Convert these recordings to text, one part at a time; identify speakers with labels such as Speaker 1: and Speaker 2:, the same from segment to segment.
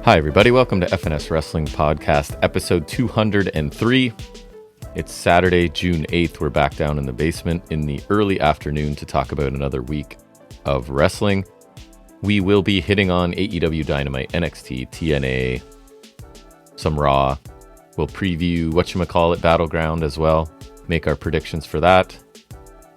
Speaker 1: Hi, everybody. Welcome to FNS Wrestling Podcast, episode 203. It's Saturday, June 8th. We're back down in the basement in the early afternoon to talk about another week of wrestling. We will be hitting on AEW Dynamite, NXT, TNA, some Raw. We'll preview whatchamacallit Battleground as well, make our predictions for that,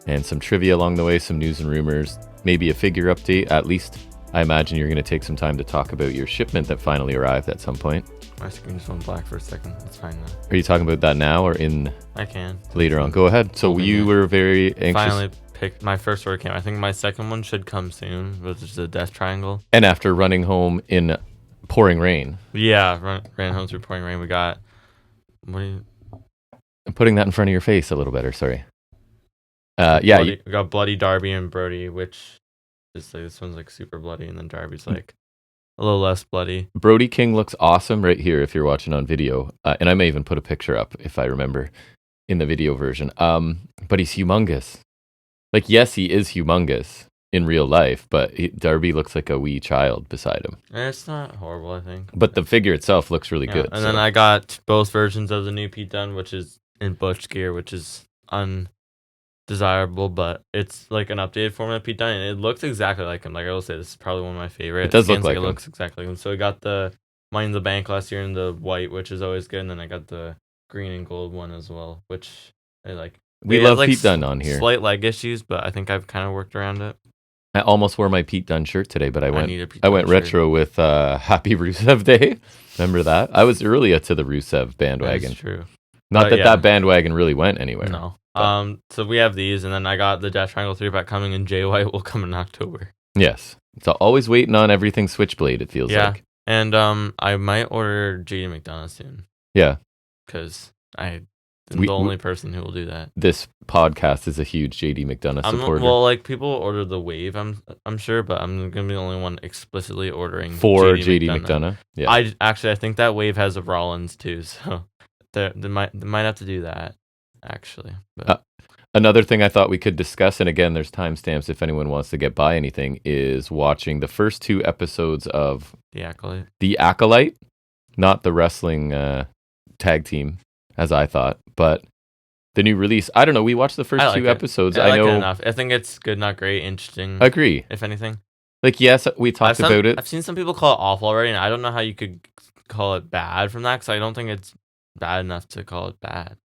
Speaker 1: and some trivia along the way, some news and rumors, maybe a figure update at least. I imagine you're going to take some time to talk about your shipment that finally arrived at some point.
Speaker 2: My screen just went black for a second. That's fine now.
Speaker 1: Are you talking about that now or in?
Speaker 2: I can.
Speaker 1: Later on. Go ahead. So you were very anxious.
Speaker 2: Finally picked my first order came. I think my second one should come soon, which is the Death Triangle.
Speaker 1: And after running home in pouring rain.
Speaker 2: Yeah, ran home through pouring rain. We got. What are you?
Speaker 1: I'm putting that in front of your face a little better. Sorry.
Speaker 2: We got Bloody Darby and Brody, which. Just like this one's like super bloody, and then Darby's like a little less bloody.
Speaker 1: Brody King looks awesome right here if you're watching on video, and I may even put a picture up if I remember in the video version. But he's humongous. Like, yes, he is humongous in real life, but Darby looks like a wee child beside him.
Speaker 2: It's not horrible, I think.
Speaker 1: But the figure itself looks really good.
Speaker 2: And then I got both versions of the new Pete Dunne, which is in Butch gear, which is undesirable, but it's like an updated form of Pete Dunne, and it looks exactly like him. Like I will say, this is probably one of my favorite.
Speaker 1: It does look like
Speaker 2: it
Speaker 1: him.
Speaker 2: Looks exactly like him. So I got the Money in the Bank last year in the white, which is always good, and then I got the green and gold one as well, which I like.
Speaker 1: We love Pete Dunne on here.
Speaker 2: Slight leg issues, but I think I've kind of worked around it.
Speaker 1: I almost wore my Pete Dunne shirt today, but I went
Speaker 2: shirt.
Speaker 1: retro with Happy Rusev Day. Remember that? I was early to the Rusev bandwagon.
Speaker 2: That's true.
Speaker 1: Not that bandwagon really went anywhere.
Speaker 2: No. So we have these, and then I got the Death Triangle 3-pack coming, and Jay White will come in October.
Speaker 1: Yes. It's always waiting on everything Switchblade, it feels like.
Speaker 2: And I might order JD McDonough soon.
Speaker 1: Yeah.
Speaker 2: Because I'm the only person who will do that.
Speaker 1: This podcast is a huge JD McDonough supporter.
Speaker 2: Well, like, people order the Wave, I'm sure, but I'm going to be the only one explicitly ordering
Speaker 1: for JD McDonough. Yeah.
Speaker 2: I think that Wave has a Rollins, too, so they might have to do that. Actually,
Speaker 1: another thing I thought we could discuss, and again, there's timestamps if anyone wants to get by anything, is watching the first 2 episodes of The Acolyte, not the wrestling tag team, as I thought, but the new release. I don't know. We watched the first 2 episodes.
Speaker 2: I like it enough. I think it's good, not great, interesting.
Speaker 1: Agree.
Speaker 2: If anything,
Speaker 1: like, yes, we talked about it.
Speaker 2: I've seen some people call it awful already, and I don't know how you could call it bad from that, because I don't think it's bad enough to call it bad.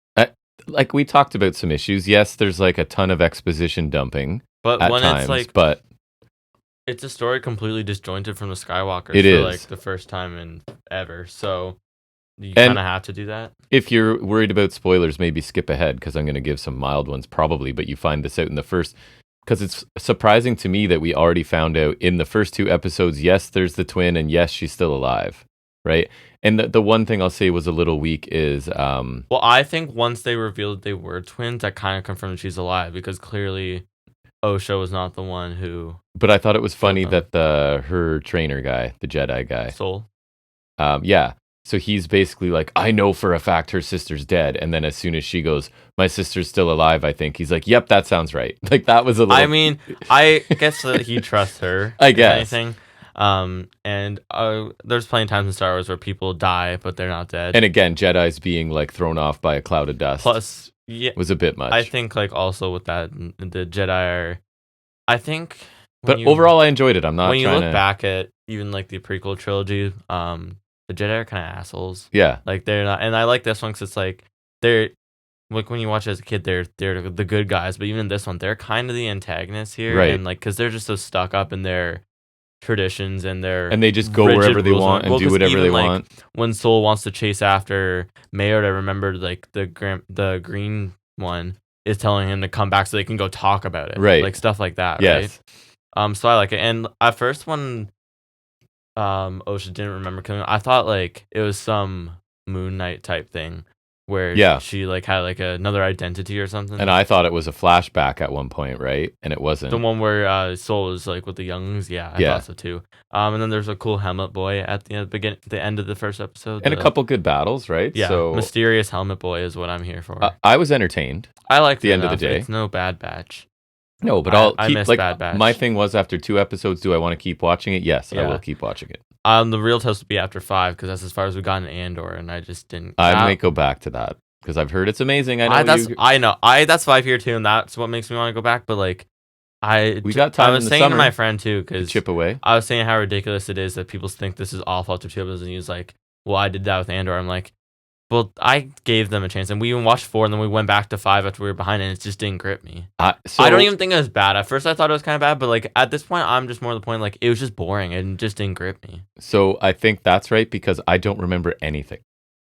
Speaker 1: Like, we talked about some issues. Yes, there's like a ton of exposition dumping, but at times, it's like,
Speaker 2: but it's a story completely disjointed from the Skywalker.
Speaker 1: It is
Speaker 2: like the first time in ever. So you kind of have to do that.
Speaker 1: If you're worried about spoilers, maybe skip ahead, because I'm going to give some mild ones probably. But you find this out in the first, because it's surprising to me that we already found out in the first 2 episodes. Yes, there's the twin, and yes, she's still alive, right? And the one thing I'll say was a little weak is... well,
Speaker 2: I think once they revealed they were twins, that kind of confirmed she's alive, because clearly Osho was not the one who...
Speaker 1: But I thought it was funny that her trainer guy, the Jedi guy...
Speaker 2: Soul?
Speaker 1: Yeah. So he's basically like, I know for a fact her sister's dead. And then as soon as she goes, my sister's still alive, I think. He's like, yep, that sounds right. Like, that was a little...
Speaker 2: I mean, I guess that he trusts her.
Speaker 1: I guess.
Speaker 2: Anything. And there's plenty of times in Star Wars where people die, but they're not dead.
Speaker 1: And again, Jedi's being like thrown off by a cloud of dust.
Speaker 2: Plus,
Speaker 1: was a bit much.
Speaker 2: I think like also with that, the Jedi are, I think.
Speaker 1: But overall, I enjoyed it. I'm not.
Speaker 2: When you look back at even like the prequel trilogy, the Jedi are kind of assholes.
Speaker 1: Yeah.
Speaker 2: Like they're not, and I like this one because it's like they're. Like when you watch it as a kid, they're the good guys, but even in this one, they're kind of the antagonists here,
Speaker 1: right?
Speaker 2: And like because they're just so stuck up in their traditions and
Speaker 1: they just go wherever they want and do whatever they want.
Speaker 2: When Soul wants to chase after Mayo, I remember like the green one is telling him to come back so they can go talk about it,
Speaker 1: right?
Speaker 2: Like stuff like that,
Speaker 1: yes.
Speaker 2: Right? So I like it. And at first when Osha didn't remember coming, I thought like it was some Moon Knight type thing where she like had like another identity or something.
Speaker 1: And I thought it was a flashback at one point, right? And it wasn't.
Speaker 2: The one where Soul is like with the younglings. I thought so too. And then there's a cool helmet boy at the end of the first episode.
Speaker 1: And a couple good battles, right?
Speaker 2: Yeah, so mysterious helmet boy is what I'm here for.
Speaker 1: I was entertained.
Speaker 2: I like
Speaker 1: the end of the day.
Speaker 2: It's no Bad Batch.
Speaker 1: No, but I miss Bad Batch. My thing was after 2 episodes, do I want to keep watching it? Yes, I will keep watching it.
Speaker 2: The real test would be after 5 because that's as far as we got in Andor, and I just didn't.
Speaker 1: I might go back to that because I've heard it's amazing. I know.
Speaker 2: That's 5 here too, and that's what makes me want to go back. But like,
Speaker 1: we got time.
Speaker 2: I was saying to my friend too because
Speaker 1: chip away.
Speaker 2: I was saying how ridiculous it is that people think this is awful after 2 episodes, and he's like, "Well, I did that with Andor." I'm like, "Well, I gave them a chance, and we even watched 4, and then we went back to 5 after we were behind, and it just didn't grip me." I don't even think it was bad. At first, I thought it was kind of bad, but like at this point, I'm just more to the point like it was just boring and just didn't grip me.
Speaker 1: So I think that's right because I don't remember anything.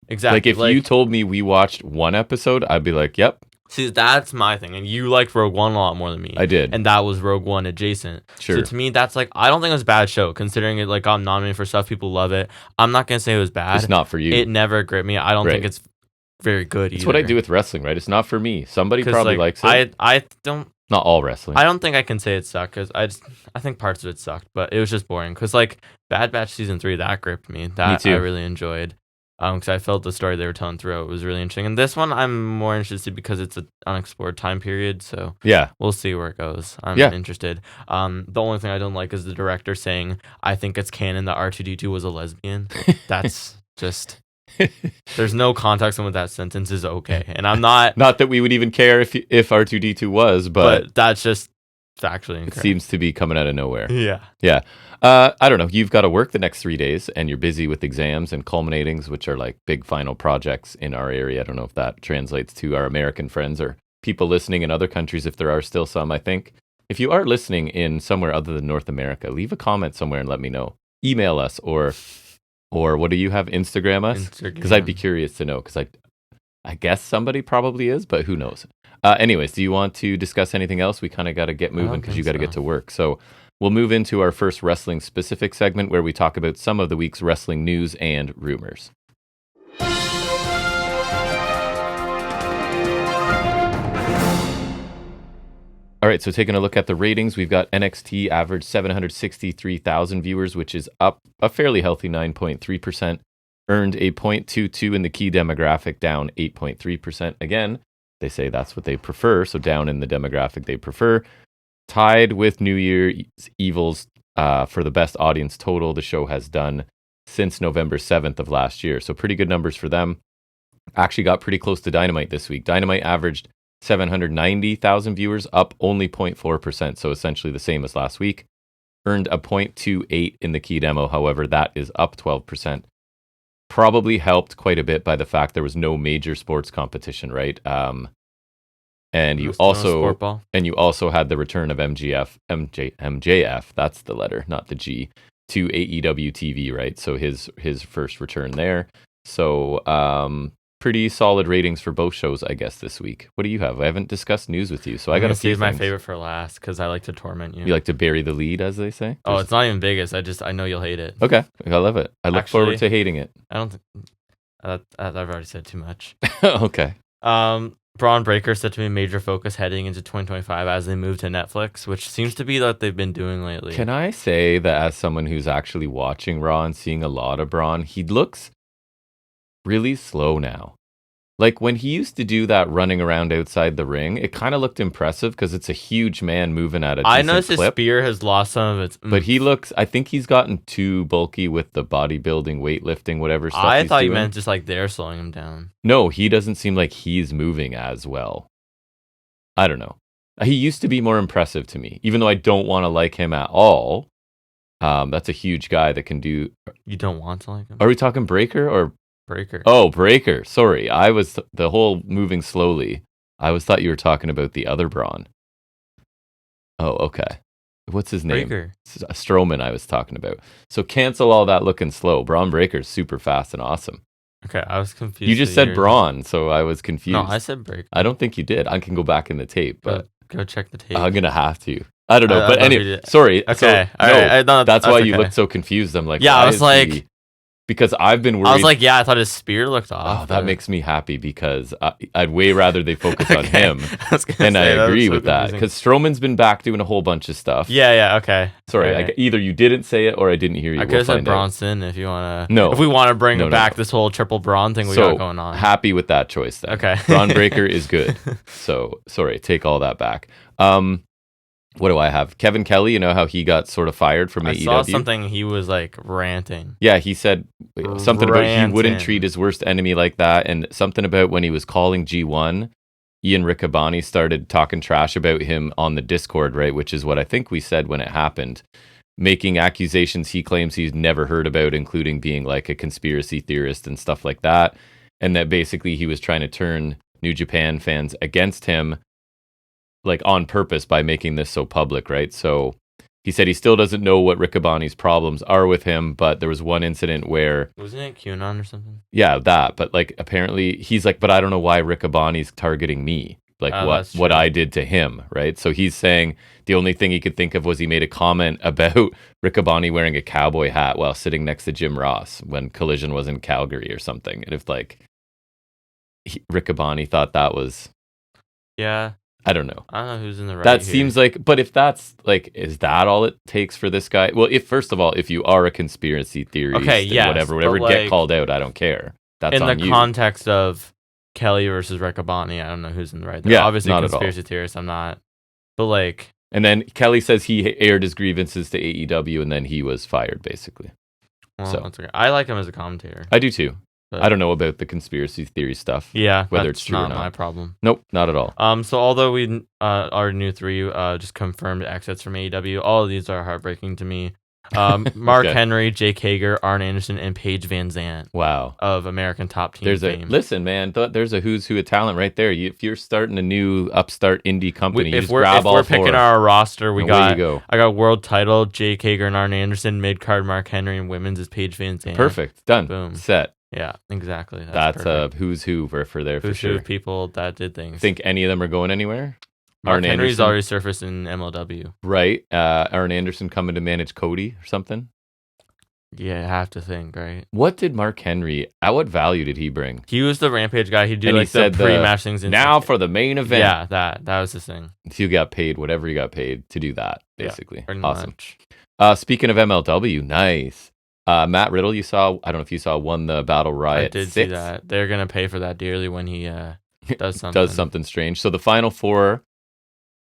Speaker 2: Exactly.
Speaker 1: Like if you told me we watched 1 episode, I'd be like, "Yep."
Speaker 2: See, that's my thing, and you liked Rogue One a lot more than me.
Speaker 1: I did,
Speaker 2: and that was Rogue One adjacent.
Speaker 1: Sure.
Speaker 2: So to me, that's like I don't think it was a bad show, considering it like got nominated for stuff. People love it. I'm not gonna say it was bad.
Speaker 1: It's not for you.
Speaker 2: It never gripped me. I don't think it's very good.
Speaker 1: It's what I do with wrestling, right? It's not for me. Somebody probably likes it.
Speaker 2: I don't.
Speaker 1: Not all wrestling.
Speaker 2: I don't think I can say it sucked because I think parts of it sucked, but it was just boring. Because like Bad Batch season 3, that gripped me. That I really enjoyed. Because I felt the story they were telling throughout was really interesting. And this one, I'm more interested because it's an unexplored time period. So
Speaker 1: yeah,
Speaker 2: we'll see where it goes. I'm interested. The only thing I don't like is the director saying, I think it's canon that R2-D2 was a lesbian. That's just... There's no context on what that sentence is okay. And I'm not...
Speaker 1: Not that we would even care if R2-D2 was, but
Speaker 2: that's just factually incorrect.
Speaker 1: It seems to be coming out of nowhere.
Speaker 2: Yeah.
Speaker 1: Yeah. I don't know. You've got to work the next 3 days and you're busy with exams and culminatings, which are like big final projects in our area. I don't know if that translates to our American friends or people listening in other countries, if there are still some, I think. If you are listening in somewhere other than North America, leave a comment somewhere and let me know. Email us or what do you have? Instagram us? Because I'd be curious to know because I guess somebody probably is, but who knows? Anyways, do you want to discuss anything else? We kind of got to get moving because you got to get to work. So we'll move into our first wrestling specific segment where we talk about some of the week's wrestling news and rumors. All right, so taking a look at the ratings, we've got NXT average 763,000 viewers, which is up a fairly healthy 9.3%. Earned a 0.22 in the key demographic, down 8.3%. Again, they say that's what they prefer, so down in the demographic they prefer. Tied with New Year's Evil's for the best audience total the show has done since November 7th of last year. So pretty good numbers for them. Actually got pretty close to Dynamite this week. Dynamite averaged 790,000 viewers, up only 0.4%, so essentially the same as last week. Earned a 0.28 in the key demo, however, that is up 12%. Probably helped quite a bit by the fact there was no major sports competition, right? And you also had the return of MJF, that's the letter, not the G, to AEW TV, right? So his first return there. So pretty solid ratings for both shows, I guess, this week. What do you have? I haven't discussed news with you, so I got to save
Speaker 2: my favorite for last because I like to torment you.
Speaker 1: You like to bury the lead, as they say?
Speaker 2: It's not even Vegas. I know you'll hate it.
Speaker 1: Okay, I love it. I look forward to hating it.
Speaker 2: I don't think I've already said too much.
Speaker 1: Okay.
Speaker 2: Braun Breaker said to be a major focus heading into 2025 as they move to Netflix, which seems to be what they've been doing lately.
Speaker 1: Can I say that as someone who's actually watching Raw and seeing a lot of Braun, he looks really slow now. Like when he used to do that running around outside the ring, it kind of looked impressive because it's a huge man moving at a decent clip.
Speaker 2: I noticed his spear has lost some of its...
Speaker 1: But I think he's gotten too bulky with the bodybuilding, weightlifting, whatever stuff
Speaker 2: I
Speaker 1: he's
Speaker 2: thought
Speaker 1: doing.
Speaker 2: you meant just like they're slowing him down.
Speaker 1: No, he doesn't seem like he's moving as well. I don't know. He used to be more impressive to me, even though I don't want to like him at all. That's a huge guy that can do...
Speaker 2: You don't want to like him?
Speaker 1: Are we talking Breaker or...
Speaker 2: Breaker.
Speaker 1: Oh, Breaker. Sorry. I was the whole moving slowly. I thought you were talking about the other Braun. Oh, okay. What's his name?
Speaker 2: Breaker.
Speaker 1: Strowman I was talking about. So cancel all that looking slow. Braun Breaker's super fast and awesome.
Speaker 2: Okay, I was confused.
Speaker 1: You just said Braun, so I was confused.
Speaker 2: No, I said Breaker.
Speaker 1: I don't think you did. I can go back in the tape, but
Speaker 2: go check the tape.
Speaker 1: I'm gonna have to. I don't know, but anyway, sorry.
Speaker 2: Okay,
Speaker 1: so,
Speaker 2: all right. No,
Speaker 1: that's why you looked so confused. I'm like,
Speaker 2: yeah, I was like.
Speaker 1: Because I've been worried.
Speaker 2: I was like, yeah, I thought his spear looked off.
Speaker 1: Oh, that makes me happy because I'd way rather they focus on him. And I agree with that. Because Strowman's been back doing a whole bunch of stuff.
Speaker 2: Yeah, okay.
Speaker 1: Sorry,
Speaker 2: okay.
Speaker 1: either you didn't say it or I didn't hear you.
Speaker 2: I could have said Bronson if you want to.
Speaker 1: No.
Speaker 2: If we want to bring back this whole triple Braun thing we got going on.
Speaker 1: Happy with that choice then.
Speaker 2: Okay.
Speaker 1: Braun Breaker is good. So, sorry, take all that back. What do I have? Kevin Kelly, you know how he got sort of fired from AEW?
Speaker 2: I saw something, he was like ranting.
Speaker 1: Yeah, he said something about he wouldn't treat his worst enemy like that, and something about when he was calling G1, Ian Riccaboni started talking trash about him on the Discord, right? Which is what I think we said when it happened, making accusations he claims he's never heard about, including being like a conspiracy theorist and stuff like that, and that basically he was trying to turn New Japan fans against him, like on purpose, by making this so public, right? So he said he still doesn't know what Riccaboni's problems are with him, but there was one incident where...
Speaker 2: Wasn't it QAnon or something?
Speaker 1: Yeah, that. But like apparently he's like, but I don't know why Riccaboni's targeting me. Like what I did to him, right? So he's saying the only thing he could think of was he made a comment about Riccaboni wearing a cowboy hat while sitting next to Jim Ross when Collision was in Calgary or something. And if like Riccaboni thought that was...
Speaker 2: Yeah.
Speaker 1: I don't know.
Speaker 2: I don't know who's in the right.
Speaker 1: That seems like, but if that's like, is that all it takes for this guy? Well, if first of all, if you are a conspiracy theorist,
Speaker 2: okay, yes,
Speaker 1: whatever,
Speaker 2: like,
Speaker 1: get called out. I don't care. That's
Speaker 2: in
Speaker 1: on
Speaker 2: the
Speaker 1: you.
Speaker 2: context of Kelly versus Riccaboni. I don't know who's in the right. They're obviously a conspiracy theorist. I'm not, but like.
Speaker 1: And then Kelly says he aired his grievances to AEW, and then he was fired, basically.
Speaker 2: Well,
Speaker 1: so
Speaker 2: that's okay. I like him as a commentator.
Speaker 1: I do too. But I don't know about the conspiracy theory stuff.
Speaker 2: Yeah,
Speaker 1: whether it's true or not.
Speaker 2: My problem.
Speaker 1: Nope, not at all.
Speaker 2: So although we already knew 3 just confirmed exits from AEW, all of these are heartbreaking to me. Mark Henry, Jake Hager, Arn Anderson, and Paige Van Zandt.
Speaker 1: Wow,
Speaker 2: of American Top Team fame.
Speaker 1: Listen, man, there's a who's who of talent right there. If you're starting a new upstart indie company,
Speaker 2: if we're picking our roster, I got world title Jake Hager and Arn Anderson, mid card Mark Henry, and women's is Paige Van Zandt.
Speaker 1: Perfect, done,
Speaker 2: boom,
Speaker 1: set.
Speaker 2: Yeah, exactly.
Speaker 1: That's a who's who for there for sure.
Speaker 2: Who's who people that did things.
Speaker 1: Think any of them are going anywhere?
Speaker 2: Mark Henry's already surfaced in MLW.
Speaker 1: Right. Arn Anderson coming to manage Cody or something?
Speaker 2: Yeah, I have to think, right?
Speaker 1: What did Mark Henry, at what value did he bring?
Speaker 2: He was the Rampage guy. He'd do like the pre-match things.
Speaker 1: Now for the main event.
Speaker 2: Yeah, that was his thing.
Speaker 1: He got paid whatever he got paid to do that, basically.
Speaker 2: Yeah,
Speaker 1: awesome. Speaking of MLW, nice. Matt Riddle, I don't know if you saw, won the Battle Riot.
Speaker 2: I did see that. They're going to pay for that dearly when he does something.
Speaker 1: Does something strange. So the final 4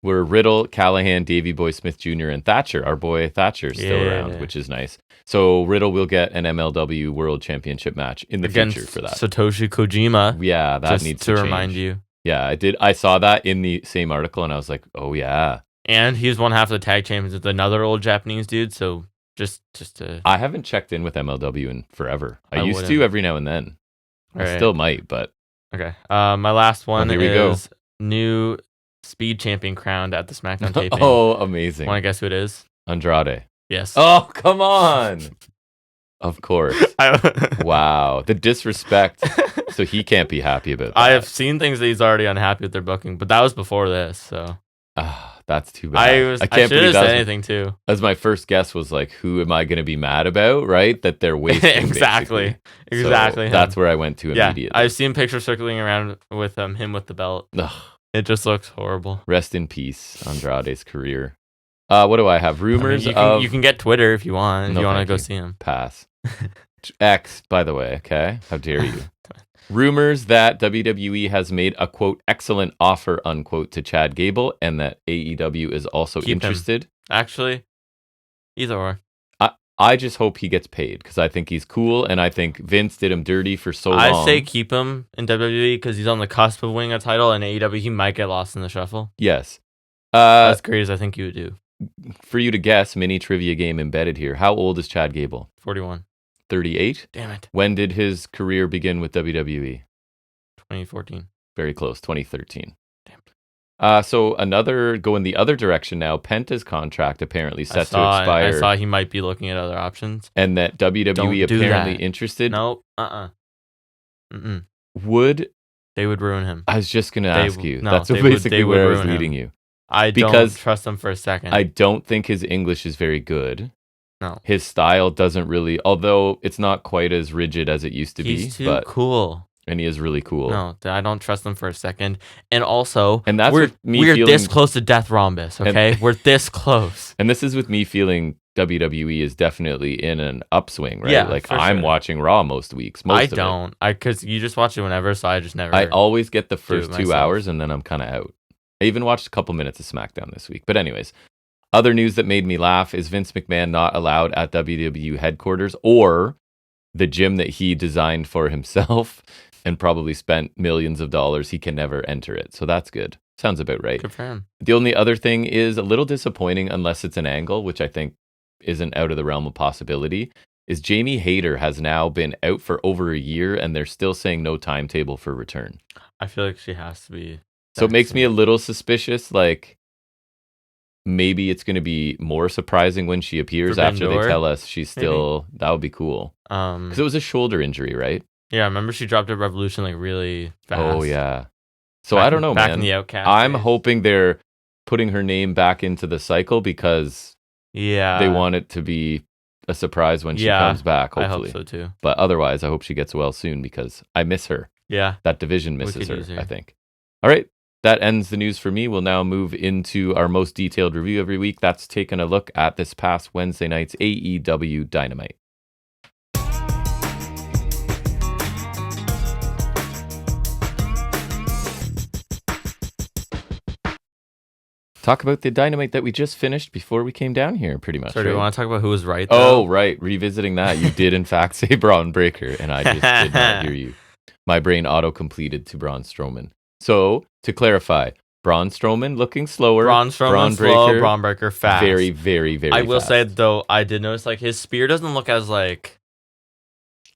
Speaker 1: were Riddle, Callahan, Davey Boy Smith Jr., and Thatcher. Our boy Thatcher's still around, which is nice. So Riddle will get an MLW World Championship match in the future for that.
Speaker 2: Satoshi Kojima.
Speaker 1: Yeah, that needs to
Speaker 2: remind you.
Speaker 1: Yeah, I did. I saw that in the same article, and I was like, oh, yeah.
Speaker 2: And he's won half of the tag champions with another old Japanese dude, so... Just to...
Speaker 1: I haven't checked in with MLW in forever. I used to every now and then. I still might, but...
Speaker 2: Okay. My last one is new Speed Champion crowned at the SmackDown taping.
Speaker 1: Oh, amazing.
Speaker 2: Want to guess who it is?
Speaker 1: Andrade.
Speaker 2: Yes.
Speaker 1: Oh, come on. Of course. Wow. The disrespect. So he can't be happy about that.
Speaker 2: I have seen things that he's already unhappy with their booking, but that was before this, so...
Speaker 1: That's too bad.
Speaker 2: I can't believe that. Anything too.
Speaker 1: As my first guess was like, who am I going to be mad about? Right, that they're wasting.
Speaker 2: Exactly.
Speaker 1: So that's where I went to immediately.
Speaker 2: I've seen pictures circling around with him with the belt. Ugh. It just looks horrible.
Speaker 1: Rest in peace, Andrade's career. What do I have? Rumors
Speaker 2: you can get Twitter if you want. If you want to go see him.
Speaker 1: Pass. X, by the way. Okay, how dare you? Rumors that WWE has made a, quote, excellent offer, unquote, to Chad Gable, and that AEW is also interested.
Speaker 2: Actually, either or.
Speaker 1: I just hope he gets paid, because I think he's cool, and I think Vince did him dirty for so long.
Speaker 2: I say keep him in WWE, because he's on the cusp of winning a title, and AEW, he might get lost in the shuffle.
Speaker 1: Yes.
Speaker 2: As great as I think you would do.
Speaker 1: For you to guess, mini trivia game embedded here. How old is Chad Gable?
Speaker 2: 41.
Speaker 1: 38?
Speaker 2: Damn it.
Speaker 1: When did his career begin with WWE?
Speaker 2: 2014.
Speaker 1: Very close, 2013.
Speaker 2: Damn.
Speaker 1: So going the other direction now, Penta's contract apparently set to expire.
Speaker 2: I saw he might be looking at other options.
Speaker 1: And that WWE apparently interested.
Speaker 2: No, They would ruin him.
Speaker 1: I was just going to ask you. That's basically where I was leading you.
Speaker 2: I don't trust him for a second.
Speaker 1: I don't think his English is very good.
Speaker 2: No.
Speaker 1: His style doesn't really, although it's not quite as rigid as it used to be.
Speaker 2: He's too cool.
Speaker 1: And he is really cool.
Speaker 2: No, I don't trust him for a second. And also,
Speaker 1: we're
Speaker 2: this close to Death Rhombus, okay? We're this close.
Speaker 1: And this is with me feeling WWE is definitely in an upswing, right?
Speaker 2: Yeah,
Speaker 1: like I'm watching Raw most weeks.
Speaker 2: Because you just watch it whenever, so I just never.
Speaker 1: I always get the first 2 hours and then I'm kind of out. I even watched a couple minutes of SmackDown this week. But anyways, Other news that made me laugh is Vince McMahon not allowed at WWE headquarters or the gym that he designed for himself and probably spent millions of dollars. He can never enter it. So that's good. Sounds about right.
Speaker 2: Good for him.
Speaker 1: The only other thing is a little disappointing, unless it's an angle, which I think isn't out of the realm of possibility, is Jamie Hayter has now been out for over a year and they're still saying no timetable for return.
Speaker 2: I feel like she has to be.
Speaker 1: So it makes me a little suspicious, like maybe it's going to be more surprising when she appears after they tell us she's still, that would be cool. Because it was a shoulder injury, right?
Speaker 2: Yeah, I remember she dropped at Revolution like really fast.
Speaker 1: Oh, yeah. So I don't know, man.
Speaker 2: Back in the Outcast
Speaker 1: I'm
Speaker 2: days.
Speaker 1: hoping they're putting her name back into the cycle because they want it to be a surprise when she comes back, hopefully.
Speaker 2: I hope so too.
Speaker 1: But otherwise, I hope she gets well soon because I miss her.
Speaker 2: Yeah.
Speaker 1: That division misses her, I think. All right. That ends the news for me. We'll now move into our most detailed review every week. That's taking a look at this past Wednesday night's AEW Dynamite. Talk about the Dynamite that we just finished before we came down here, pretty much.
Speaker 2: So do you want to talk about who was right, though?
Speaker 1: Oh, right. Revisiting that. You did, in fact, say Braun Breaker, and I just did not hear you. My brain auto-completed to Braun Strowman. So, to clarify, Braun Strowman looking slower.
Speaker 2: Braun Strowman slow, Braun Breaker fast.
Speaker 1: Very, very, very
Speaker 2: I will
Speaker 1: fast.
Speaker 2: say, though, I did notice, like, his spear doesn't look as, like...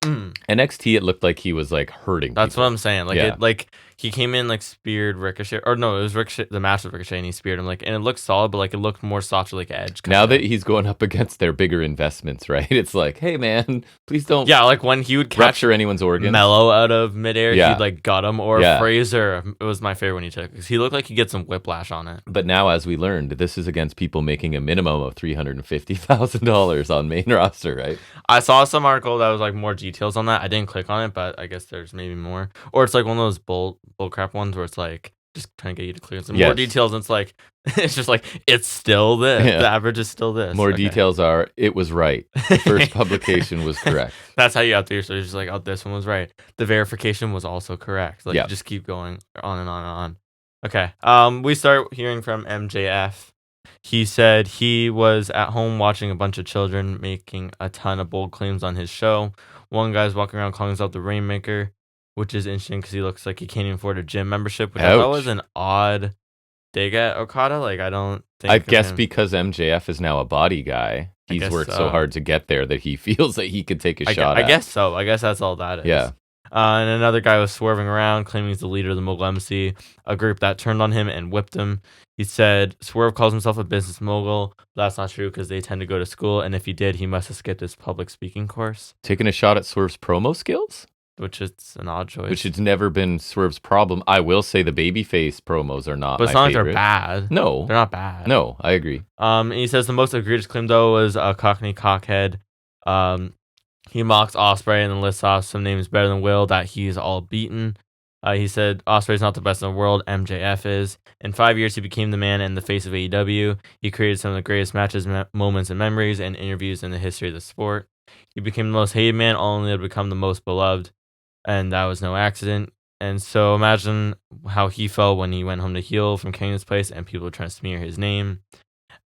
Speaker 1: NXT, it looked like he was, like, hurting
Speaker 2: That's
Speaker 1: people.
Speaker 2: what I'm saying. Like, he came in, like, speared Ricochet. Or, no, it was Ricochet, the match with Ricochet, and he speared him, like, and it looked solid, but, like, it looked more soft, like, edge.
Speaker 1: Now that he's going up against their bigger investments, right? It's like, hey, man, please don't...
Speaker 2: Yeah, like, when he would
Speaker 1: rupture anyone's organs.
Speaker 2: Mello out of midair, he, like, got him. Or Fraser, it was my favorite when he took it, because he looked like he get some whiplash on it.
Speaker 1: But now, as we learned, this is against people making a minimum of $350,000 on main roster, right?
Speaker 2: I saw some article that was, like, more details on that. I didn't click on it, but I guess there's maybe more. Or it's, like, one of those bull crap ones where it's, like, just trying to get you to clear some more details, and it's, like, it's just, like, it's still this. Yeah. The average is still this.
Speaker 1: More details are, it was right. First publication was correct.
Speaker 2: That's how you have to do. So it's just like, oh, this one was right. The verification was also correct. Like, you just keep going on and on and on. Okay. We start hearing from MJF. He said he was at home watching a bunch of children making a ton of bold claims on his show. One guy's walking around calling himself the Rainmaker, which is interesting because he looks like he can't even afford a gym membership, which I thought was an odd dig at Okada. Like, I don't think...
Speaker 1: I guess because MJF is now a body guy, he's worked so hard to get there that he feels that he could take a shot at.
Speaker 2: I guess so. I guess that's all that is.
Speaker 1: Yeah.
Speaker 2: And another guy was swerving around, claiming he's the leader of the Mogul Embassy, a group that turned on him and whipped him. He said Swerve calls himself a business mogul, but that's not true because they tend to go to school, and if he did, he must have skipped his public speaking course.
Speaker 1: Taking a shot at Swerve's promo skills?
Speaker 2: Which is an odd choice.
Speaker 1: Which has never been Swerve's problem. I will say the babyface promos are not.
Speaker 2: But it's not like they're bad.
Speaker 1: No.
Speaker 2: They're not bad.
Speaker 1: No, I agree.
Speaker 2: And he says the most egregious claim, though, was a Cockney Cockhead. He mocks Ospreay and then lists off some names better than Will that he's all beaten. He said Ospreay's not the best in the world. MJF is. In 5 years, he became the man and the face of AEW. He created some of the greatest matches, moments, and memories and interviews in the history of the sport. He became the most hated man, only to become the most beloved. And that was no accident. And so imagine how he felt when he went home to heel from Canyon's place and people were trying to smear his name.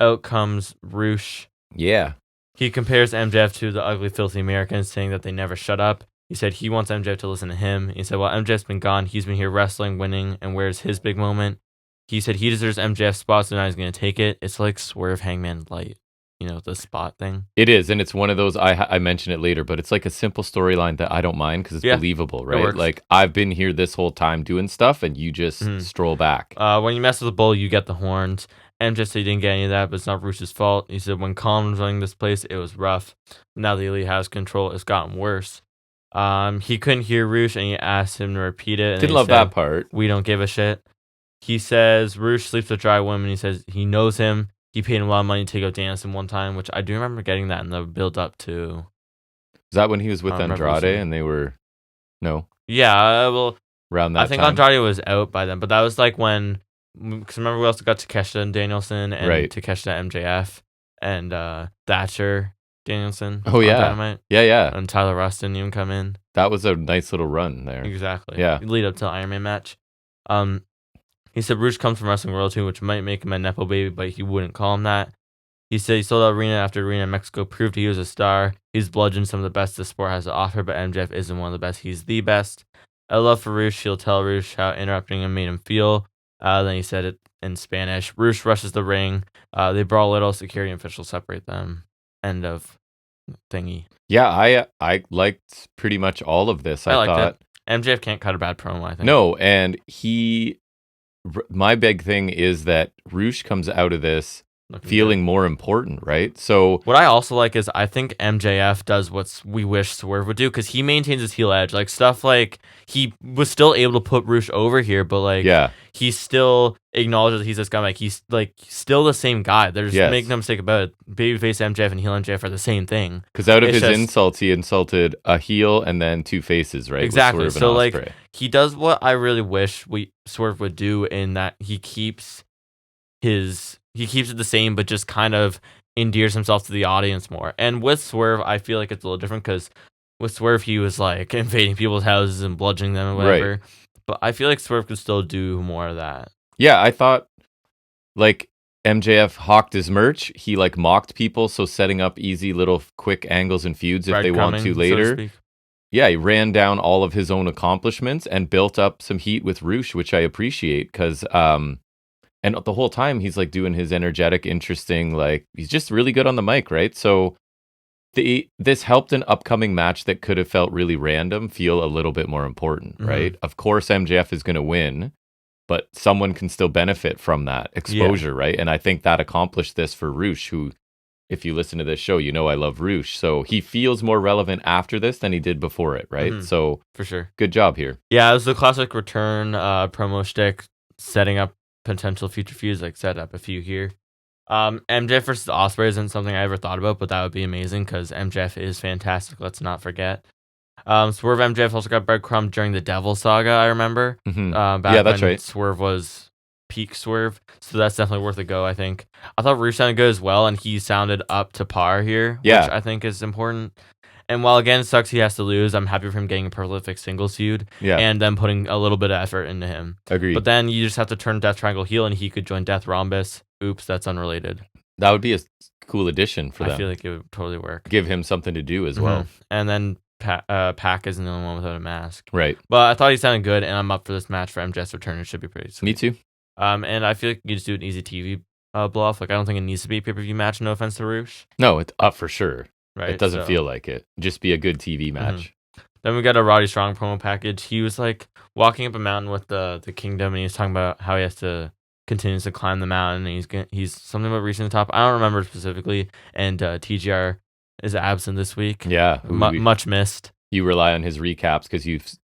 Speaker 2: Out comes Roosh.
Speaker 1: Yeah.
Speaker 2: He compares MJF to the ugly, filthy Americans, saying that they never shut up. He said he wants MJF to listen to him. He said, while MJF's been gone, he's been here wrestling, winning, and where's his big moment? He said he deserves MJF's spot, so now he's going to take it. It's like Swerve Hangman Light, you know, the spot thing.
Speaker 1: It is, and it's one of those, I mention it later, but it's like a simple storyline that I don't mind because it's believable, right? Like, I've been here this whole time doing stuff, and you just stroll back.
Speaker 2: When you mess with the bull, you get the horns. MJF said he didn't get any of that, but it's not Roosh's fault. He said when Colin was running this place, it was rough. Now the Elite has control, it's gotten worse. He couldn't hear Roosh, and he asked him to repeat it. And
Speaker 1: didn't love that part.
Speaker 2: We don't give a shit. He says Roosh sleeps with dry women. He says he knows him. He paid him a lot of money to take out Danielson one time, which I do remember getting that in the build up to.
Speaker 1: Is that when he was with Andrade and they were? No.
Speaker 2: Yeah, well,
Speaker 1: around that
Speaker 2: I think
Speaker 1: time.
Speaker 2: Andrade was out by then, but that was like when. Because remember we also got Takeshita and Danielson and Takeshita MJF and Thatcher Danielson.
Speaker 1: Oh yeah,
Speaker 2: Dynamite.
Speaker 1: Yeah.
Speaker 2: And Tyler Rust didn't even come in.
Speaker 1: That was a nice little run there.
Speaker 2: Exactly.
Speaker 1: Yeah.
Speaker 2: Lead up to the Iron Man match. He said Roosh comes from wrestling royalty, which might make him a nepo baby, but he wouldn't call him that. He said he sold out arena after arena in Mexico, proved he was a star. He's bludgeoned some of the best the sport has to offer, but MJF isn't one of the best. He's the best. I love for Roosh. He'll tell Roosh how interrupting him made him feel. Then he said it in Spanish. Roosh rushes the ring. They brawl a little. Security and officials separate them. End of thingy.
Speaker 1: Yeah, I liked pretty much all of this. I thought
Speaker 2: it. MJF can't cut a bad promo, I think.
Speaker 1: No, and my big thing is that Roosh comes out of this feeling more important, right? So
Speaker 2: what I also like is I think MJF does what we wish Swerve would do, because he maintains his heel edge, like stuff like he was still able to put Roosh over here, but like he still acknowledges that he's this guy, like he's like still the same guy. There's make no mistake about it. Babyface MJF and heel MJF are the same thing.
Speaker 1: Because out of his insults, he insulted a heel and then two faces, right?
Speaker 2: Exactly. So like he does what I really wish Swerve would do, in that he keeps it the same, but just kind of endears himself to the audience more. And with Swerve, I feel like it's a little different, because with Swerve, he was like invading people's houses and bludgeoning them and whatever. Right. But I feel like Swerve could still do more of that.
Speaker 1: Yeah, I thought like MJF hawked his merch. He like mocked people, so setting up easy little quick angles and feuds if they want to later. So yeah, he ran down all of his own accomplishments and built up some heat with Roosh, which I appreciate, because and the whole time he's like doing his energetic, interesting, like he's just really good on the mic, right? So this helped an upcoming match that could have felt really random feel a little bit more important, right? Of course, MJF is going to win, but someone can still benefit from that exposure, right? And I think that accomplished this for Roosh, who, if you listen to this show, you know I love Roosh. So he feels more relevant after this than he did before it, right? So
Speaker 2: for sure,
Speaker 1: good job here.
Speaker 2: Yeah, it was the classic return promo shtick, setting up potential future feuds, like set up a few here. MJF versus Ospreay isn't something I ever thought about, but that would be amazing, because MJF is fantastic. Let's not forget. Swerve MJF also got breadcrumb during the Devil Saga, I remember. Back
Speaker 1: that's
Speaker 2: when
Speaker 1: right.
Speaker 2: Swerve was peak Swerve, so that's definitely worth a go, I think. I thought Roosh sounded good as well, and he sounded up to par here, which I think is important. And while again it sucks he has to lose, I'm happy for him getting a prolific singles feud and then putting a little bit of effort into him.
Speaker 1: Agreed.
Speaker 2: But then you just have to turn Death Triangle heel, and he could join Death Rhombus. Oops, that's unrelated.
Speaker 1: That would be a cool addition for them.
Speaker 2: I feel like it would totally work.
Speaker 1: Give him something to do as well.
Speaker 2: And then Pac isn't the only one without a mask.
Speaker 1: Right.
Speaker 2: But I thought he sounded good, and I'm up for this match for MJF's return. It should be pretty sweet.
Speaker 1: Me too.
Speaker 2: And I feel like you just do an easy TV blow off. Like, I don't think it needs to be a pay-per-view match, no offense to Roosh.
Speaker 1: No, it's up for sure.
Speaker 2: Right.
Speaker 1: It doesn't feel like it. Just be a good TV match.
Speaker 2: Then we got a Roddy Strong promo package. He was like walking up a mountain with the kingdom, and he was talking about how he has to continues to climb the mountain, and he's something about reaching the top. I don't remember specifically. And TGR is absent this week.
Speaker 1: Yeah,
Speaker 2: much missed.
Speaker 1: You rely on his recaps because you've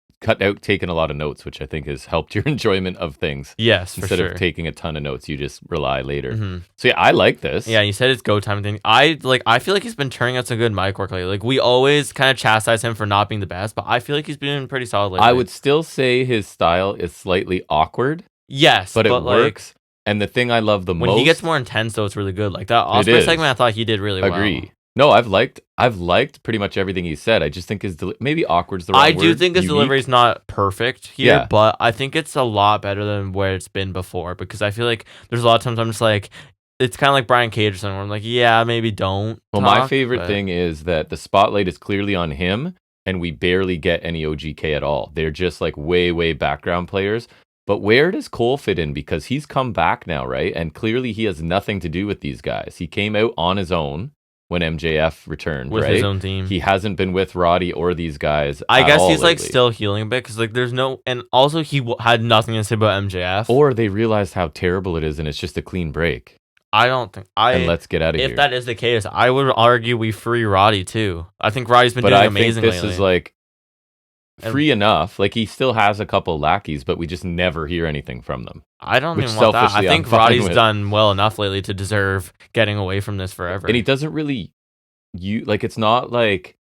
Speaker 1: taken a lot of notes, which I think has helped your enjoyment of things.
Speaker 2: Yes,
Speaker 1: instead of taking a ton of notes, you just rely later. So yeah, I like this.
Speaker 2: Yeah, you said it's go time thing. I feel like he's been turning out some good mic work lately. Like, we always kind of chastise him for not being the best, but I feel like he's been pretty solid lately.
Speaker 1: I would still say his style is slightly awkward.
Speaker 2: Yes,
Speaker 1: but it works. And the thing I love the most,
Speaker 2: when he gets more intense, though, it's really good. Like that Ospreay segment, I thought he did really well.
Speaker 1: Agree. No, I've liked pretty much everything he said. I just think his maybe awkward's the wrong word.
Speaker 2: I do think his delivery is not perfect here, but I think it's a lot better than where it's been before, because I feel like there's a lot of times I'm just like, it's kind of like Brian Cage or something, where I'm like, yeah, maybe don't.
Speaker 1: Well, my favorite thing is that the spotlight is clearly on him, and we barely get any OGK at all. They're just like way background players. But where does Cole fit in? Because he's come back now, right? And clearly he has nothing to do with these guys. He came out on his own when MJF returned,
Speaker 2: with his own team.
Speaker 1: He hasn't been with Roddy or these guys.
Speaker 2: I guess he's like still healing a bit, because like there's no, and also he had nothing to say about MJF.
Speaker 1: Or they realized how terrible it is, and it's just a clean break.
Speaker 2: I don't think
Speaker 1: and let's get out of here.
Speaker 2: If that is the case, I would argue we free Roddy too. I think Roddy's been doing amazing lately.
Speaker 1: But I think this is like free enough. Like, he still has a couple lackeys, but we just never hear anything from them.
Speaker 2: I don't even want that. I think Roddy's done well enough lately to deserve getting away from this forever.
Speaker 1: And he doesn't really, it's not like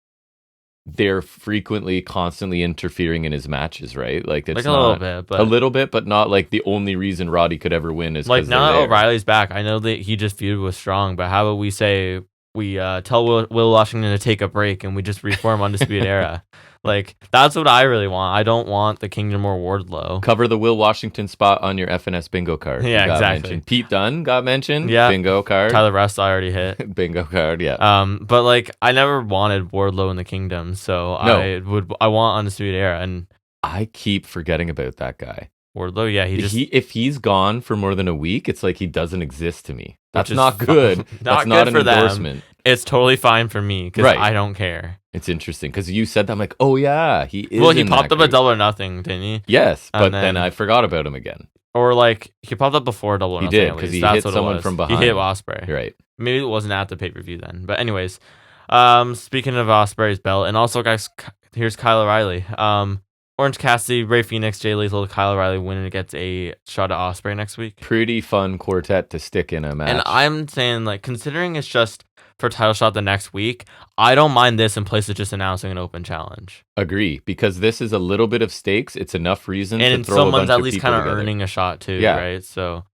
Speaker 1: they're constantly interfering in his matches, right? Like, it's
Speaker 2: not,
Speaker 1: a little bit, but not like the only reason Roddy could ever win is
Speaker 2: like, now that O'Reilly's back, I know that he just feuded with Strong, but how about we say we tell Will Washington to take a break and we just reform Undisputed Era. Like, that's what I really want. I don't want the Kingdom or Wardlow.
Speaker 1: Cover the Will Washington spot on your FNS bingo card.
Speaker 2: Yeah, exactly.
Speaker 1: Mentioned. Pete Dunne got mentioned.
Speaker 2: Yeah.
Speaker 1: Bingo card.
Speaker 2: Tyler Rust I already hit.
Speaker 1: Bingo card, yeah.
Speaker 2: But like, I never wanted Wardlow in the Kingdom, so no. I want Undisputed Era, and
Speaker 1: I keep forgetting about that guy.
Speaker 2: Wardlow, yeah,
Speaker 1: if he's gone for more than a week, it's like he doesn't exist to me. That's not good. That's not an endorsement.
Speaker 2: It's totally fine for me because I don't care.
Speaker 1: It's interesting because you said that. I'm like, oh yeah, he is.
Speaker 2: Well, he popped up at Double or Nothing, didn't he?
Speaker 1: Yes, but then I forgot about him again.
Speaker 2: Or like he popped up before Double or Nothing.
Speaker 1: He did because he hit someone from behind.
Speaker 2: He hit Ospreay.
Speaker 1: You're right.
Speaker 2: Maybe it wasn't at the pay per view then. But anyways, speaking of Ospreay's belt, and also guys, here's Kyle O'Reilly. Orange Cassidy, Ray Phoenix, Jay Lethal, Kyle O'Reilly winner gets a shot at Ospreay next week.
Speaker 1: Pretty fun quartet to stick in a match.
Speaker 2: And I'm saying, like, considering it's just for title shot the next week, I don't mind this in place of just announcing an open challenge.
Speaker 1: Agree, because this is a little bit of stakes. It's enough reason
Speaker 2: and
Speaker 1: to throw a bunch of people together.
Speaker 2: And someone's at least kind of earning a shot too, right? So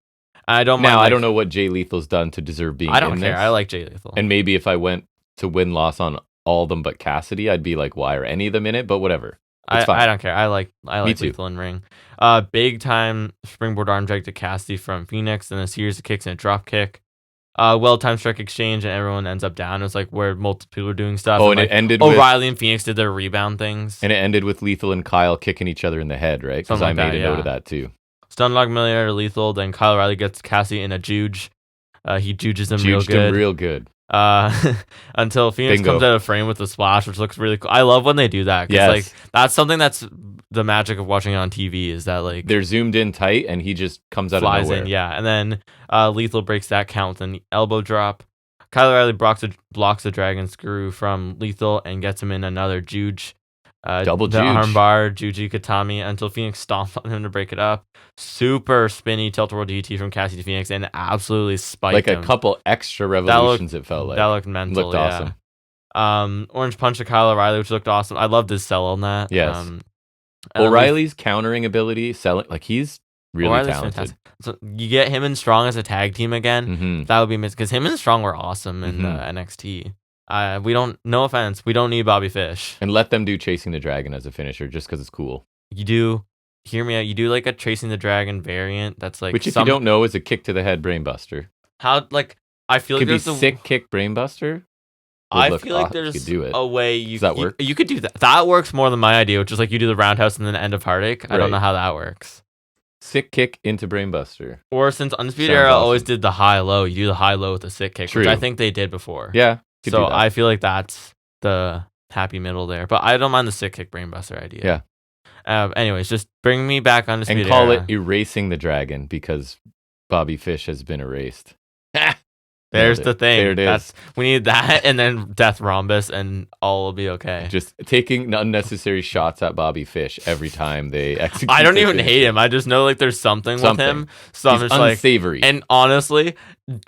Speaker 2: I don't mind.
Speaker 1: Now, I don't know what Jay Lethal's done to deserve being in this.
Speaker 2: I don't care. I like Jay Lethal.
Speaker 1: And maybe if I went to win-loss on all of them but Cassidy, I'd be like, why are any of them in it? But whatever.
Speaker 2: I don't care. I like Lethal in ring. Big time springboard arm drag to Cassidy from Phoenix, and a series of kicks and a drop kick. Well-timed strike exchange, and everyone ends up down. It was like where multiple people were doing stuff.
Speaker 1: Oh, and
Speaker 2: like,
Speaker 1: it ended
Speaker 2: O'Reilly and Phoenix did their rebound things.
Speaker 1: And it ended with Lethal and Kyle kicking each other in the head, right? Because I made a note of that too.
Speaker 2: Stunlock Millionaire to Lethal, then Kyle O'Reilly gets Cassidy in a juge. He juges him real good. Until Phoenix comes out of frame with a splash, which looks really cool. I love when they do that. Yes. Like, that's something that's the magic of watching it on TV is that like
Speaker 1: they're zoomed in tight and he just comes out of nowhere.
Speaker 2: And then Lethal breaks that count with an elbow drop. Kyle O'Reilly blocks the dragon screw from Lethal and gets him in another juge.
Speaker 1: Double juge.
Speaker 2: Armbar, Juji Katami until Phoenix stomps on him to break it up. Super spinny tilt-a-whirl DT from Cassidy to Phoenix and absolutely spiked him.
Speaker 1: Like a couple extra revolutions, it felt like.
Speaker 2: That looked mental.
Speaker 1: Looked awesome.
Speaker 2: Orange Punch to Kyle O'Reilly, which looked awesome. I loved his sell on that.
Speaker 1: Yes. O'Reilly's countering ability, selling, like he's really talented. Fantastic.
Speaker 2: So you get him and Strong as a tag team again. Mm-hmm. That would be amazing because him and Strong were awesome in NXT. No offense, we don't need Bobby Fish.
Speaker 1: And let them do Chasing the Dragon as a finisher just because it's cool.
Speaker 2: You do, hear me out, you do like a Chasing the Dragon variant that's like...
Speaker 1: Which if you don't know is a kick to the head brainbuster.
Speaker 2: How, like, I feel like
Speaker 1: there's a sick kick brainbuster.
Speaker 2: I feel like there's a way
Speaker 1: Does that work?
Speaker 2: You could do that. That works more than my idea, which is like you do the roundhouse and then end of heartache. I don't know how that works.
Speaker 1: Sick kick into brainbuster.
Speaker 2: Or since Undisputed Era always did the high-low, you do the high-low with the sick kick, which I think they did before.
Speaker 1: Yeah.
Speaker 2: So I feel like that's the happy middle there. But I don't mind the sick kick brainbuster idea.
Speaker 1: Yeah.
Speaker 2: Anyways, just bring me back on Undisputed Era.
Speaker 1: And call it Erasing the Dragon because Bobby Fish has been erased.
Speaker 2: There's the thing.
Speaker 1: There it is.
Speaker 2: We need that and then Death Rhombus and all will be okay.
Speaker 1: Just taking unnecessary shots at Bobby Fish every time they execute.
Speaker 2: I don't even hate him. I just know like there's something with him. So I'm just
Speaker 1: unsavory.
Speaker 2: Like, and honestly,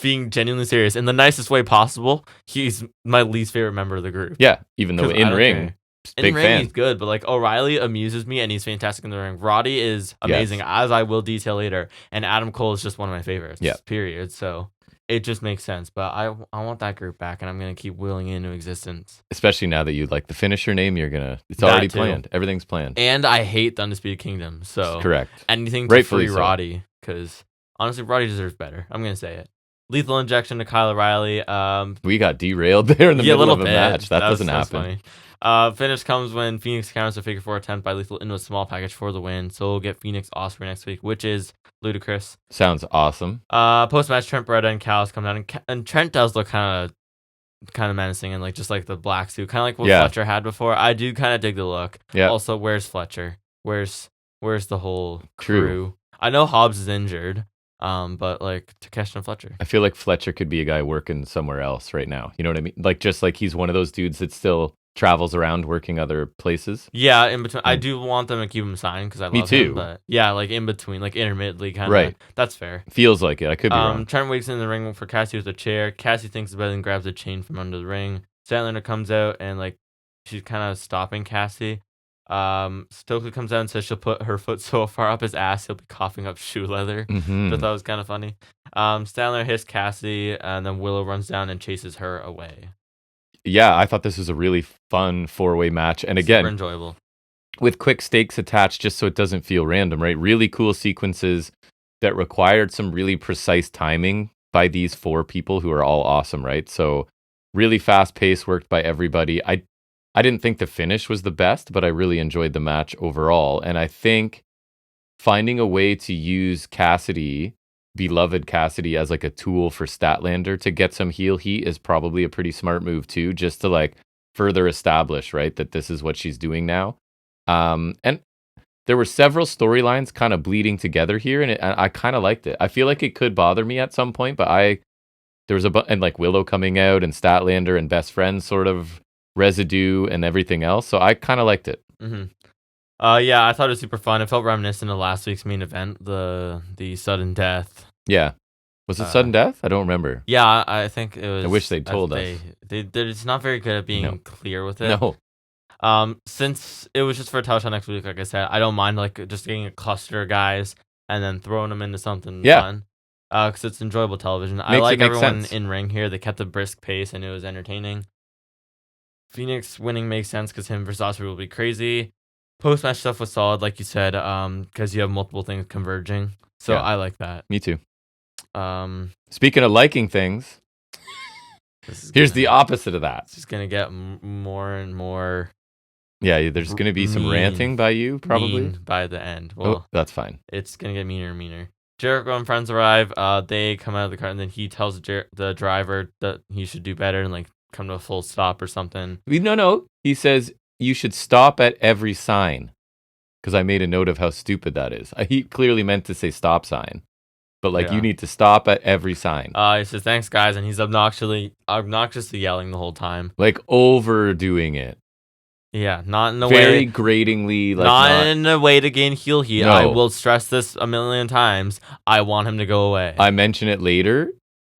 Speaker 2: being genuinely serious, in the nicest way possible, he's my least favorite member of the group.
Speaker 1: Yeah, even though in ring, big fan.
Speaker 2: He's good, but like O'Reilly amuses me and he's fantastic in the ring. Roddy is amazing, as I will detail later. And Adam Cole is just one of my favorites. Yeah. Period. So it just makes sense, but I want that group back, and I'm gonna keep willing it into existence.
Speaker 1: Especially now that you like the finisher name, it's already planned. Everything's planned.
Speaker 2: And I hate the Undisputed Kingdom, so
Speaker 1: correct.
Speaker 2: Anything to free Roddy, because honestly, Roddy deserves better. I'm gonna say it. Lethal injection to Kyle O'Reilly.
Speaker 1: We got derailed there in the middle of a match. That doesn't happen.
Speaker 2: Finish comes when Phoenix counters a figure 4 attempt by Lethal into a small package for the win. So we'll get Phoenix Ospreay next week, which is ludicrous.
Speaker 1: Sounds awesome.
Speaker 2: Post match, Trent Beretta and Callis come down, and Trent does look kind of menacing and like just like the black suit, kind of like what Fletcher had before. I do kind of dig the look. Yeah. Also, where's Fletcher? Where's the whole crew? True. I know Hobbs is injured. But like Takeshi and Fletcher.
Speaker 1: I feel like Fletcher could be a guy working somewhere else right now. You know what I mean? Like just like he's one of those dudes that still travels around working other places.
Speaker 2: Yeah, in between. I do want them to keep him signed because I love him. But yeah, like in between, like intermittently kind of. Right. That's fair.
Speaker 1: Feels like it. I could be wrong.
Speaker 2: Trent wakes in the ring for Cassie with a chair. Cassie thinks about it and grabs a chain from under the ring. Statlander comes out and like she's kind of stopping Cassie. Stokely comes out and says she'll put her foot so far up his ass he'll be coughing up shoe leather.
Speaker 1: Mm-hmm.
Speaker 2: Which I thought was kind of funny. Statlander hits Cassidy, and then Willow runs down and chases her away.
Speaker 1: Yeah, I thought this was a really fun 4-way match. And again,
Speaker 2: super enjoyable.
Speaker 1: With quick stakes attached just so it doesn't feel random, right? Really cool sequences that required some really precise timing by these 4 people who are all awesome, right? So really fast pace worked by everybody. I didn't think the finish was the best, but I really enjoyed the match overall. And I think finding a way to use Cassidy, beloved Cassidy, as like a tool for Statlander to get some heel heat is probably a pretty smart move too, just to like further establish, right, that this is what she's doing now. And there were several storylines kind of bleeding together here, and I kind of liked it. I feel like it could bother me at some point, but there was and like Willow coming out and Statlander and best friends sort of residue and everything else. So I kind of liked it.
Speaker 2: Mm-hmm. Yeah, I thought it was super fun. It felt reminiscent of last week's main event, the sudden death.
Speaker 1: Yeah. Was it sudden death? I don't remember.
Speaker 2: Yeah, I think it was.
Speaker 1: I wish they'd told us.
Speaker 2: It's not very good at being clear with it.
Speaker 1: No.
Speaker 2: Since it was just for a title shot next week, like I said, I don't mind like just getting a cluster of guys and then throwing them into something fun. Because it's enjoyable television. I like everyone in ring here. They kept a brisk pace and it was entertaining. Phoenix winning makes sense because him versus Osprey will be crazy. Post-match stuff was solid, like you said, because you have multiple things converging. So I like that.
Speaker 1: Me too. Speaking of liking things, here's the opposite of that.
Speaker 2: It's just going to get more and more.
Speaker 1: Yeah, there's going to be some ranting by you, probably.
Speaker 2: By the end. Well,
Speaker 1: that's fine.
Speaker 2: It's going to get meaner and meaner. Jericho and friends arrive. They come out of the car, and then he tells the driver that he should do better and like come to a full stop or something.
Speaker 1: No. He says, you should stop at every sign. Because I made a note of how stupid that is. He clearly meant to say stop sign. But like you need to stop at every sign.
Speaker 2: He says, thanks, guys. And he's obnoxiously yelling the whole time.
Speaker 1: Like overdoing it.
Speaker 2: Yeah, not in a
Speaker 1: very gratingly. Like
Speaker 2: not in a way to gain heel heat. No. I will stress this a million times. I want him to go away.
Speaker 1: I mention it later.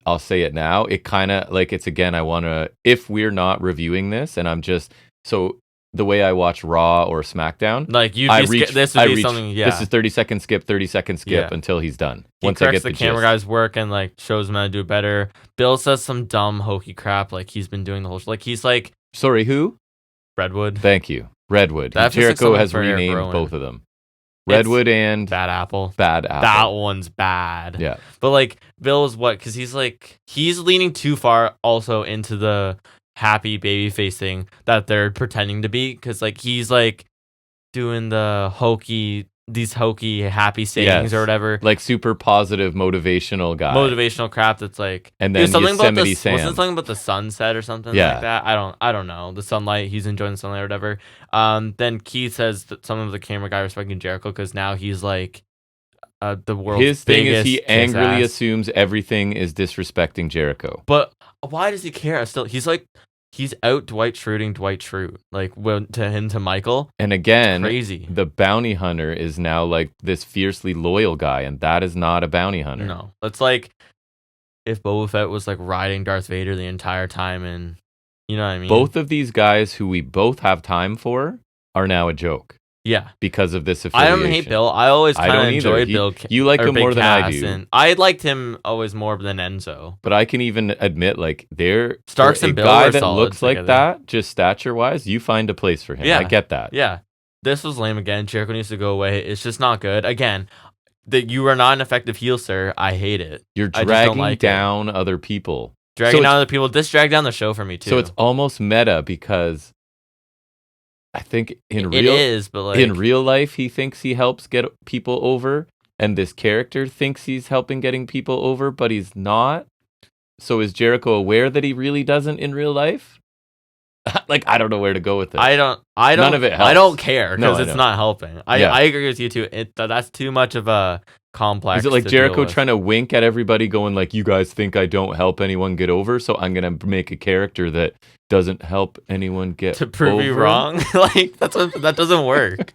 Speaker 1: I'll say it now. It kind of like it's again. I want to. If we're not reviewing this, and I'm just so the way I watch Raw or SmackDown,
Speaker 2: like this would be something. Yeah,
Speaker 1: this is 30-second skip, 30-second skip until he's done.
Speaker 2: Once I get the camera guy's work and like shows him how to do it better. Bill says some dumb hokey crap like he's been doing the whole. Like he's like,
Speaker 1: sorry, who?
Speaker 2: Redwood.
Speaker 1: Thank you. Redwood. Jericho has renamed both of them. Redwood and
Speaker 2: Bad Apple.
Speaker 1: Bad Apple.
Speaker 2: That one's bad.
Speaker 1: Yeah.
Speaker 2: But like Bill's what? Because he's leaning too far also into the happy babyface thing that they're pretending to be. Because like he's like doing the hokey happy sayings or whatever,
Speaker 1: like super positive motivational
Speaker 2: crap that's like,
Speaker 1: and then
Speaker 2: something
Speaker 1: Yosemite
Speaker 2: about
Speaker 1: Sam.
Speaker 2: Wasn't it something about the sunset or something like that? I don't know, the sunlight, he's enjoying the sunlight or whatever. Then Keith says that some of the camera guy respecting Jericho because now he's like the world's
Speaker 1: his thing
Speaker 2: biggest
Speaker 1: is he angrily assumes everything is disrespecting Jericho,
Speaker 2: but why does he care? Still, he's out Dwight Schruting Dwight Schrute, like to Michael.
Speaker 1: And again,
Speaker 2: crazy.
Speaker 1: The bounty hunter is now like this fiercely loyal guy, and that is not a bounty hunter.
Speaker 2: No, it's like if Boba Fett was like riding Darth Vader the entire time, and you know what I mean.
Speaker 1: Both of these guys, who we both have time for, are now a joke.
Speaker 2: Yeah,
Speaker 1: because of this affiliation.
Speaker 2: I don't hate Bill. I always kind of enjoyed Bill.
Speaker 1: You like him more than I do.
Speaker 2: And I liked him always more than Enzo.
Speaker 1: But I can even admit, like,
Speaker 2: Starks and Bill
Speaker 1: guy
Speaker 2: are
Speaker 1: that
Speaker 2: solid
Speaker 1: looks
Speaker 2: together.
Speaker 1: Like that, just stature-wise, you find a place for him.
Speaker 2: Yeah.
Speaker 1: I get that.
Speaker 2: Yeah. This was lame again. Jericho needs to go away. It's just not good. Again, that you are not an effective heel, sir. I hate it.
Speaker 1: You're dragging down other people.
Speaker 2: Dragging down other people. This dragged down the show for me, too.
Speaker 1: So it's almost meta because I think in real life, he thinks he helps get people over, and this character thinks he's helping getting people over, but he's not. So is Jericho aware that he really doesn't in real life? Like, I don't know where to go with it.
Speaker 2: None
Speaker 1: of it helps.
Speaker 2: I don't care because it's not helping. I agree with you too. That's too much of a complex.
Speaker 1: Is it like Jericho trying to wink at everybody, going like, "You guys think I don't help anyone get over, so I'm gonna make a character that doesn't help anyone get
Speaker 2: to prove
Speaker 1: over?
Speaker 2: You wrong"? Like that doesn't work.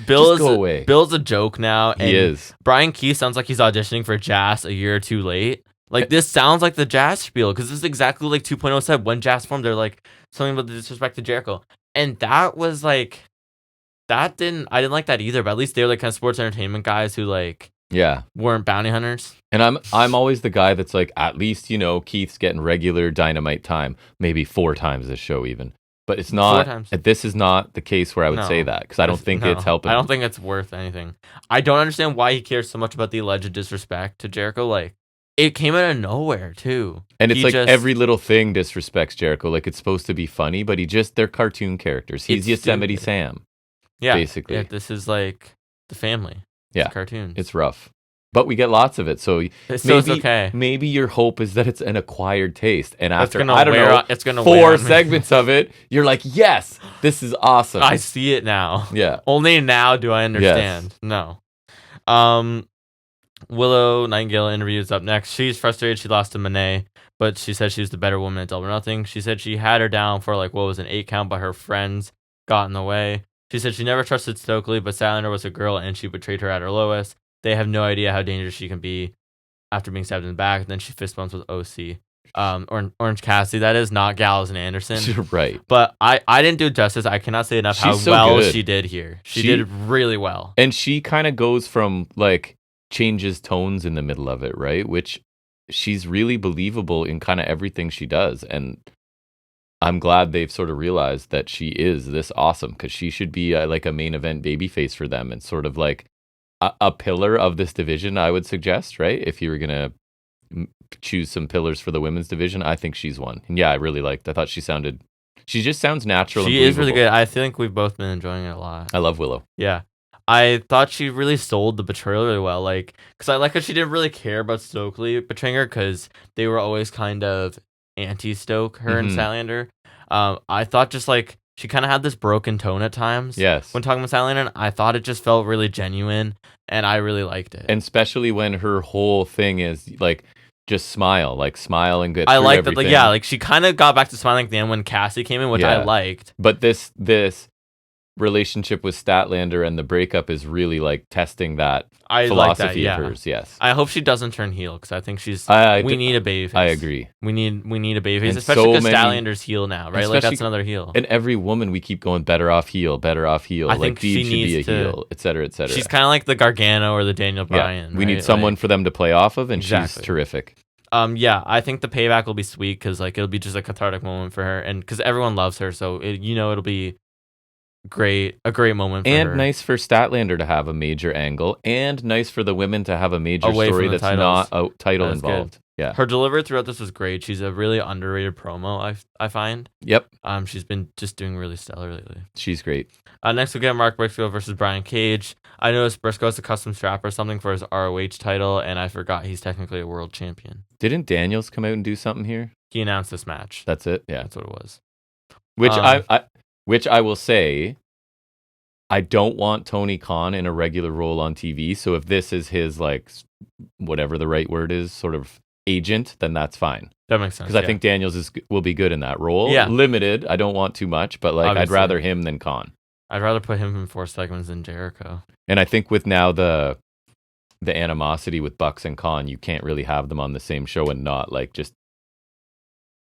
Speaker 2: Bill's a joke now. And
Speaker 1: he is.
Speaker 2: Brian Keith sounds like he's auditioning for Jazz a year or two late. Like this sounds like the Jazz spiel because this is exactly like 2.0 said when Jazz formed. They're like something about the disrespect to Jericho, and that was like I didn't like that either. But at least they were like kind of sports entertainment guys who like weren't bounty hunters.
Speaker 1: And I'm always the guy that's like, at least Keith's getting regular Dynamite time, maybe 4 times this show even. But it's not. This is not the case where I would say that, because I don't think it's helping.
Speaker 2: I don't think it's worth anything. I don't understand why he cares so much about the alleged disrespect to Jericho. Like, it came out of nowhere too,
Speaker 1: and it's like every little thing disrespects Jericho. Like, it's supposed to be funny, but they're cartoon characters. He's Yosemite Sam. Yeah, basically.
Speaker 2: Yeah, this is like the family.
Speaker 1: Yeah,
Speaker 2: cartoons.
Speaker 1: It's rough. But we get lots of it, so
Speaker 2: it's okay.
Speaker 1: Maybe your hope is that it's an acquired taste, and after
Speaker 2: it's gonna
Speaker 1: 4 segments of it, you're like, yes, this is awesome.
Speaker 2: I see it now.
Speaker 1: Yeah.
Speaker 2: Only now do I understand. Yes. No. Willow Nightingale interview is up next. She's frustrated she lost to Monet, but she said she was the better woman at Double or Nothing. She said she had her down for like what was an 8 count, but her friends got in the way. She said she never trusted Stokely, but Statlander was a girl and she betrayed her at her lowest. They have no idea how dangerous she can be after being stabbed in the back. Then she fist bumps with OC. Orange Cassidy, that is not Gallows and Anderson.
Speaker 1: Right.
Speaker 2: But I didn't do justice. I cannot say enough how well she did here. She did really well.
Speaker 1: And she kind of goes from like changes tones in the middle of it, right? Which she's really believable in kind of everything she does. And I'm glad they've sort of realized that she is this awesome, because she should be like a main event babyface for them and sort of like a pillar of this division, I would suggest, right? If you were going to choose some pillars for the women's division, I think she's one. And yeah, I really liked. I thought she just sounds natural.
Speaker 2: She is really good. I think we've both been enjoying it a lot.
Speaker 1: I love Willow.
Speaker 2: Yeah. I thought she really sold the betrayal really well. Like, because I like how she didn't really care about Stokely betraying her, because they were always kind of anti-Stoke, her and Statlander. I thought just like she kind of had this broken tone at times.
Speaker 1: Yes.
Speaker 2: When talking about Statlander, and I thought it just felt really genuine, and I really liked it.
Speaker 1: And especially when her whole thing is like, just smile and get
Speaker 2: I
Speaker 1: through
Speaker 2: like
Speaker 1: everything.
Speaker 2: that. Like she kind of got back to smiling at the end when Cassie came in, which I liked.
Speaker 1: But this relationship with Statlander and the breakup is really like testing that philosophy of hers. Yes.
Speaker 2: I hope she doesn't turn heel, because I think she's. We need a babyface.
Speaker 1: I agree.
Speaker 2: We need a babyface, especially because Statlander's heel now, right? Like that's another heel.
Speaker 1: And every woman we keep going better off heel. I think Deeb should be a heel, etc., etc.
Speaker 2: She's kind of like the Gargano or the Daniel Bryan.
Speaker 1: We need someone for them to play off of, and she's terrific.
Speaker 2: I think the payback will be sweet, because like it'll be just a cathartic moment for her, and because everyone loves her, so it'll be a great moment for her.
Speaker 1: And nice for Statlander to have a major angle, and nice for the women to have a major story that's not a title involved. Good. Yeah.
Speaker 2: Her delivery throughout this was great. She's a really underrated promo, I find.
Speaker 1: Yep.
Speaker 2: She's been just doing really stellar lately.
Speaker 1: She's great.
Speaker 2: Next we get Mark Wakefield versus Brian Cage. I noticed Briscoe has a custom strap or something for his ROH title, and I forgot he's technically a world champion.
Speaker 1: Didn't Daniels come out and do something here?
Speaker 2: He announced this match.
Speaker 1: That's it? Yeah.
Speaker 2: That's what it was.
Speaker 1: Which I will say, I don't want Tony Khan in a regular role on TV. So if this is his, like, whatever the right word is, sort of agent, then that's fine.
Speaker 2: That makes sense.
Speaker 1: Because I think Daniels will be good in that role.
Speaker 2: Yeah.
Speaker 1: Limited. I don't want too much, but like obviously. I'd rather him than Khan.
Speaker 2: I'd rather put him in 4 segments than Jericho.
Speaker 1: And I think with now the animosity with Bucks and Khan, you can't really have them on the same show and not like just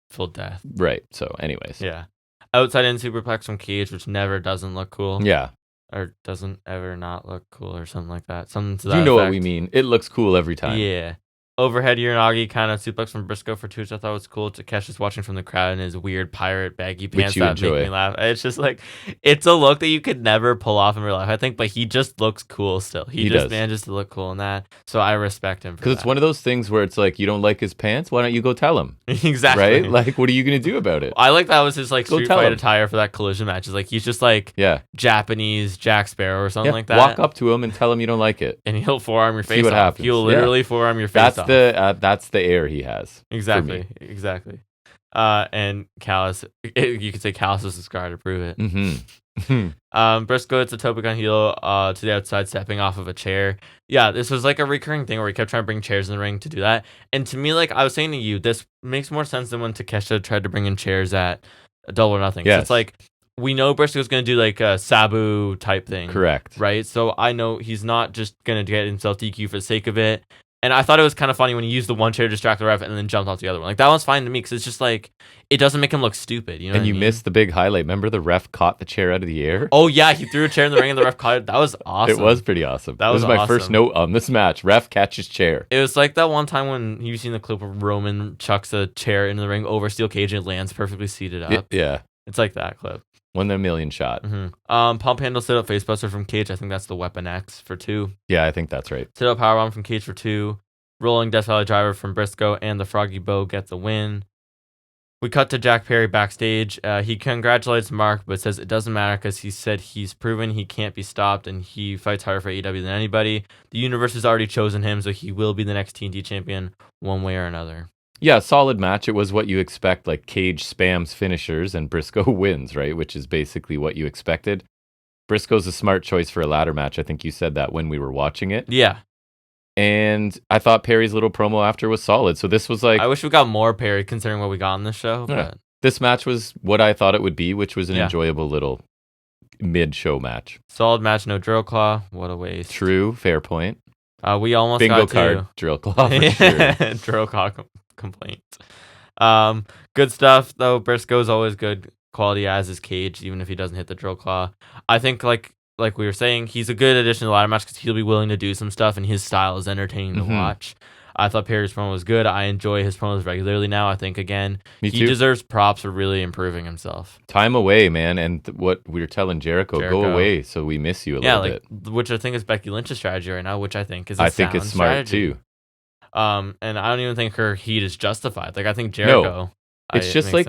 Speaker 2: full death.
Speaker 1: Right. So anyways.
Speaker 2: Yeah. Outside in superplex from Cage, which never doesn't look cool.
Speaker 1: Yeah.
Speaker 2: Or doesn't ever not look cool or something like that. Something to that
Speaker 1: You know
Speaker 2: effect.
Speaker 1: what we mean. It looks cool every time.
Speaker 2: Yeah. Overhead Uranagi kind of suplex from Briscoe for 2, which I thought was cool. Takeshi's watching from the crowd in his weird pirate baggy pants that make me laugh. It's just like, it's a look that you could never pull off in real life, I think, but he just looks cool still. He just manages to look cool in that. So I respect him for that.
Speaker 1: Because it's one of those things where it's like, you don't like his pants? Why don't you go tell him?
Speaker 2: Exactly.
Speaker 1: Right? Like, what are you going to do about it?
Speaker 2: I like that was his like street fight attire for that collision match. It's like, he's just like Japanese Jack Sparrow or something like that.
Speaker 1: Walk up to him and tell him you don't like it.
Speaker 2: And he'll forearm your face off.
Speaker 1: See what happens.
Speaker 2: He'll literally forearm your face off.
Speaker 1: That's the air he has.
Speaker 2: Exactly. And Callis, you could say Callis is the scar to prove it.
Speaker 1: Mm-hmm.
Speaker 2: Briscoe hits a topic on heel to the outside, stepping off of a chair. Yeah, this was like a recurring thing where he kept trying to bring chairs in the ring to do that. And to me, like I was saying to you, this makes more sense than when Takesha tried to bring in chairs at Double or Nothing. Yes. So it's like, we know Briscoe's going to do like a Sabu type thing.
Speaker 1: Correct.
Speaker 2: Right? So I know he's not just going to get himself DQ for the sake of it. And I thought it was kind of funny when he used the one chair to distract the ref and then jumped off the other one. Like, that was fine to me because it's just like, it doesn't make him look stupid. You know
Speaker 1: and
Speaker 2: what
Speaker 1: you
Speaker 2: I mean?
Speaker 1: missed the big highlight. Remember the ref caught the chair out of the air?
Speaker 2: Oh, yeah. He threw a chair in the ring and the ref caught it. That was awesome.
Speaker 1: It was pretty awesome.
Speaker 2: That was
Speaker 1: my
Speaker 2: awesome.
Speaker 1: first note on this match. Ref catches chair.
Speaker 2: It was like that one time when you've seen the clip of Roman chucks a chair into the ring over steel cage and it lands perfectly seated up.
Speaker 1: Yeah.
Speaker 2: It's like that clip.
Speaker 1: 1 in a million shot.
Speaker 2: Mm-hmm. Pump handle sit up facebuster from Cage. I think that's the Weapon X for 2.
Speaker 1: Yeah, I think that's right.
Speaker 2: Sit up powerbomb from Cage for 2. Rolling Death Valley driver from Briscoe and the Froggy Bow get the win. We cut to Jack Perry backstage. He congratulates Mark, but says it doesn't matter because he said he's proven he can't be stopped and he fights harder for AEW than anybody. The universe has already chosen him, so he will be the next TNT champion one way or another.
Speaker 1: Yeah, solid match. It was what you expect, like Cage spams finishers and Briscoe wins, right? Which is basically what you expected. Briscoe's a smart choice for a ladder match. I think you said that when we were watching it.
Speaker 2: Yeah.
Speaker 1: And I thought Perry's little promo after was solid. So this was like...
Speaker 2: I wish we got more Perry considering what we got on this show.
Speaker 1: Yeah.
Speaker 2: But...
Speaker 1: This match was what I thought it would be, which was an enjoyable little mid-show match.
Speaker 2: Solid match, no drill claw. What a waste.
Speaker 1: True, fair point.
Speaker 2: We almost
Speaker 1: Bingo
Speaker 2: got
Speaker 1: card, drill claw for sure.
Speaker 2: Drill claw complaint. Good stuff, though. Briscoe's always good quality as is Cage, even if he doesn't hit the drill claw. I think, like we were saying, he's a good addition to the ladder match because he'll be willing to do some stuff, and his style is entertaining to watch. I thought Perry's promo was good. I enjoy his promos regularly now. I think, again, he deserves props for really improving himself.
Speaker 1: Time away, man. And what we were telling Jericho, go away so we miss you a little bit.
Speaker 2: Which I think is Becky Lynch's strategy right now, which I think is
Speaker 1: I think it's smart,
Speaker 2: strategy.
Speaker 1: too.
Speaker 2: And I don't even think her heat is justified. Like, I think Jericho...
Speaker 1: It's just like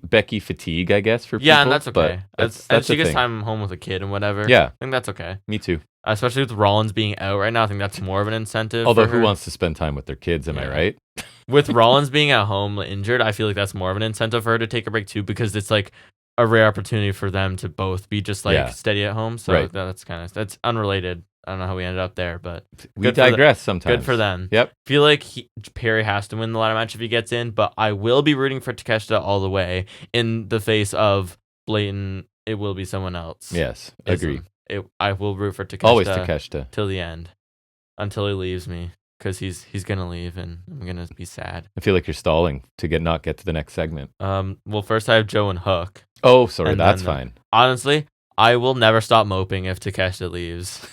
Speaker 1: Becky fatigue, I guess, for people.
Speaker 2: Yeah, and that's okay.
Speaker 1: That's
Speaker 2: she gets time home with a kid and whatever.
Speaker 1: Yeah.
Speaker 2: I think that's okay.
Speaker 1: Me too.
Speaker 2: Especially with Rollins being out right now, I think that's more of an incentive.
Speaker 1: Although, who wants to spend time with their kids, am I right?
Speaker 2: With Rollins being at home injured, I feel like that's more of an incentive for her to take a break too, because it's like a rare opportunity for them to both be just like steady at home. So that's unrelated. I don't know how we ended up there, but
Speaker 1: we digress sometimes.
Speaker 2: Good for them.
Speaker 1: Yep.
Speaker 2: Feel like Perry has to win the ladder match if he gets in, but I will be rooting for Takeshita all the way in the face of blatant. It will be someone else.
Speaker 1: Yes, agree.
Speaker 2: I will root for Takeshita.
Speaker 1: Always Takeshita
Speaker 2: till the end, until he leaves me, because he's gonna leave and I'm gonna be sad.
Speaker 1: I feel like you're stalling to not get to the next segment.
Speaker 2: Well, first I have Joe and Hook.
Speaker 1: Oh, sorry, that's fine.
Speaker 2: Honestly, I will never stop moping if Takeshita leaves.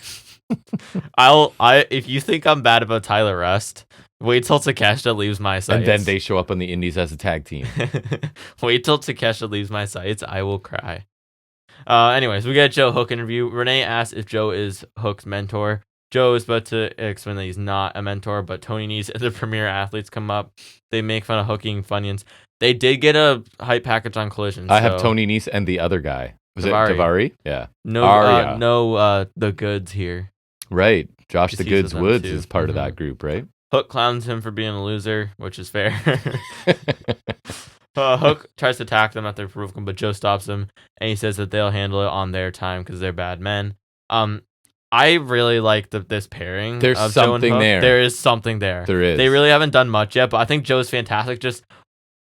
Speaker 2: If you think I'm bad about Tyler Rust, wait till Takeshita leaves my sights.
Speaker 1: And then they show up on the indies as a tag team.
Speaker 2: Wait till Takeshita leaves my sights. I will cry. Anyways, we got a Joe Hook interview. Renee asks if Joe is Hook's mentor. Joe is about to explain that he's not a mentor, but Tony Nese and the Premier Athletes come up. They make fun of Hooking Funyuns. They did get a hype package on Collision.
Speaker 1: I have Tony Nese and the other guy. Was it Davari? Yeah.
Speaker 2: No, the Goods here.
Speaker 1: Right. Josh the Goods Woods is part of that group, right?
Speaker 2: Hook clowns him for being a loser, which is fair. Hook tries to attack them at their approval, but Joe stops him, and he says that they'll handle it on their time because they're bad men. I really like this pairing.
Speaker 1: There's
Speaker 2: of
Speaker 1: something
Speaker 2: Joe and Hook.
Speaker 1: there.
Speaker 2: There is something there.
Speaker 1: There is.
Speaker 2: They really haven't done much yet, but I think Joe's fantastic.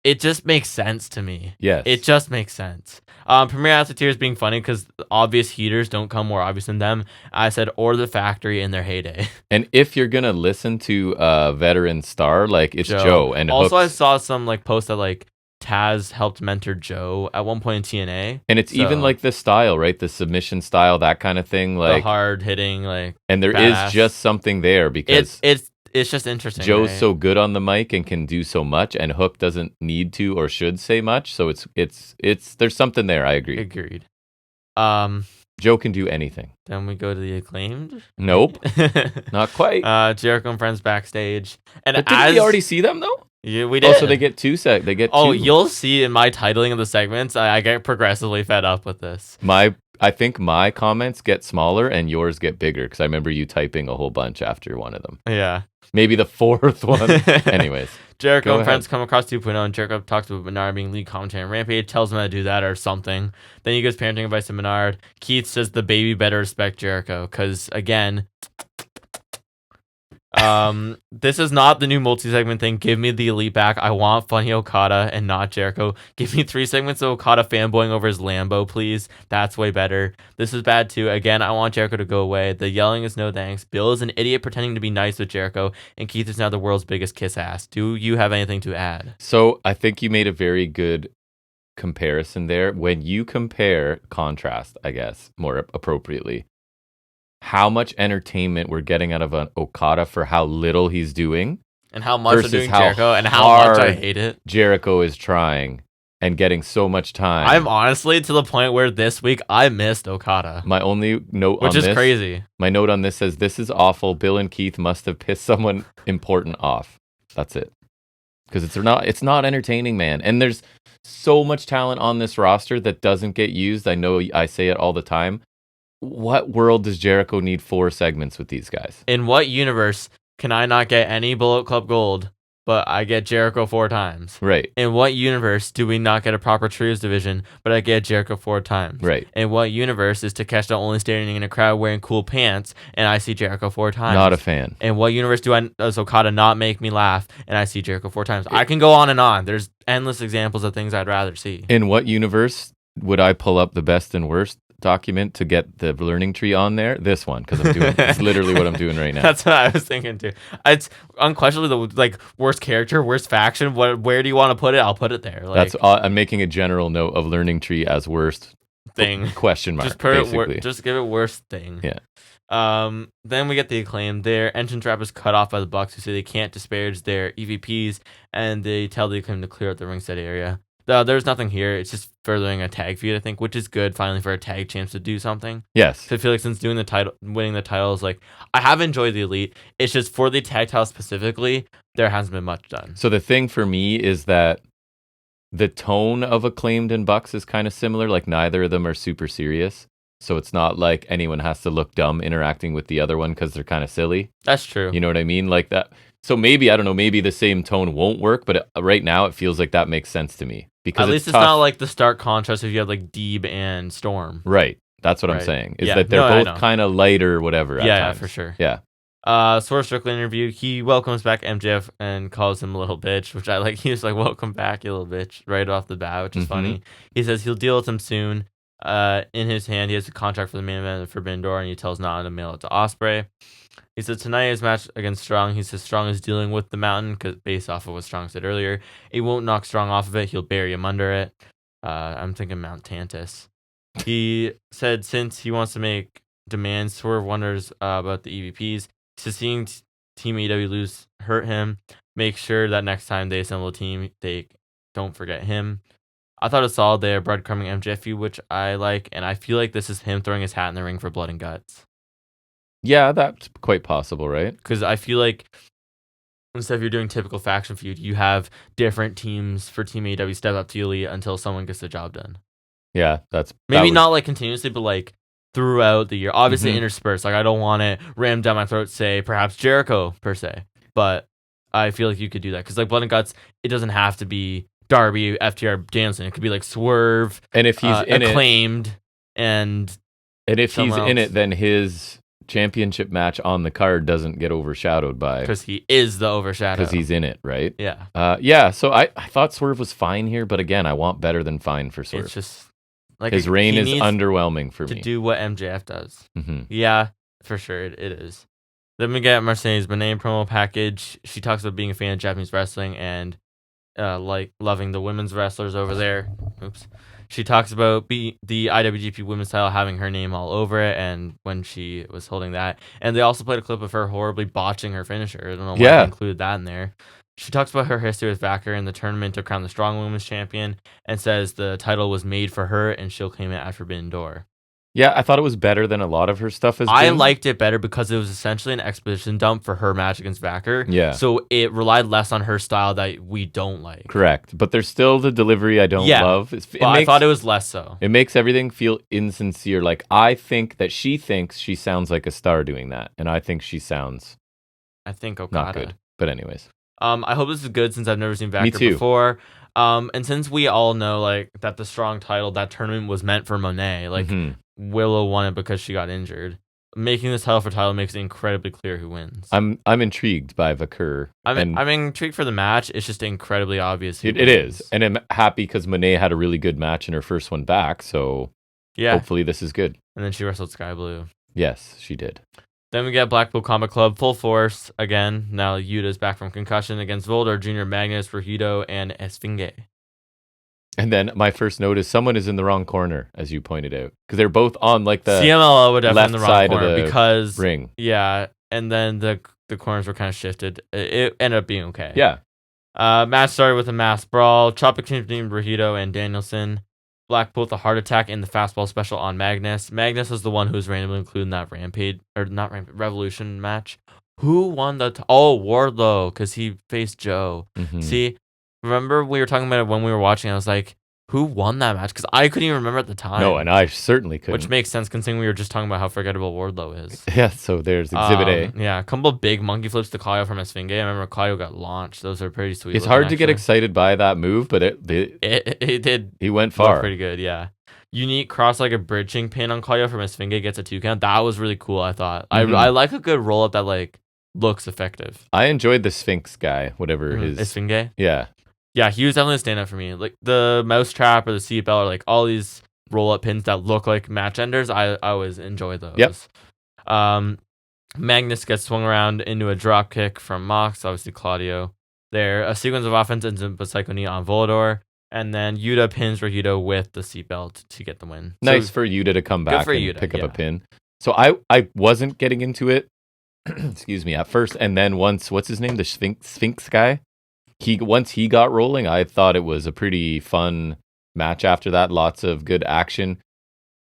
Speaker 2: It just makes sense to me.
Speaker 1: Yes.
Speaker 2: It just makes sense. Premier Athlete is being funny because obvious heaters don't come more obvious than them. I said, or the Factory in their heyday.
Speaker 1: And if you're going to listen to a veteran star, like it's Joe. And
Speaker 2: also, I saw some post that Taz helped mentor Joe at one point in TNA.
Speaker 1: And it's even the style, right? The submission style, that kind of thing.
Speaker 2: The hard hitting,
Speaker 1: and there is just something there because
Speaker 2: it's just interesting.
Speaker 1: Joe's so good on the mic and can do so much, and Hook doesn't need to or should say much. So it's there's something there. I agree.
Speaker 2: Agreed.
Speaker 1: Joe can do anything.
Speaker 2: Then we go to the Acclaimed.
Speaker 1: Nope, not quite.
Speaker 2: Jericho and friends backstage. And
Speaker 1: did we already see them though?
Speaker 2: Yeah, we did.
Speaker 1: Oh, so they get two.
Speaker 2: You'll see in my titling of the segments. I get progressively fed up with this.
Speaker 1: I think my comments get smaller and yours get bigger because I remember you typing a whole bunch after one of them.
Speaker 2: Yeah.
Speaker 1: Maybe the fourth one. Anyways.
Speaker 2: Jericho and friends come across 2.0 and Jericho talks about Menard being lead commentator on Rampage, tells him how to do that or something. Then he gives parenting advice to Menard. Keith says the baby better respect Jericho because, again, This is not the new multi-segment thing. Give me the Elite back. I want funny Okada and not Jericho. Give me 3 segments of Okada fanboying over his Lambo, please. That's way better. This is bad too. Again, I want Jericho to go away. The yelling is no thanks. Bill is an idiot pretending to be nice with Jericho, and Keith is now the world's biggest kiss ass. Do you have anything to add?
Speaker 1: So I think you made a very good comparison there. When you contrast, I guess, more appropriately, how much entertainment we're getting out of an Okada for how little he's doing,
Speaker 2: and how much they're doing Jericho, and how much I hate it.
Speaker 1: Jericho is trying and getting so much time.
Speaker 2: I'm honestly to the point where this week I missed Okada.
Speaker 1: My only note
Speaker 2: which is crazy.
Speaker 1: My note on this says, "This is awful. Bill and Keith must have pissed someone important off." That's it. Because it's not entertaining, man. And there's so much talent on this roster that doesn't get used. I know I say it all the time. What world does Jericho need 4 segments with these guys?
Speaker 2: In what universe can I not get any Bullet Club Gold, but I get Jericho 4 times?
Speaker 1: Right.
Speaker 2: In what universe do we not get a proper trios division, but I get Jericho 4 times?
Speaker 1: Right.
Speaker 2: In what universe is Takeshita only standing in a crowd wearing cool pants, and I see Jericho 4 times?
Speaker 1: Not a fan.
Speaker 2: In what universe does Okada not make me laugh, and I see Jericho 4 times? I can go on and on. There's endless examples of things I'd rather see.
Speaker 1: In what universe would I pull up the best and worst document to get the learning tree on there? This one, because it's literally what I'm doing right now.
Speaker 2: That's what I was thinking too. It's unquestionably the worst character, worst faction. Where do you want to put it? I'll put it there.
Speaker 1: I'm making a general note of learning tree as worst
Speaker 2: thing.
Speaker 1: Question mark.
Speaker 2: Just give it worst thing.
Speaker 1: Yeah.
Speaker 2: Then we get the Acclaim. Their entrance wrap is cut off by the Bucks, who say they can't disparage their EVPs, and they tell the Acclaim to clear out the ringside area. There's nothing here. It's just furthering a tag feud, I think, which is good finally for a tag champs to do something.
Speaker 1: Yes.
Speaker 2: So I feel like since winning the titles, like I have enjoyed the Elite. It's just for the tag title specifically, there hasn't been much done.
Speaker 1: So the thing for me is that the tone of Acclaimed and Bucks is kind of similar. Like neither of them are super serious. So it's not like anyone has to look dumb interacting with the other one because they're kind of silly.
Speaker 2: That's true.
Speaker 1: You know what I mean? Like that. So maybe, I don't know, maybe the same tone won't work, but right now it feels like that makes sense to me. Because
Speaker 2: at least it's not like the stark contrast if you had like Deeb and Storm.
Speaker 1: Right. That's what I'm saying. Is that they're both kind of light or whatever.
Speaker 2: Yeah, for sure.
Speaker 1: Yeah.
Speaker 2: Source Strickland interview. He welcomes back MJF and calls him a little bitch, which I like. He was like, "Welcome back, you little bitch," right off the bat, which is funny. He says he'll deal with him soon. In his hand, he has a contract for the main event of Forbidden Door, and he tells Nana to mail it to Ospreay. He said tonight his match against Strong. He says Strong is dealing with the mountain because based off of what Strong said earlier, he won't knock Strong off of it. He'll bury him under it. I'm thinking Mount Tantus. He said since he wants to make demands, Swerve wonders about the EVPs. He says seeing Team AEW lose hurt him. Make sure that next time they assemble a team, they don't forget him. I thought it was solid there, breadcrumbing MJF, which I like, and I feel like this is him throwing his hat in the ring for blood and guts.
Speaker 1: Yeah, that's quite possible, right?
Speaker 2: Because I feel like instead of you're doing typical faction feud, you have different teams for Team AEW step up to Elite until someone gets the job done.
Speaker 1: Yeah,
Speaker 2: maybe not like continuously, but like throughout the year. Obviously interspersed. Like I don't want it rammed down my throat, say perhaps Jericho per se, but I feel like you could do that because like blood and guts, it doesn't have to be Darby, FTR, Danielson. It could be like Swerve,
Speaker 1: and if he's in
Speaker 2: Acclaimed,
Speaker 1: and if he's in it, then his championship match on the card doesn't get overshadowed by
Speaker 2: because he is the overshadow
Speaker 1: because he's in it, right?
Speaker 2: Yeah.
Speaker 1: So I thought Swerve was fine here, but again, I want better than fine for Swerve.
Speaker 2: It's just like
Speaker 1: his reign is underwhelming for me
Speaker 2: to do what MJF does. Yeah, for sure it is. Then we get Mercedes Moné promo package. She talks about being a fan of Japanese wrestling and like loving the women's wrestlers over there. Oops. She talks about the IWGP Women's title having her name all over it, and when she was holding that. And they also played a clip of her horribly botching her finisher. I don't know why they included that in there. She talks about her history with Vacker in the tournament to crown the Strong Women's Champion, and says the title was made for her, and she'll claim it at Forbidden Door.
Speaker 1: Yeah, I thought it was better than a lot of her stuff has been.
Speaker 2: I liked it better because it was essentially an exposition dump for her match against Vacker.
Speaker 1: Yeah.
Speaker 2: So it relied less on her style that we don't like.
Speaker 1: Correct. But there's still the delivery I don't love.
Speaker 2: I thought it was less so.
Speaker 1: It makes everything feel insincere. Like, I think that she thinks she sounds like a star doing that. And I think she sounds
Speaker 2: Okada.
Speaker 1: Not good. But anyways.
Speaker 2: I hope this is good since I've never seen Vacker before. And since we all know like that the Strong title, that tournament was meant for Monet. Like Willow won it because she got injured. making this title for title makes it incredibly clear who wins.
Speaker 1: I'm intrigued by Vakur.
Speaker 2: I'm intrigued for the match. It's just incredibly obvious.
Speaker 1: It is, and I'm happy because Monet had a really good match in her first one back. So hopefully this is good.
Speaker 2: And then she wrestled Sky Blue.
Speaker 1: Yes, she did.
Speaker 2: Then we get Blackpool Combat Club full force again. Now Yuta's back from concussion against Voldor, Junior, Magnus, Ruhido, and Esfinge.
Speaker 1: And then my first note is someone is in the wrong corner, as you pointed out, because they're both on like the
Speaker 2: CMLL would definitely in the wrong
Speaker 1: side
Speaker 2: corner
Speaker 1: of the
Speaker 2: because
Speaker 1: ring.
Speaker 2: Yeah, and then the corners were kind of shifted. It ended up being okay.
Speaker 1: Yeah.
Speaker 2: Match started with a mass brawl. Chop between Ruhido and Danielson. Blackpool with a heart attack in the fastball special on Magnus. Magnus was the one who was randomly included in that Revolution match. Who won the? Wardlow, because he faced Joe.
Speaker 1: Mm-hmm.
Speaker 2: See, remember we were talking about it when we were watching. I was like, who won that match? Because I couldn't even remember at the time.
Speaker 1: No, and I certainly couldn't.
Speaker 2: Which makes sense considering we were just talking about how forgettable Wardlow is.
Speaker 1: Yeah, so there's Exhibit A.
Speaker 2: Yeah, a couple of big monkey flips to Claudio from Esfinge. I remember Claudio got launched. Those are pretty sweet.
Speaker 1: It's hard to get excited by that move, but it
Speaker 2: did.
Speaker 1: He went far.
Speaker 2: Pretty good, yeah. Unique cross-legged bridging pin on Claudio from Esfinge gets a 2 count. That was really cool, I thought.
Speaker 1: Mm-hmm.
Speaker 2: I like a good roll-up that like looks effective.
Speaker 1: I enjoyed the Sphinx guy, whatever his...
Speaker 2: Esfinge?
Speaker 1: Yeah.
Speaker 2: Yeah, he was definitely a stand-up for me. Like the mousetrap or the seatbelt or like all these roll-up pins that look like match enders, I always enjoy those.
Speaker 1: Yep.
Speaker 2: Magnus gets swung around into a drop kick from Mox, obviously Claudio. There, a sequence of offense ends up with Psycho Knee on Volador, and then Yuta pins Ruhido with the seatbelt to get the win.
Speaker 1: Nice for Yuta to come back and pick up a pin. So I wasn't getting into it, excuse me, at first, and then once, what's his name, the Sphinx guy? Once he got rolling, I thought it was a pretty fun match after that. Lots of good action.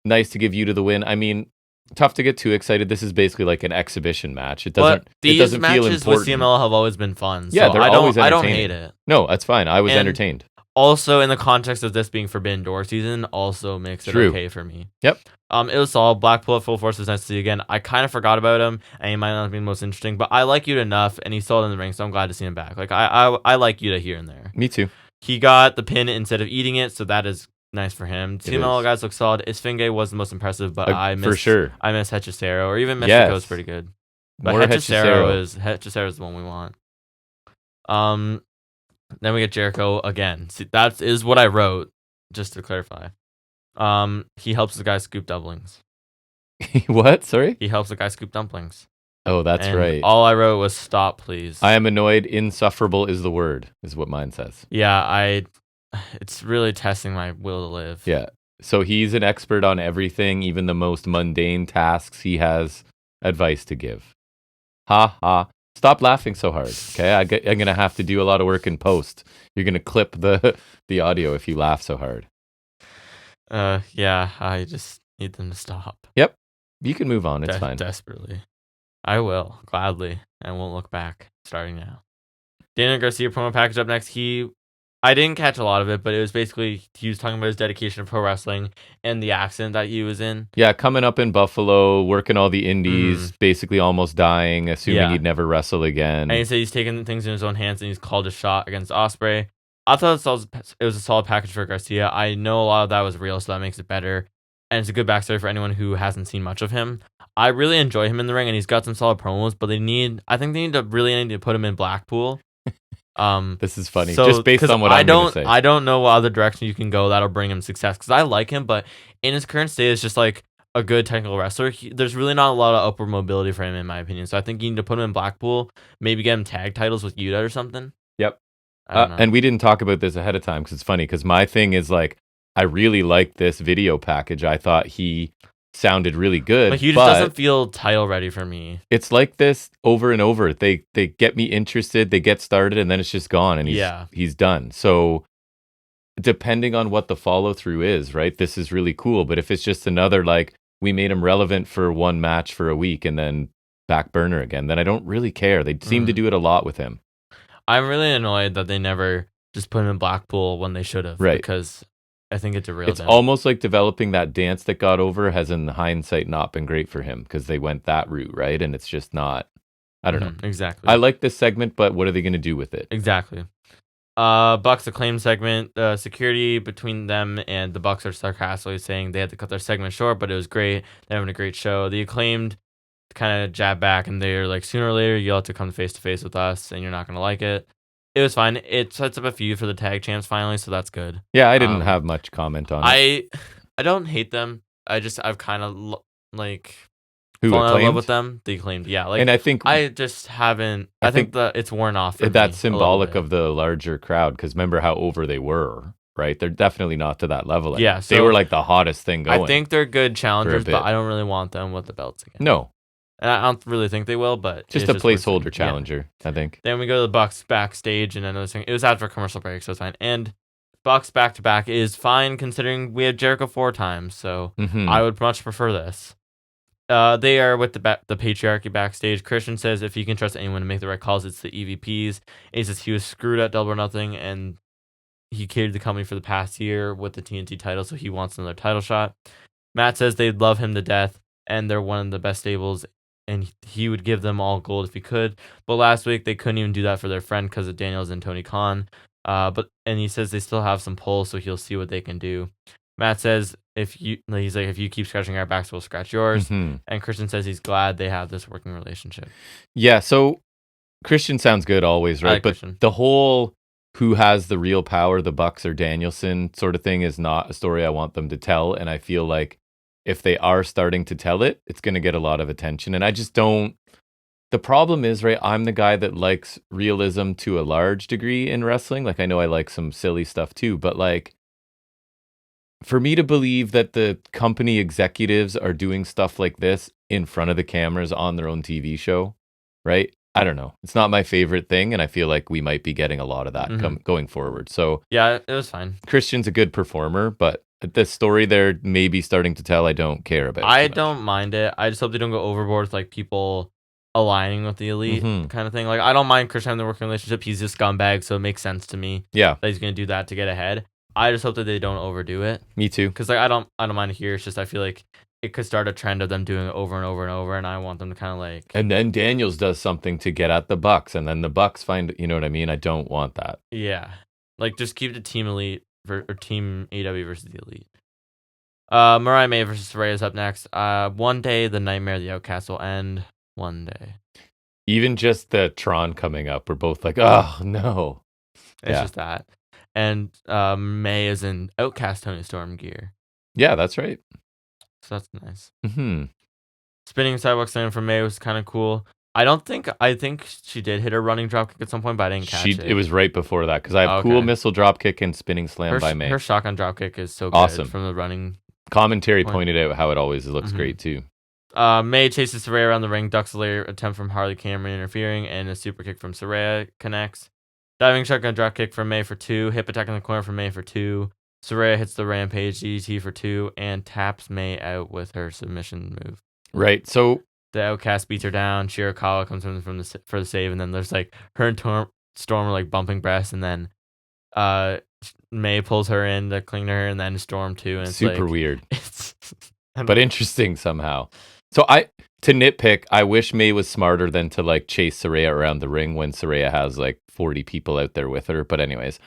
Speaker 1: Nice to give Yuta the win. I mean, tough to get too excited. This is basically like an exhibition match. It doesn't feel important. These matches with
Speaker 2: CML have always been fun.
Speaker 1: Yeah,
Speaker 2: so
Speaker 1: they're always entertaining.
Speaker 2: I don't hate it.
Speaker 1: No, that's fine. I was entertained.
Speaker 2: Also, in the context of this being Forbidden Door season, also makes it okay for me.
Speaker 1: Yep.
Speaker 2: It was solid. Blackpool at full force was nice to see again. I kind of forgot about him, and he might not be the most interesting, but I like Yuta enough, and he's solid in the ring, so I'm glad to see him back. Like I like Yuta here and there.
Speaker 1: Me too.
Speaker 2: He got the pin instead of eating it, so that is nice for him. CML guys look solid. Esfinge was the most impressive, but I miss Hechicero, or even Mexico's pretty good. But Hechicero is the one we want. Then we get Jericho again. See, that is what I wrote, just to clarify. He helps the guy scoop dumplings.
Speaker 1: What? Sorry?
Speaker 2: He helps the guy scoop dumplings.
Speaker 1: Oh, that's right.
Speaker 2: All I wrote was stop, please.
Speaker 1: I am annoyed. Insufferable is the word, is what mine says.
Speaker 2: Yeah, it's really testing my will to live.
Speaker 1: Yeah. So he's an expert on everything, even the most mundane tasks. He has advice to give. Ha ha. Stop laughing so hard, okay? I'm going to have to do a lot of work in post. You're going to clip the audio if you laugh so hard.
Speaker 2: Yeah, I just need them to stop.
Speaker 1: Yep. You can move on. It's fine.
Speaker 2: Desperately. I will, gladly, and won't look back, starting now. Daniel Garcia promo package up next. I didn't catch a lot of it, but it was basically, he was talking about his dedication to pro wrestling and the accident that he was in.
Speaker 1: Yeah, coming up in Buffalo, working all the indies, basically almost dying, assuming he'd never wrestle again.
Speaker 2: And he said he's taking things in his own hands and he's called a shot against Ospreay. I thought it was a solid package for Garcia. I know a lot of that was real, so that makes it better. And it's a good backstory for anyone who hasn't seen much of him. I really enjoy him in the ring, and he's got some solid promos, but I think they need to put him in Blackpool.
Speaker 1: This is funny, just based on what I'm going to say.
Speaker 2: I don't know what other direction you can go that'll bring him success, because I like him, but in his current state, it's just like a good technical wrestler. There's really not a lot of upward mobility for him, in my opinion. So I think you need to put him in Blackpool, maybe get him tag titles with Yuta or something.
Speaker 1: Yep. And we didn't talk about this ahead of time, because it's funny, because my thing is like, I really liked this video package. I thought he sounded really good.
Speaker 2: But he just doesn't feel title ready for me.
Speaker 1: It's like this over and over. They get me interested, they get started, and then it's just gone, and he's done. So depending on what the follow through is, right? This is really cool. But if it's just another, like, we made him relevant for one match for a week and then back burner again, then I don't really care. They seem to do it a lot with him.
Speaker 2: I'm really annoyed that they never just put him in Blackpool when they should have.
Speaker 1: Right.
Speaker 2: Because I think it derailed him.
Speaker 1: It's almost like developing that dance that got over has in hindsight not been great for him, because they went that route, right? And it's just not, I don't know.
Speaker 2: Exactly.
Speaker 1: I like this segment, but what are they going to do with it?
Speaker 2: Exactly. Bucks Acclaim segment, security between them and the Bucks are sarcastically saying they had to cut their segment short, but it was great. They're having a great show. The Acclaimed kind of jab back, and they're like, sooner or later you'll have to come face to face with us, and you're not gonna like it. It was fine. It sets up a feud for the tag champs finally, so that's good.
Speaker 1: Yeah, I didn't have much comment on it.
Speaker 2: I don't hate them. I've kind of like
Speaker 1: fallen
Speaker 2: in love with them. The Acclaimed, yeah. Like,
Speaker 1: and I think
Speaker 2: I just haven't. I think that it's worn off.
Speaker 1: That's symbolic of the larger crowd, because remember how over they were, right? They're definitely not to that level.
Speaker 2: Yeah,
Speaker 1: so they were like the hottest thing going.
Speaker 2: I think they're good challengers, but I don't really want them with the belts again.
Speaker 1: No.
Speaker 2: And I don't really think they will, but
Speaker 1: just a placeholder challenger, I think.
Speaker 2: Then we go to the Bucks backstage, and another thing. It was after a commercial break, so it's fine. And Bucks back to back is fine considering we had Jericho 4 times, so I would much prefer this. They are with the patriarchy backstage. Christian says if he can trust anyone to make the right calls, it's the EVPs. And he says he was screwed at Double or Nothing, and he carried the company for the past year with the TNT title, so he wants another title shot. Matt says they'd love him to death, and they're one of the best stables, and he would give them all gold if he could. But last week they couldn't even do that for their friend because of Daniels and Tony Khan. And he says they still have some pull, so he'll see what they can do. Matt says if you keep scratching our backs, we'll scratch yours. And Christian says he's glad they have this working relationship.
Speaker 1: Yeah, so Christian sounds good always, right? But
Speaker 2: Christian.
Speaker 1: The whole who has the real power, the Bucks or Danielson sort of thing, is not a story I want them to tell. And I feel like if they are starting to tell it, it's going to get a lot of attention. And I just don't. The problem is, right, I'm the guy that likes realism to a large degree in wrestling. Like, I know I like some silly stuff too, but like, for me to believe that the company executives are doing stuff like this in front of the cameras on their own TV show, right? I don't know. It's not my favorite thing, and I feel like we might be getting a lot of that going forward. So
Speaker 2: yeah, it was fine.
Speaker 1: Christian's a good performer, but the story they're maybe starting to tell, I don't care about.
Speaker 2: I don't mind it. I just hope they don't go overboard with like people aligning with the elite kind of thing. Like, I don't mind Christian having the working relationship. He's a scumbag, so it makes sense to me.
Speaker 1: Yeah,
Speaker 2: that he's gonna do that to get ahead. I just hope that they don't overdo it.
Speaker 1: Me too.
Speaker 2: Because like I don't mind it here. It's just I feel like it could start a trend of them doing it over and over and over, and I want them to kind of like.
Speaker 1: And then Daniels does something to get at the Bucks, and then the Bucks find, you know what I mean? I don't want that.
Speaker 2: Yeah, like just keep the Team Elite or Team AEW versus the Elite. Mariah May versus Saraya is up next. One day the nightmare of the Outcast will end. One day.
Speaker 1: Even just the Tron coming up, we're both like, oh no.
Speaker 2: It's just that. And May is in Outcast Tony Storm gear.
Speaker 1: Yeah, that's right.
Speaker 2: So that's nice. Spinning sidewalk slam from May was kind of cool. I think she did hit a running dropkick at some point, but I didn't catch it. It
Speaker 1: was right before that, because I have cool missile dropkick and spinning slam by May.
Speaker 2: Her shotgun dropkick is so good.
Speaker 1: Awesome.
Speaker 2: From the running.
Speaker 1: Commentary pointed out how it always looks great too.
Speaker 2: May chases Saraya around the ring, ducks a later attempt from Harley Cameron interfering, and a super kick from Saraya connects. Diving shotgun drop kick from May for 2. Hip attack in the corner from May for 2. Saraya hits the Rampage DDT for 2 and taps May out with her submission move.
Speaker 1: Right. So
Speaker 2: the Outcast beats her down. Shirakawa comes in for the save, and then there's like her and Storm are like bumping breasts, and then May pulls her in to cling to her, and then Storm too. And it's
Speaker 1: super weird. But interesting somehow. So to nitpick, I wish May was smarter than to like chase Saraya around the ring when Saraya has like 40 people out there with her. But anyways,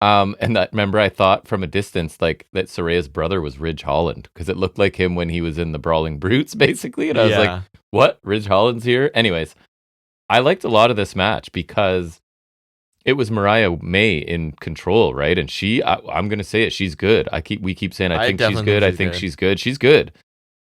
Speaker 1: and that, remember, I thought from a distance like that Saraya's brother was Ridge Holland, because it looked like him when he was in the Brawling Brutes, basically. And I was like, what? Ridge Holland's here? Anyways, I liked a lot of this match because it was Mariah May in control, right? And I'm going to say it, she's good. We keep saying, I think she's good. I think she's good. She's good.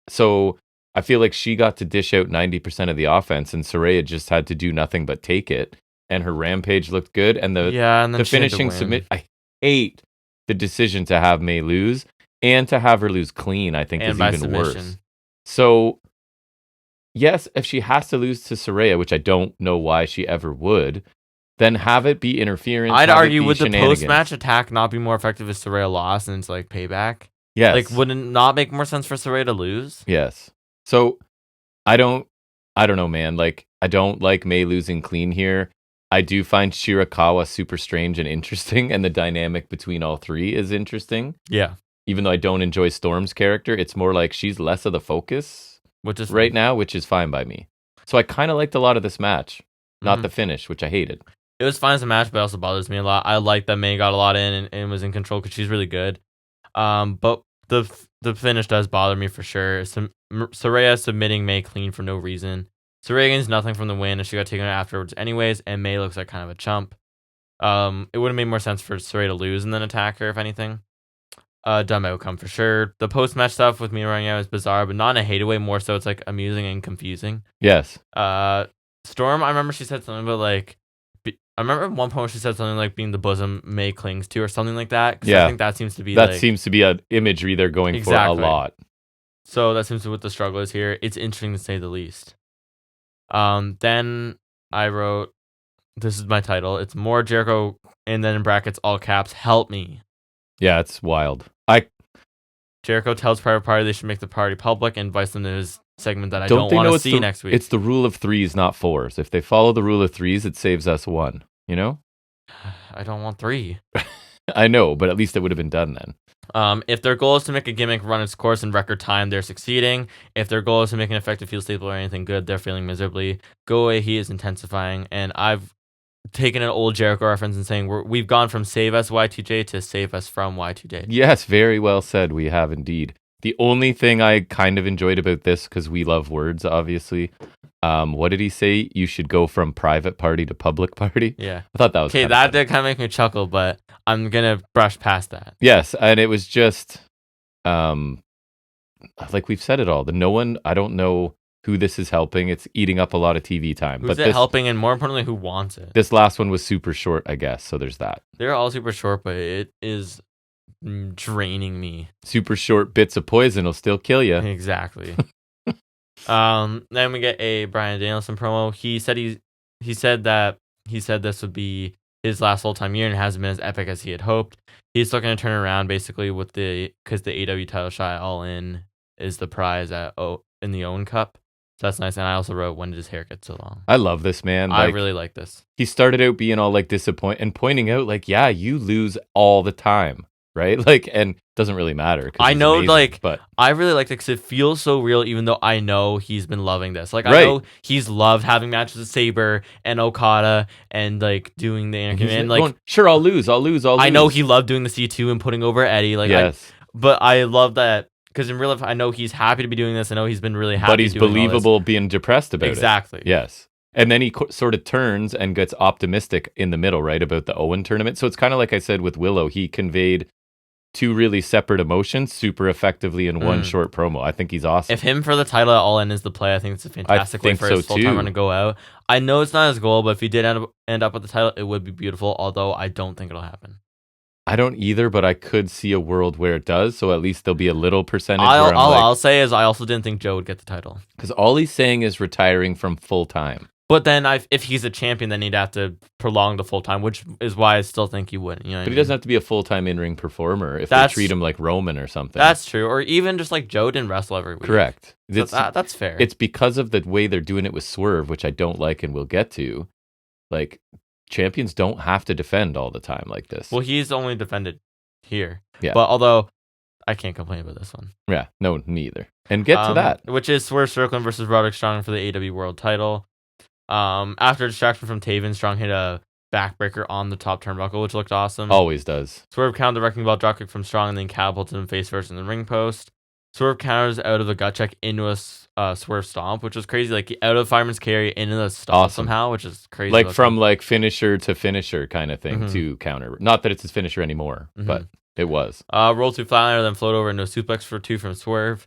Speaker 1: So I feel like she got to dish out 90% of the offense, and Saraya just had to do nothing but take it. And her Rampage looked good. And the finishing submit, I hate the decision to have May lose, and to have her lose clean, I think, is even worse. So, yes, if she has to lose to Saraya, which I don't know why she ever would, then have it be interference.
Speaker 2: I'd argue, would the post-match attack not be more effective if Saraya lost and it's like payback?
Speaker 1: Yes.
Speaker 2: Like, would it not make more sense for Saraya to lose?
Speaker 1: Yes. So I don't know, man. Like, I don't like May losing clean here. I do find Shirakawa super strange and interesting, and the dynamic between all three is interesting.
Speaker 2: Yeah.
Speaker 1: Even though I don't enjoy Storm's character, it's more like she's less of the focus right now, which is fine by me. So I kind of liked a lot of this match, not the finish, which I hated.
Speaker 2: It was fine as a match, but it also bothers me a lot. I like that May got a lot in and was in control because she's really good. But the finish does bother me for sure. Saraya submitting May clean for no reason. Saraya gains nothing from the win, and she got taken out afterwards anyways, and May looks like kind of a chump. It would have made more sense for Saraya to lose and then attack her, if anything. Dumb outcome for sure. The post-match stuff with Mina running out is bizarre, but not in a hated way, more so it's like amusing and confusing.
Speaker 1: Yes.
Speaker 2: Storm, I remember she said something about like, I remember at one point she said something like being the bosom May clings to or something like that.
Speaker 1: Yeah.
Speaker 2: I think that seems to be
Speaker 1: an imagery they're going for a lot.
Speaker 2: So that seems to be what the struggle is here. It's interesting to say the least. Then I wrote, this is my title. It's more Jericho, and then in brackets, all caps, help me.
Speaker 1: Yeah, it's wild.
Speaker 2: Jericho tells Private Party they should make the party public and invites them to his segment that I don't want to see next week.
Speaker 1: It's the rule of threes, not fours. If they follow the rule of threes, it saves us one, you know?
Speaker 2: I don't want 3.
Speaker 1: I know, but at least it would have been done then.
Speaker 2: If their goal is to make a gimmick run its course in record time, they're succeeding. If their goal is to make an effective heel staple or anything good, they're failing miserably. Go away, he is intensifying. And I've taken an old Jericho reference and saying we've gone from save us Y2J to save us from Y2J.
Speaker 1: Yes, very well said. We have indeed. The only thing I kind of enjoyed about this, because we love words, obviously. What did he say? You should go from private party to public party?
Speaker 2: Yeah.
Speaker 1: I thought that was
Speaker 2: okay. That did kind of make me chuckle, but I'm going to brush past that.
Speaker 1: Yes, and it was just, like we've said it all. I don't know who this is helping. It's eating up a lot of TV time.
Speaker 2: Who's it helping, and more importantly, who wants it?
Speaker 1: This last one was super short, I guess, so there's that.
Speaker 2: They're all super short, but it is draining me.
Speaker 1: Super short bits of poison will still kill you.
Speaker 2: Exactly. Then we get a Bryan Danielson promo. He said this would be his last full-time year and it hasn't been as epic as he had hoped. He's looking to turn around basically because the AEW title shot All In is the prize in the Owen Cup. So that's nice. And I also wrote, when did his hair get so long?
Speaker 1: I love this, man.
Speaker 2: I really like this.
Speaker 1: He started out being all like disappointed and pointing out like, yeah, you lose all the time, right? Like, and it doesn't really matter.
Speaker 2: I know,
Speaker 1: amazing, but
Speaker 2: I really like it because it feels so real, even though I know he's been loving this. Like, I know he's loved having matches with Saber and Okada and like doing the and like
Speaker 1: going, sure, I'll lose.
Speaker 2: I know he loved doing the C2 and putting over Eddie. Like,
Speaker 1: yes.
Speaker 2: But I love that. Because in real life, I know he's happy to be doing this. I know he's been really happy.
Speaker 1: But he's believable being depressed about it.
Speaker 2: Exactly.
Speaker 1: Yes. And then he sort of turns and gets optimistic in the middle, right, about the Owen tournament. So it's kind of like I said with Willow. He conveyed 2 really separate emotions super effectively in one short promo. I think he's awesome.
Speaker 2: If him for the title at All In is the play, I think it's a fantastic way for his full-time run to go out. I know it's not his goal, but if he did end up with the title, it would be beautiful, although I don't think it'll happen.
Speaker 1: I don't either, but I could see a world where it does, so at least there'll be a little percentage.
Speaker 2: All I'll say is I also didn't think Joe would get the title.
Speaker 1: Because all he's saying is retiring from full-time.
Speaker 2: But then if he's a champion, then he'd have to prolong the full-time, which is why I still think he wouldn't. You know
Speaker 1: but he doesn't have to be a full-time in-ring performer if they treat him like Roman or something.
Speaker 2: That's true. Or even just like Joe didn't wrestle every week.
Speaker 1: Correct.
Speaker 2: So that's fair.
Speaker 1: It's because of the way they're doing it with Swerve, which I don't like and we'll get to. Like, champions don't have to defend all the time like this.
Speaker 2: Well, he's only defended here.
Speaker 1: Yeah.
Speaker 2: But although I can't complain about this one.
Speaker 1: Yeah, no, neither. And get to that.
Speaker 2: Which is Swerve Strickland versus Roderick Strong for the AEW World title. After a distraction from Taven, Strong hit a backbreaker on the top turnbuckle, which looked awesome.
Speaker 1: Always does.
Speaker 2: Swerve countered the wrecking ball dropkick from Strong and then catapulted him face first in the ring post. Swerve counters out of a gut check into a Swerve stomp, which was crazy. Like out of fireman's carry into the stomp somehow, which is crazy.
Speaker 1: Like from like finisher to finisher kind of thing to counter. Not that it's his finisher anymore, but it was.
Speaker 2: Roll to flatliner, then float over into a suplex for 2 from Swerve.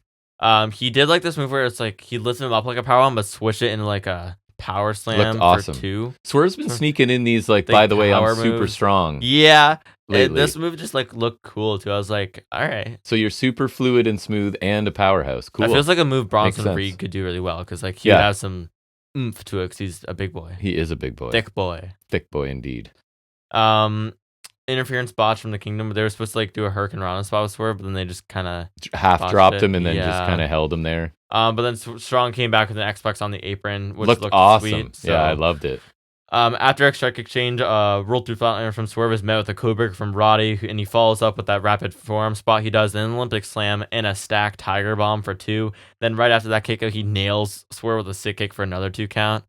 Speaker 2: He did like this move where it's like he lifted him up like a powerbomb, but switch it into like a power slam
Speaker 1: awesome.
Speaker 2: For 2.
Speaker 1: Swerve's been sneaking in these like by the way, I'm super strong.
Speaker 2: Yeah. This move just like looked cool too. I was like, all right.
Speaker 1: So you're super fluid and smooth and a powerhouse. Cool.
Speaker 2: That feels like a move Bronson Reed could do really well because like he would have some oomph to it because he's a big boy.
Speaker 1: He is a big boy.
Speaker 2: Thick boy.
Speaker 1: Thick boy indeed.
Speaker 2: Interference botch from the Kingdom. They were supposed to like do a Hurricane Rana spot with Swerve, but then they just kind of
Speaker 1: half dropped him and then just kind of held him there.
Speaker 2: But then Strong came back with an X-Plex on the apron, which looked
Speaker 1: awesome.
Speaker 2: Sweet, so.
Speaker 1: Yeah, I loved it.
Speaker 2: After a strike exchange, rolled through flatliner from Swerve is met with a codebreaker from Roddy, and he follows up with that rapid forearm spot he does, then an Olympic slam and a stacked tiger bomb for 2. Then right after that kick out, he nails Swerve with a sick kick for another 2 count.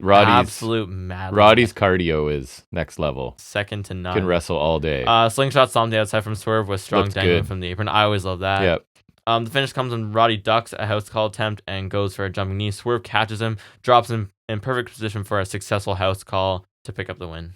Speaker 2: Absolute mad.
Speaker 1: Roddy's cardio is next level.
Speaker 2: Second to none.
Speaker 1: Can wrestle all day.
Speaker 2: Slingshot stomped the outside from Swerve with strong dangling from the apron. I always love that.
Speaker 1: Yep.
Speaker 2: The finish comes when Roddy ducks a house call attempt and goes for a jumping knee. Swerve catches him, drops him in perfect position for a successful house call to pick up the win.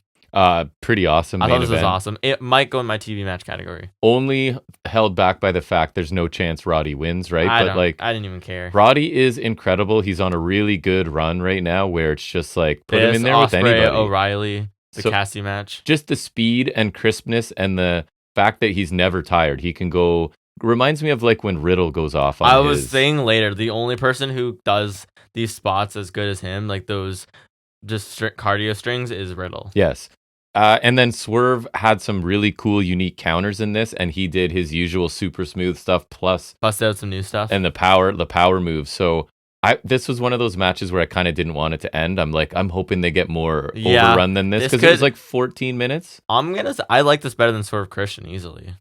Speaker 1: Pretty awesome.
Speaker 2: I thought this was awesome. It might go in my TV match category.
Speaker 1: Only held back by the fact there's no chance Roddy wins, right?
Speaker 2: I didn't even care.
Speaker 1: Roddy is incredible. He's on a really good run right now where it's just like put him in there with anybody.
Speaker 2: O'Reilly, Cassie match.
Speaker 1: Just the speed and crispness and the fact that he's never tired. He can go. Reminds me of like when Riddle goes off on
Speaker 2: I was saying later, the only person who does these spots as good as him, like those just cardio strings, is Riddle.
Speaker 1: Yes. And then Swerve had some really cool, unique counters in this, and he did his usual super smooth stuff, plus
Speaker 2: busted out some new stuff
Speaker 1: and the power moves. So this was one of those matches where I kind of didn't want it to end. I'm hoping they get more overrun than this because it was like 14 minutes.
Speaker 2: I like this better than Swerve Christian easily.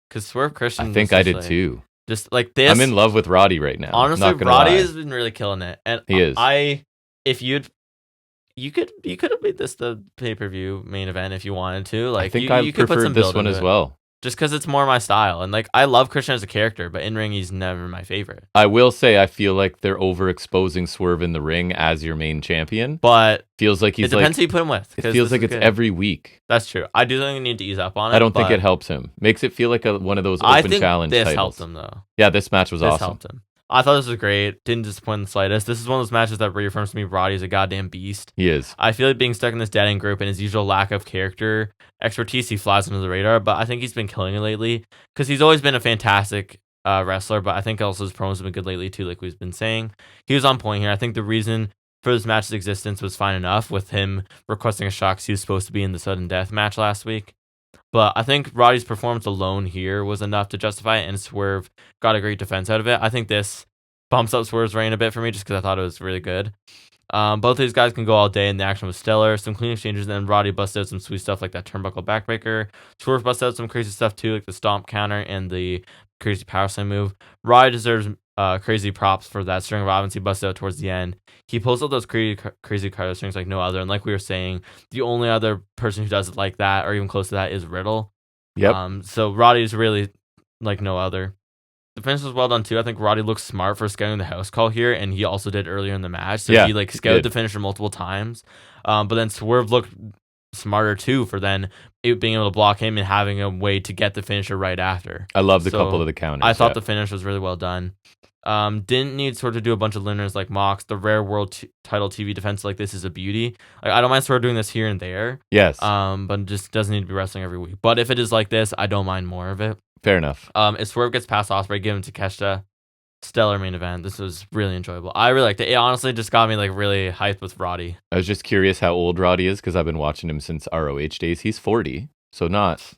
Speaker 2: Because Swerve Christian,
Speaker 1: I think I did too.
Speaker 2: Just like this,
Speaker 1: I'm in love with Roddy right now.
Speaker 2: Honestly, Roddy has been really killing it, and
Speaker 1: he is.
Speaker 2: If you could have made this the pay-per-view main event if you wanted to. Like,
Speaker 1: I think I preferred this one as well.
Speaker 2: Just because it's more my style. And, like, I love Christian as a character, but in-ring, he's never my favorite.
Speaker 1: I will say I feel like they're overexposing Swerve in the ring as your main champion.
Speaker 2: But
Speaker 1: feels like he's
Speaker 2: it depends who you put him with.
Speaker 1: It feels like it's good. Every week.
Speaker 2: That's true. I do think we need to ease up on it.
Speaker 1: I don't think it helps him. Makes it feel like one of those open challenge
Speaker 2: this
Speaker 1: titles.
Speaker 2: Helped him, though.
Speaker 1: Yeah, this match was awesome.
Speaker 2: Helped him. I thought this was great. Didn't disappoint in the slightest. This is one of those matches that reaffirms to me Roddy's a goddamn beast.
Speaker 1: He is.
Speaker 2: I feel like being stuck in this dead end group and his usual lack of character expertise, he flies under the radar, but I think he's been killing it lately because he's always been a fantastic wrestler, but I think also his promos have been good lately too, like we've been saying. He was on point here. I think the reason for this match's existence was fine enough with him requesting a shot because he was supposed to be in the sudden death match last week. But I think Roddy's performance alone here was enough to justify it, and Swerve got a great defense out of it. I think this bumps up Swerve's reign a bit for me just because I thought it was really good. Both of these guys can go all day, and the action was stellar. Some clean exchanges, and then Roddy busted out some sweet stuff like that turnbuckle backbreaker. Swerve busted out some crazy stuff too, like the stomp counter and the crazy power slam move. Roddy deserves crazy props for that string of offense he busted out towards the end. He pulls out those crazy cardio strings like no other, and like we were saying, the only other person who does it like that or even close to that is Riddle.
Speaker 1: Yep.
Speaker 2: So Roddy's really like no other. The finish was well done too. I think Roddy looked smart for scouting the house call here, and he also did earlier in the match. So he like scouted the finisher multiple times. But then Swerve looked smarter too for then being able to block him and having a way to get the finisher right after.
Speaker 1: I love the couple of the counters.
Speaker 2: I thought the finish was really well done. Didn't need Swerve to do a bunch of limiters like Mox. The rare world title TV defense like this is a beauty. Like, I don't mind Swerve doing this here and there.
Speaker 1: Yes.
Speaker 2: But just doesn't need to be wrestling every week. But if it is like this, I don't mind more of it.
Speaker 1: Fair enough.
Speaker 2: If Swerve gets past Ospreay, give him Takeshita. Stellar main event. This was really enjoyable. I really liked it. It honestly just got me like really hyped with Roddy.
Speaker 1: I was just curious how old Roddy is because I've been watching him since ROH days. He's 40, so not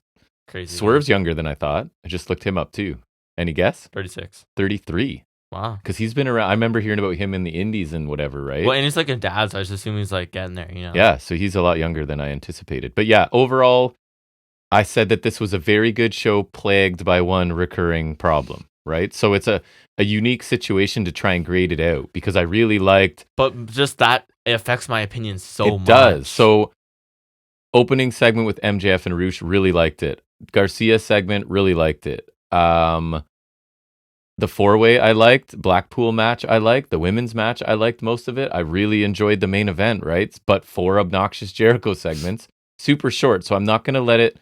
Speaker 2: crazy.
Speaker 1: Swerve's younger than I thought. I just looked him up too. Any guess?
Speaker 2: 36.
Speaker 1: 33.
Speaker 2: Wow.
Speaker 1: Because he's been around. I remember hearing about him in the Indies and whatever, right?
Speaker 2: Well, and he's like a dad, so I just assume he's like getting there, you know?
Speaker 1: Yeah, so he's a lot younger than I anticipated. But yeah, overall, I said that this was a very good show plagued by one recurring problem, right? So it's a unique situation to try and grade it out because I really liked...
Speaker 2: But just that, it affects my opinion so much.
Speaker 1: It does. So opening segment with MJF and Roosh, really liked it. Garcia segment, really liked it. The four-way I liked. Blackpool match I liked. The women's match I liked most of it. I really enjoyed the main event, right? But 4 obnoxious Jericho segments. Super short, so I'm not going to let it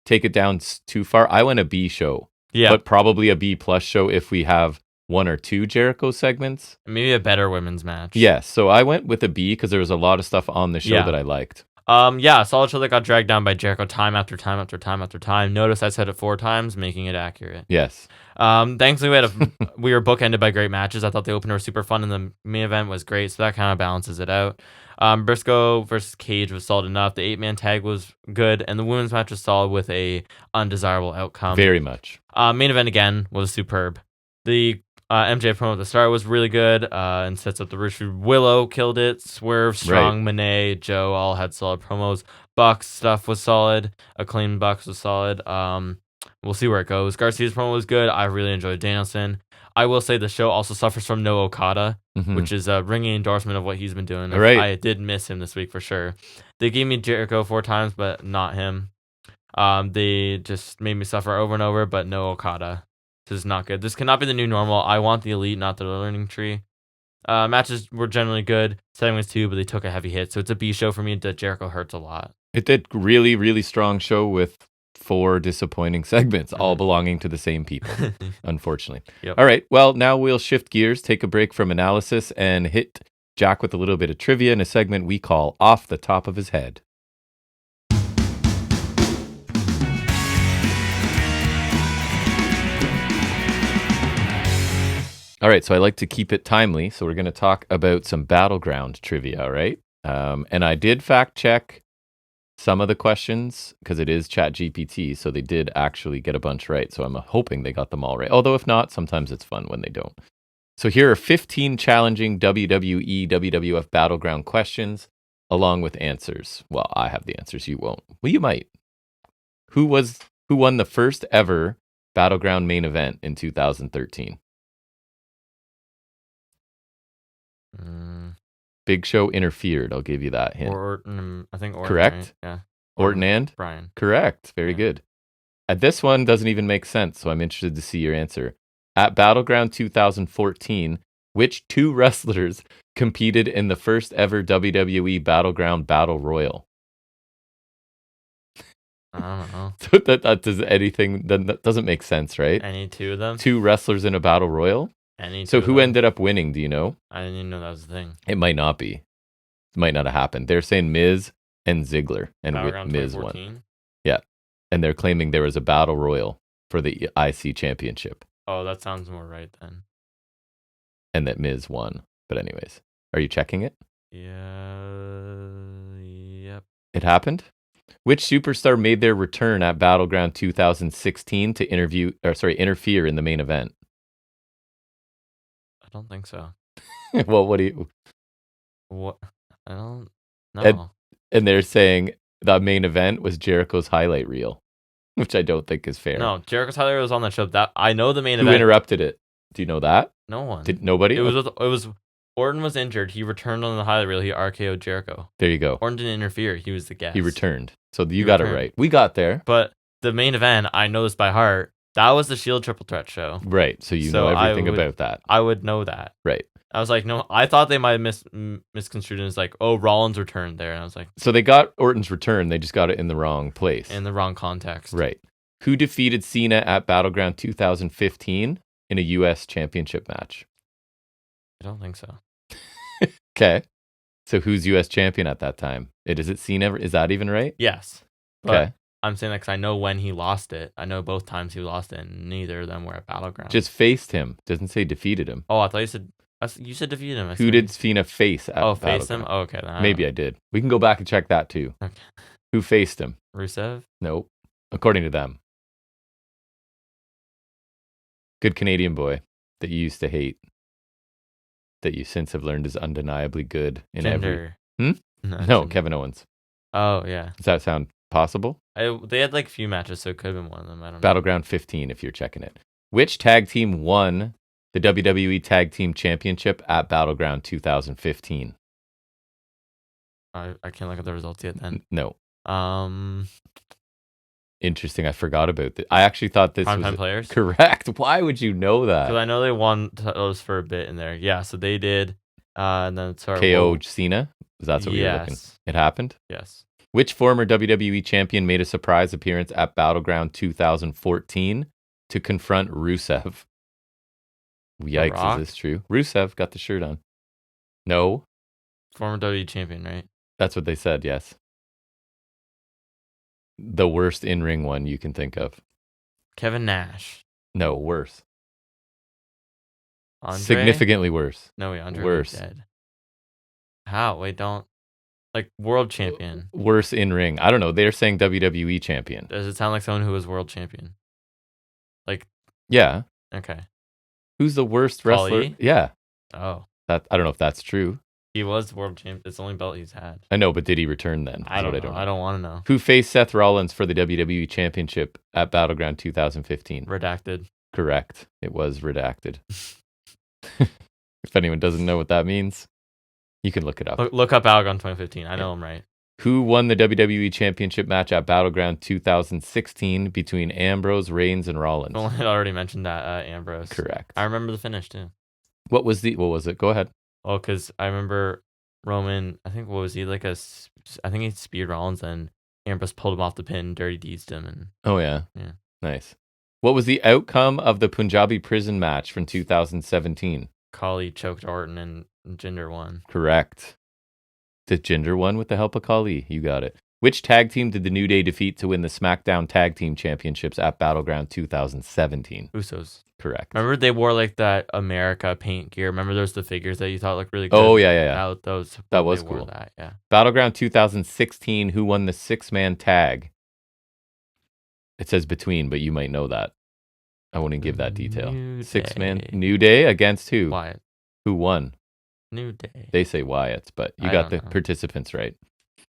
Speaker 1: take it down too far. I went a B show. Yeah. But probably a B plus show if we have 1 or 2 Jericho segments.
Speaker 2: Maybe a better women's match.
Speaker 1: Yes, so I went with a B because there was a lot of stuff on the show that I liked.
Speaker 2: Solid show that got dragged down by Jericho time after time after time after time. Notice I said it 4 times, making it accurate.
Speaker 1: Yes.
Speaker 2: Thankfully, we were bookended by great matches. I thought the opener was super fun and the main event was great, so that kind of balances it out. Briscoe versus Cage was solid enough. The 8-man tag was good, and the women's match was solid with a undesirable outcome.
Speaker 1: Very much.
Speaker 2: Main event again was superb. The MJ promo at the start was really good and sets up the Rush. Willow killed it. Swerve, Strong, Monet, Joe all had solid promos. Bucks stuff was solid. Acclaim Bucks was solid. We'll see where it goes. Garcia's promo was good. I really enjoyed Danielson. I will say the show also suffers from no Okada, which is a ringing endorsement of what he's been doing.
Speaker 1: Right.
Speaker 2: I did miss him this week for sure. They gave me Jericho 4 times, but not him. They just made me suffer over and over, but no Okada. This is not good. This cannot be the new normal. I want the elite, not the learning tree. Matches were generally good. Segments too, but they took a heavy hit. So it's a B show for me that Jericho hurts a lot.
Speaker 1: It did really, really strong show with 4 disappointing segments, all belonging to the same people, unfortunately.
Speaker 2: Yep.
Speaker 1: All right. Well, now we'll shift gears, take a break from analysis, and hit Jack with a little bit of trivia in a segment we call Off the Top of His Head. All right, so I like to keep it timely, so we're going to talk about some Battleground trivia, all right? And I did fact check some of the questions because it is ChatGPT, so they did actually get a bunch right. So I'm hoping they got them all right. Although if not, sometimes it's fun when they don't. So here are 15 challenging WWE WWF Battleground questions along with answers. Well, I have the answers, you won't. Well, you might. Who won the first ever Battleground main event in 2013? Big Show interfered. I'll give you that hint.
Speaker 2: Orton, I think Orton.
Speaker 1: Correct?
Speaker 2: Right? Yeah.
Speaker 1: Orton and?
Speaker 2: Brian.
Speaker 1: Correct. Very good. This one doesn't even make sense, so I'm interested to see your answer. At Battleground 2014, which 2 wrestlers competed in the first ever WWE Battleground Battle Royal?
Speaker 2: I don't know.
Speaker 1: So that does anything, that doesn't make sense, right?
Speaker 2: Any 2 of them?
Speaker 1: 2 wrestlers in a Battle Royal? So who ended up winning, do you know?
Speaker 2: I didn't even know that was the thing.
Speaker 1: It might not be. It might not have happened. They're saying Miz and Ziggler, and Miz won. Yeah. And they're claiming there was a Battle Royal for the IC Championship.
Speaker 2: Oh, that sounds more right then.
Speaker 1: And that Miz won. But anyways, are you checking it?
Speaker 2: Yeah. Yep.
Speaker 1: It happened? Which superstar made their return at Battleground 2016 to interfere in the main event?
Speaker 2: I don't think so.
Speaker 1: Well, what do you...
Speaker 2: What? I don't know.
Speaker 1: And they're saying the main event was Jericho's highlight reel, which I don't think is fair.
Speaker 2: No, Jericho's highlight reel was on that show. That I know the main event.
Speaker 1: Who interrupted it? Do you know that?
Speaker 2: No one.
Speaker 1: Did nobody?
Speaker 2: It was Orton was injured. He returned on the highlight reel. He RKO'd Jericho.
Speaker 1: There you go.
Speaker 2: Orton didn't interfere. He was the guest.
Speaker 1: He returned. So you got it right. We got there.
Speaker 2: But the main event, I know this by heart. That was the Shield Triple Threat show.
Speaker 1: Right. So you know everything about that.
Speaker 2: I would know that.
Speaker 1: Right.
Speaker 2: I was like, no, I thought they might have misconstrued it as like, oh, Rollins returned there. And I was like...
Speaker 1: So they got Orton's return. They just got it in the wrong place.
Speaker 2: In the wrong context.
Speaker 1: Right. Who defeated Cena at Battleground 2015 in a U.S. Championship match?
Speaker 2: I don't think so.
Speaker 1: Okay. So who's U.S. champion at that time? Is it Cena? Is that even right?
Speaker 2: Yes.
Speaker 1: Okay.
Speaker 2: I'm saying that because I know when he lost it. I know both times he lost it, and neither of them were at Battleground.
Speaker 1: Just faced him. Doesn't say defeated him.
Speaker 2: Oh, I thought you said... You said defeated him.
Speaker 1: Who did Cena face at Battleground?
Speaker 2: Face him? Oh, okay. Then
Speaker 1: Maybe I did. We can go back and check that too.
Speaker 2: Okay.
Speaker 1: Who faced him?
Speaker 2: Rusev?
Speaker 1: Nope. According to them. Good Canadian boy that you used to hate. That you since have learned is undeniably good in
Speaker 2: Gender.
Speaker 1: every... No, Kevin Owens.
Speaker 2: Oh, yeah.
Speaker 1: Does that sound possible?
Speaker 2: They had like a few matches, so it could have been one of them. I don't know.
Speaker 1: Battleground 15, if you're checking it. Which tag team won the WWE Tag Team Championship at Battleground 2015?
Speaker 2: I can't look at the results yet then.
Speaker 1: No.
Speaker 2: Interesting.
Speaker 1: I forgot about that. I actually thought this
Speaker 2: Primetime
Speaker 1: was
Speaker 2: Players?
Speaker 1: Correct. Why would you know that?
Speaker 2: Because I know they won titles for a bit in there. Yeah, so they did. And then
Speaker 1: KO Cena? That's what we were looking. It happened?
Speaker 2: Yes.
Speaker 1: Which former WWE champion made a surprise appearance at Battleground 2014 to confront Rusev? Yikes, is this true? Rusev got the shirt on. No.
Speaker 2: Former WWE champion, right?
Speaker 1: That's what they said, yes. The worst in-ring one you can think of.
Speaker 2: Kevin Nash.
Speaker 1: No, worse.
Speaker 2: Andre?
Speaker 1: Significantly worse.
Speaker 2: No, wait, Andre
Speaker 1: worse.
Speaker 2: Was dead. How? Wait, don't. Like, world champion.
Speaker 1: Worse in-ring. I don't know. They're saying WWE champion.
Speaker 2: Does it sound like someone who was world champion? Like.
Speaker 1: Yeah.
Speaker 2: Okay.
Speaker 1: Who's the worst wrestler?
Speaker 2: Khali?
Speaker 1: Yeah.
Speaker 2: Oh.
Speaker 1: I don't know if that's true.
Speaker 2: He was world champ. It's the only belt he's had.
Speaker 1: I know, but did he return then?
Speaker 2: I don't know. I don't want to know.
Speaker 1: Who faced Seth Rollins for the WWE Championship at Battleground 2015?
Speaker 2: Redacted.
Speaker 1: Correct. It was redacted. If anyone doesn't know what that means, you can look it up.
Speaker 2: Look up Battleground 2015. I know I'm right.
Speaker 1: Who won the WWE Championship match at Battleground 2016 between Ambrose, Reigns, and Rollins?
Speaker 2: I had already mentioned that, Ambrose.
Speaker 1: Correct.
Speaker 2: I remember the finish, too.
Speaker 1: What was it? Go ahead.
Speaker 2: Oh, because I remember Roman, I think, what was he, I think he speared Rollins, and Ambrose pulled him off the pin, dirty deeds him. And
Speaker 1: oh, yeah.
Speaker 2: Yeah.
Speaker 1: Nice. What was the outcome of the Punjabi prison match from 2017?
Speaker 2: Khali choked Orton and Jinder won.
Speaker 1: Correct. Did Jinder won with the help of Khali? You got it. Which tag team did the New Day defeat to win the SmackDown Tag Team Championships at Battleground 2017?
Speaker 2: Usos.
Speaker 1: Correct.
Speaker 2: Remember they wore like that America paint gear? Remember there's the figures that you thought looked really good?
Speaker 1: Oh, yeah.
Speaker 2: That
Speaker 1: was cool. Yeah. Battleground 2016, who won the 6-man tag? It says between, but you might know that. I wouldn't give that detail. 6-man New Day against who?
Speaker 2: Wyatt.
Speaker 1: Who won?
Speaker 2: New Day.
Speaker 1: They say Wyatt, but you got the participants right.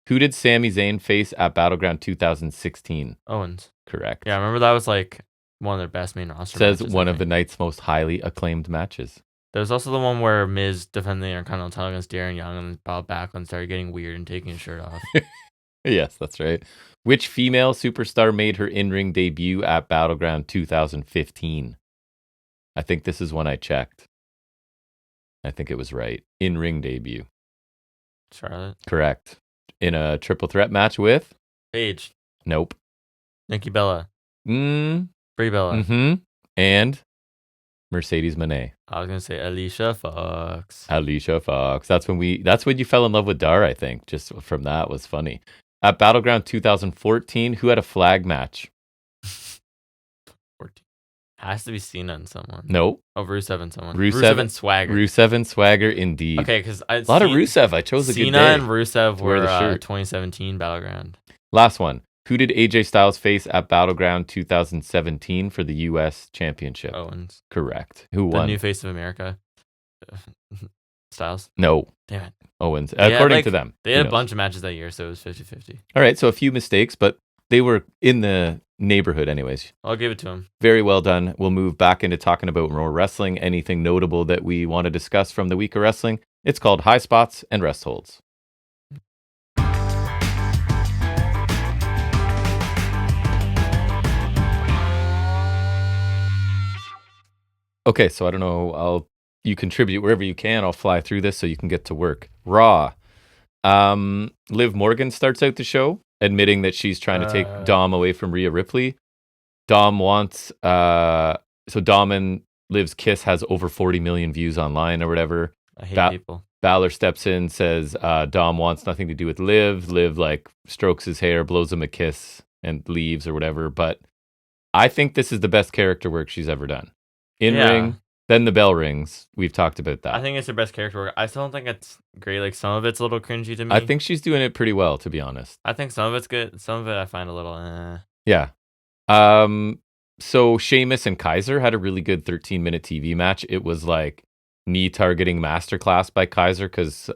Speaker 1: Who did Sami Zayn face at Battleground 2016?
Speaker 2: Owens.
Speaker 1: Correct.
Speaker 2: Yeah, I remember that was like one of their best main roster
Speaker 1: matches.
Speaker 2: Says
Speaker 1: one of the night's most highly acclaimed matches.
Speaker 2: There's also the one where Miz defended the Intercontinental title against Darren Young, and Bob Backlund started getting weird and taking his shirt off.
Speaker 1: Yes, that's right. Which female superstar made her in-ring debut at Battleground 2015? I think this is one I checked. I think it was right. In-ring debut.
Speaker 2: Charlotte.
Speaker 1: Correct. In a triple threat match with?
Speaker 2: Paige.
Speaker 1: Nope.
Speaker 2: Nikki Bella.
Speaker 1: Brie
Speaker 2: Bella.
Speaker 1: Mm-hmm. And Mercedes Moné.
Speaker 2: I was gonna say Alicia Fox.
Speaker 1: That's when you fell in love with Dar, I think. Just from that was funny. At Battleground 2014, who had a flag match?
Speaker 2: 14. Has to be Cena and someone.
Speaker 1: Nope.
Speaker 2: Oh, Rusev and someone.
Speaker 1: Rusev
Speaker 2: and Swagger.
Speaker 1: Rusev and Swagger, indeed.
Speaker 2: Okay, because
Speaker 1: a lot of Rusev. I chose a good day.
Speaker 2: Cena and Rusev were 2017 Battleground.
Speaker 1: Last one. Who did AJ Styles face at Battleground 2017 for the U.S. Championship?
Speaker 2: Owens.
Speaker 1: Correct. Who won?
Speaker 2: The new face of America. Styles?
Speaker 1: No.
Speaker 2: Damn it.
Speaker 1: Owens. According to them.
Speaker 2: They had a bunch of matches that year, so it was 50-50.
Speaker 1: All right, so a few mistakes, but they were in the neighborhood anyways.
Speaker 2: I'll give it to him.
Speaker 1: Very well done. We'll move back into talking about more wrestling. Anything notable that we want to discuss from the week of wrestling? It's called Highspots and Restholds. Okay, so I don't know. You contribute wherever you can. I'll fly through this so you can get to work. Raw. Liv Morgan starts out the show admitting that she's trying to take Dom away from Rhea Ripley. Dom wants so Dom and Liv's kiss has over 40 million views online or whatever.
Speaker 2: I hate people.
Speaker 1: Balor steps in, says Dom wants nothing to do with Liv. Liv strokes his hair, blows him a kiss, and leaves or whatever. But I think this is the best character work she's ever done. In ring, then the bell rings. We've talked about that.
Speaker 2: I think it's her best character work. I still don't think it's great. Like some of it's a little cringy to me.
Speaker 1: I think she's doing it pretty well, to be honest.
Speaker 2: I think some of it's good. Some of it I find a little
Speaker 1: Yeah. So Sheamus and Kaiser had a really good 13-minute TV match. It was like knee targeting masterclass by Kaiser because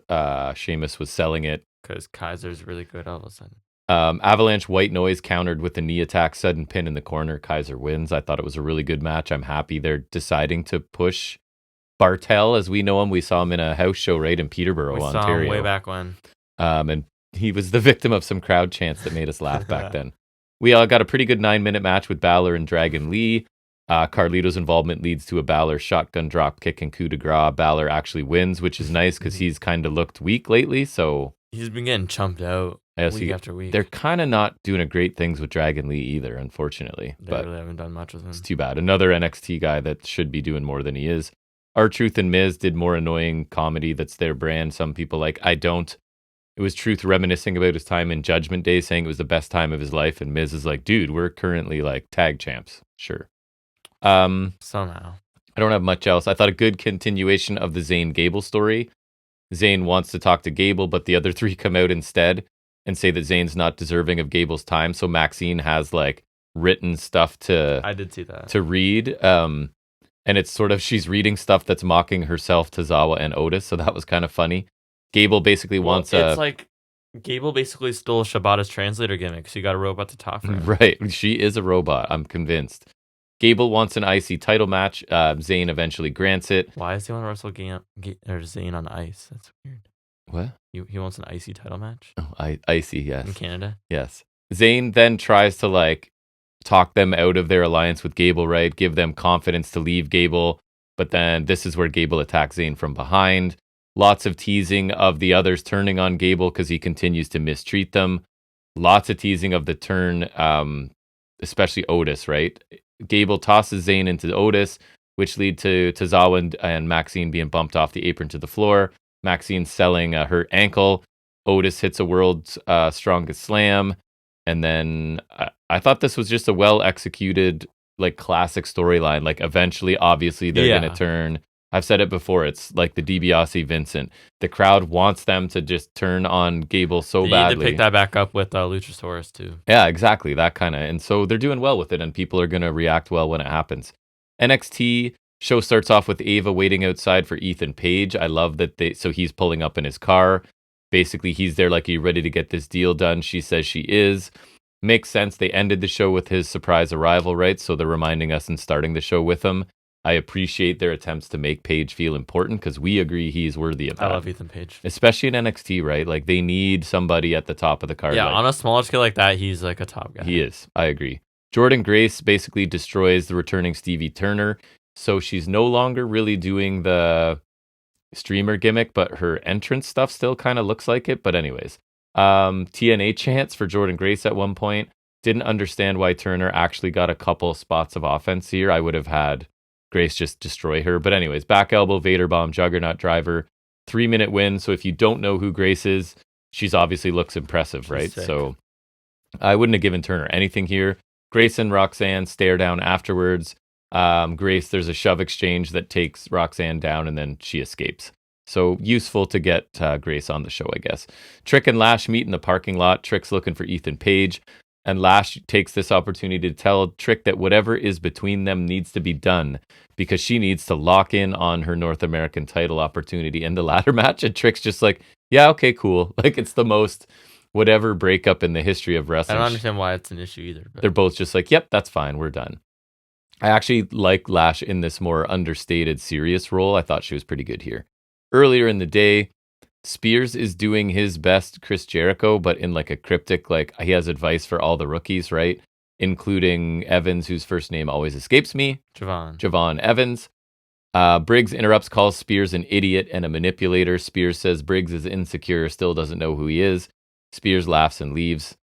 Speaker 1: Sheamus was selling it.
Speaker 2: Because Kaiser's really good all of a sudden.
Speaker 1: Avalanche White Noise countered with a knee attack, sudden pin in the corner. Kaiser wins. I thought it was a really good match. I'm happy they're deciding to push Bartel as we know him. We saw him in a house show right in Peterborough, Ontario.
Speaker 2: Saw him way back when.
Speaker 1: And he was the victim of some crowd chants that made us laugh back then. We all got a pretty good 9-minute match with Balor and Dragon Lee. Carlito's involvement leads to a Balor shotgun drop kick and coup de grace. Balor actually wins, which is nice because he's kind of looked weak lately. So
Speaker 2: he's been getting chumped out week after week.
Speaker 1: They're kind of not doing a great things with Dragon Lee either, unfortunately.
Speaker 2: They really haven't done much with him.
Speaker 1: It's too bad. Another NXT guy that should be doing more than he is. R-Truth and Miz did more annoying comedy. That's their brand. Some people I don't. It was Truth reminiscing about his time in Judgment Day, saying it was the best time of his life. And Miz is like, dude, we're currently tag champs. Sure.
Speaker 2: Somehow.
Speaker 1: I don't have much else. I thought a good continuation of the Zayn Gable story. Zayn wants to talk to Gable, but the other three come out instead and say that Zayn's not deserving of Gable's time. So Maxine has written stuff
Speaker 2: I did see that.
Speaker 1: to read. And it's sort of, she's reading stuff that's mocking herself, Tozawa, and Otis. So that was kind of funny. Gable basically wants
Speaker 2: It's like Gable basically stole Shibata's translator gimmick. So you got a robot to talk for him.
Speaker 1: Right. She is a robot. I'm convinced. Gable wants an IC title match. Zayn eventually grants it.
Speaker 2: Why does he want to wrestle Zayn on ice? That's weird.
Speaker 1: What?
Speaker 2: He wants an IC title match?
Speaker 1: Oh, icy, yes.
Speaker 2: In Canada?
Speaker 1: Yes. Zayn then tries to like talk them out of their alliance with Gable, right? Give them confidence to leave Gable. But then this is where Gable attacks Zayn from behind. Lots of teasing of the others turning on Gable because he continues to mistreat them. Lots of teasing of the turn, especially Otis, right? Gable tosses Zayn into Otis, which lead to Tozawa and Maxine being bumped off the apron to the floor. Maxine selling a hurt ankle. Otis hits a world's strongest slam. And then I thought this was just a well-executed, like, classic storyline. Like, eventually, obviously, they're going to turn. I've said it before. It's like the DiBiase Vincent. The crowd wants them to just turn on Gable so badly.
Speaker 2: You need to pick that back up with Luchasaurus, too.
Speaker 1: Yeah, exactly. That kind of. And so they're doing well with it, and people are going to react well when it happens. NXT show starts off with Ava waiting outside for Ethan Page. I love that so he's pulling up in his car. Basically, he's there like, are you ready to get this deal done? She says she is. Makes sense. They ended the show with his surprise arrival, right? So they're reminding us and starting the show with him. I appreciate their attempts to make Page feel important because we agree he's worthy of that.
Speaker 2: I love Ethan Page.
Speaker 1: Especially in NXT, right? Like, they need somebody at the top of the card.
Speaker 2: Yeah,
Speaker 1: like,
Speaker 2: on a smaller scale like that, he's like a top guy.
Speaker 1: He is. I agree. Jordan Grace basically destroys the returning Stevie Turner. So she's no longer really doing the streamer gimmick, but her entrance stuff still kind of looks like it. But anyways, TNA chants for Jordan Grace at one point. Didn't understand why Turner actually got a couple spots of offense here. I would have had Grace just destroy her. But anyways, back elbow, Vader bomb, Juggernaut driver, 3-minute win. So if you don't know who Grace is, she's obviously looks impressive, right?
Speaker 2: Sick.
Speaker 1: So I wouldn't have given Turner anything here. Grace and Roxanne stare down afterwards. Grace, there's a shove exchange that takes Roxanne down and then she escapes. So useful to get Grace on the show, I guess. Trick and Lash meet in the parking lot. Trick's looking for Ethan Page. And Lash takes this opportunity to tell Trick that whatever is between them needs to be done because she needs to lock in on her North American title opportunity in the ladder match. And Trick's just like, yeah, okay, cool. Like, it's the most whatever breakup in the history of wrestling.
Speaker 2: I don't understand why it's an issue either. But
Speaker 1: they're both just like, yep, that's fine. We're done. I actually like Lash in this more understated, serious role. I thought she was pretty good here. Earlier in the day, Spears is doing his best Chris Jericho, but in like a cryptic, like he has advice for all the rookies, right? Including Evans, whose first name always escapes me. Javon Evans. Briggs interrupts, calls Spears an idiot and a manipulator. Spears says Briggs is insecure, still doesn't know who he is. Spears laughs and leaves.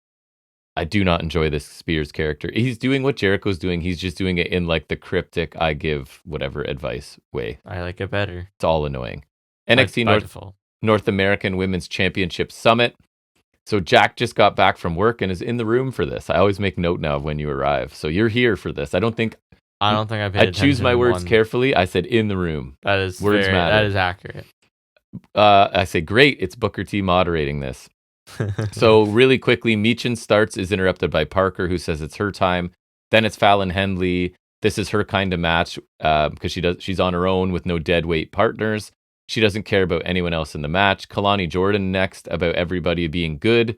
Speaker 1: I do not enjoy this Spears character. He's doing what Jericho's doing. He's just doing it in like the cryptic, I give whatever advice way.
Speaker 2: I like it better.
Speaker 1: It's all annoying. NXT North American Women's Championship Summit. So Jack just got back from work and is in the room for this. I always make note now of when you arrive. So you're here for this. I don't think I choose my words carefully. I said in the room.
Speaker 2: That is
Speaker 1: words matter.
Speaker 2: That is accurate.
Speaker 1: I say great. It's Booker T moderating this. So really quickly, Meechin is interrupted by Parker, who says it's her time. Then it's Fallon Henley. This is her kind of match because she's on her own with no deadweight partners. She doesn't care about anyone else in the match. Kalani Jordan next about everybody being good,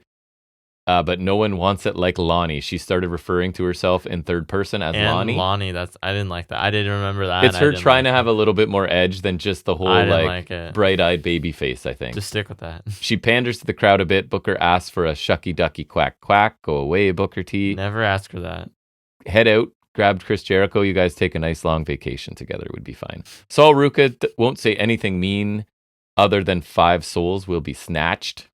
Speaker 1: but no one wants it like Lonnie. She started referring to herself in third person as Lonnie.
Speaker 2: Lonnie, I didn't like that. I didn't remember that.
Speaker 1: It's her trying to have a little bit more edge than just the whole like bright-eyed baby face, I think.
Speaker 2: Just stick with that.
Speaker 1: She panders to the crowd a bit. Booker asks for a shucky ducky quack quack. Go away, Booker T.
Speaker 2: Never ask her that.
Speaker 1: Head out. Grabbed Chris Jericho. You guys take a nice long vacation together. It would be fine. Saul Ruka won't say anything mean other than 5 souls will be snatched.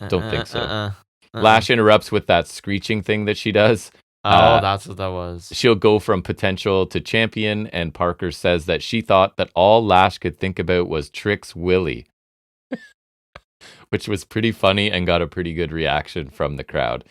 Speaker 1: Don't think so. Lash interrupts with that screeching thing that she does.
Speaker 2: That's what that was.
Speaker 1: She'll go from potential to champion, and Parker says that she thought that all Lash could think about was Trick's Willie, which was pretty funny and got a pretty good reaction from the crowd.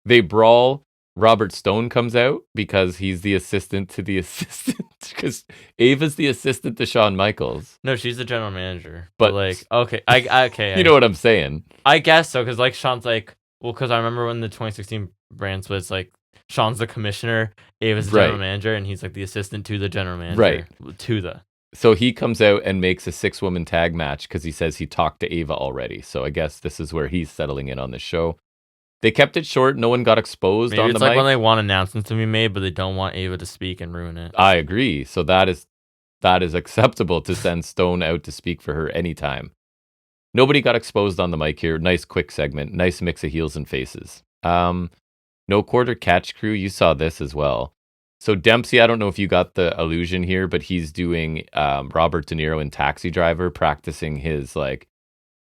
Speaker 1: They brawl. Robert Stone comes out because he's the assistant to the assistant. Because Ava's the assistant to Shawn Michaels.
Speaker 2: No, she's the general manager. But like, okay, okay.
Speaker 1: You know what I'm saying?
Speaker 2: I guess so, because like Shawn's like, well, because I remember when the 2016 brand splits, like Sean's the commissioner, Ava's the general manager, and he's like the assistant to the general manager.
Speaker 1: Right. So he comes out and makes a 6-woman tag match because he says he talked to Ava already. So I guess this is where he's settling in on the show. They kept it short. No one got exposed on the mic.
Speaker 2: It's like when they want announcements to be made, but they don't want Ava to speak and ruin it.
Speaker 1: I agree. So that is acceptable to send Stone out to speak for her anytime. Nobody got exposed on the mic here. Nice quick segment. Nice mix of heels and faces. No quarter catch crew. You saw this as well. So Dempsey, I don't know if you got the illusion here, but he's doing Robert De Niro in Taxi Driver, practicing his like,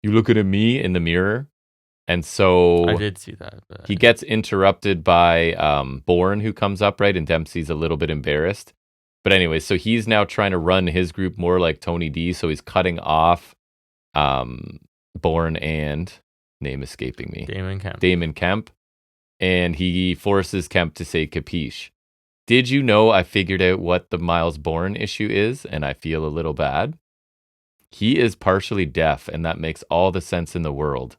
Speaker 1: you looking at me in the mirror. And so
Speaker 2: I did see that.
Speaker 1: He gets interrupted by Bourne, who comes up, right? And Dempsey's a little bit embarrassed. But anyway, so he's now trying to run his group more like Tony D. So he's cutting off Bourne and, name escaping me, Damon Kemp. And he forces Kemp to say capiche. Did you know I figured out what the Miles Bourne issue is? And I feel a little bad. He is partially deaf, and that makes all the sense in the world.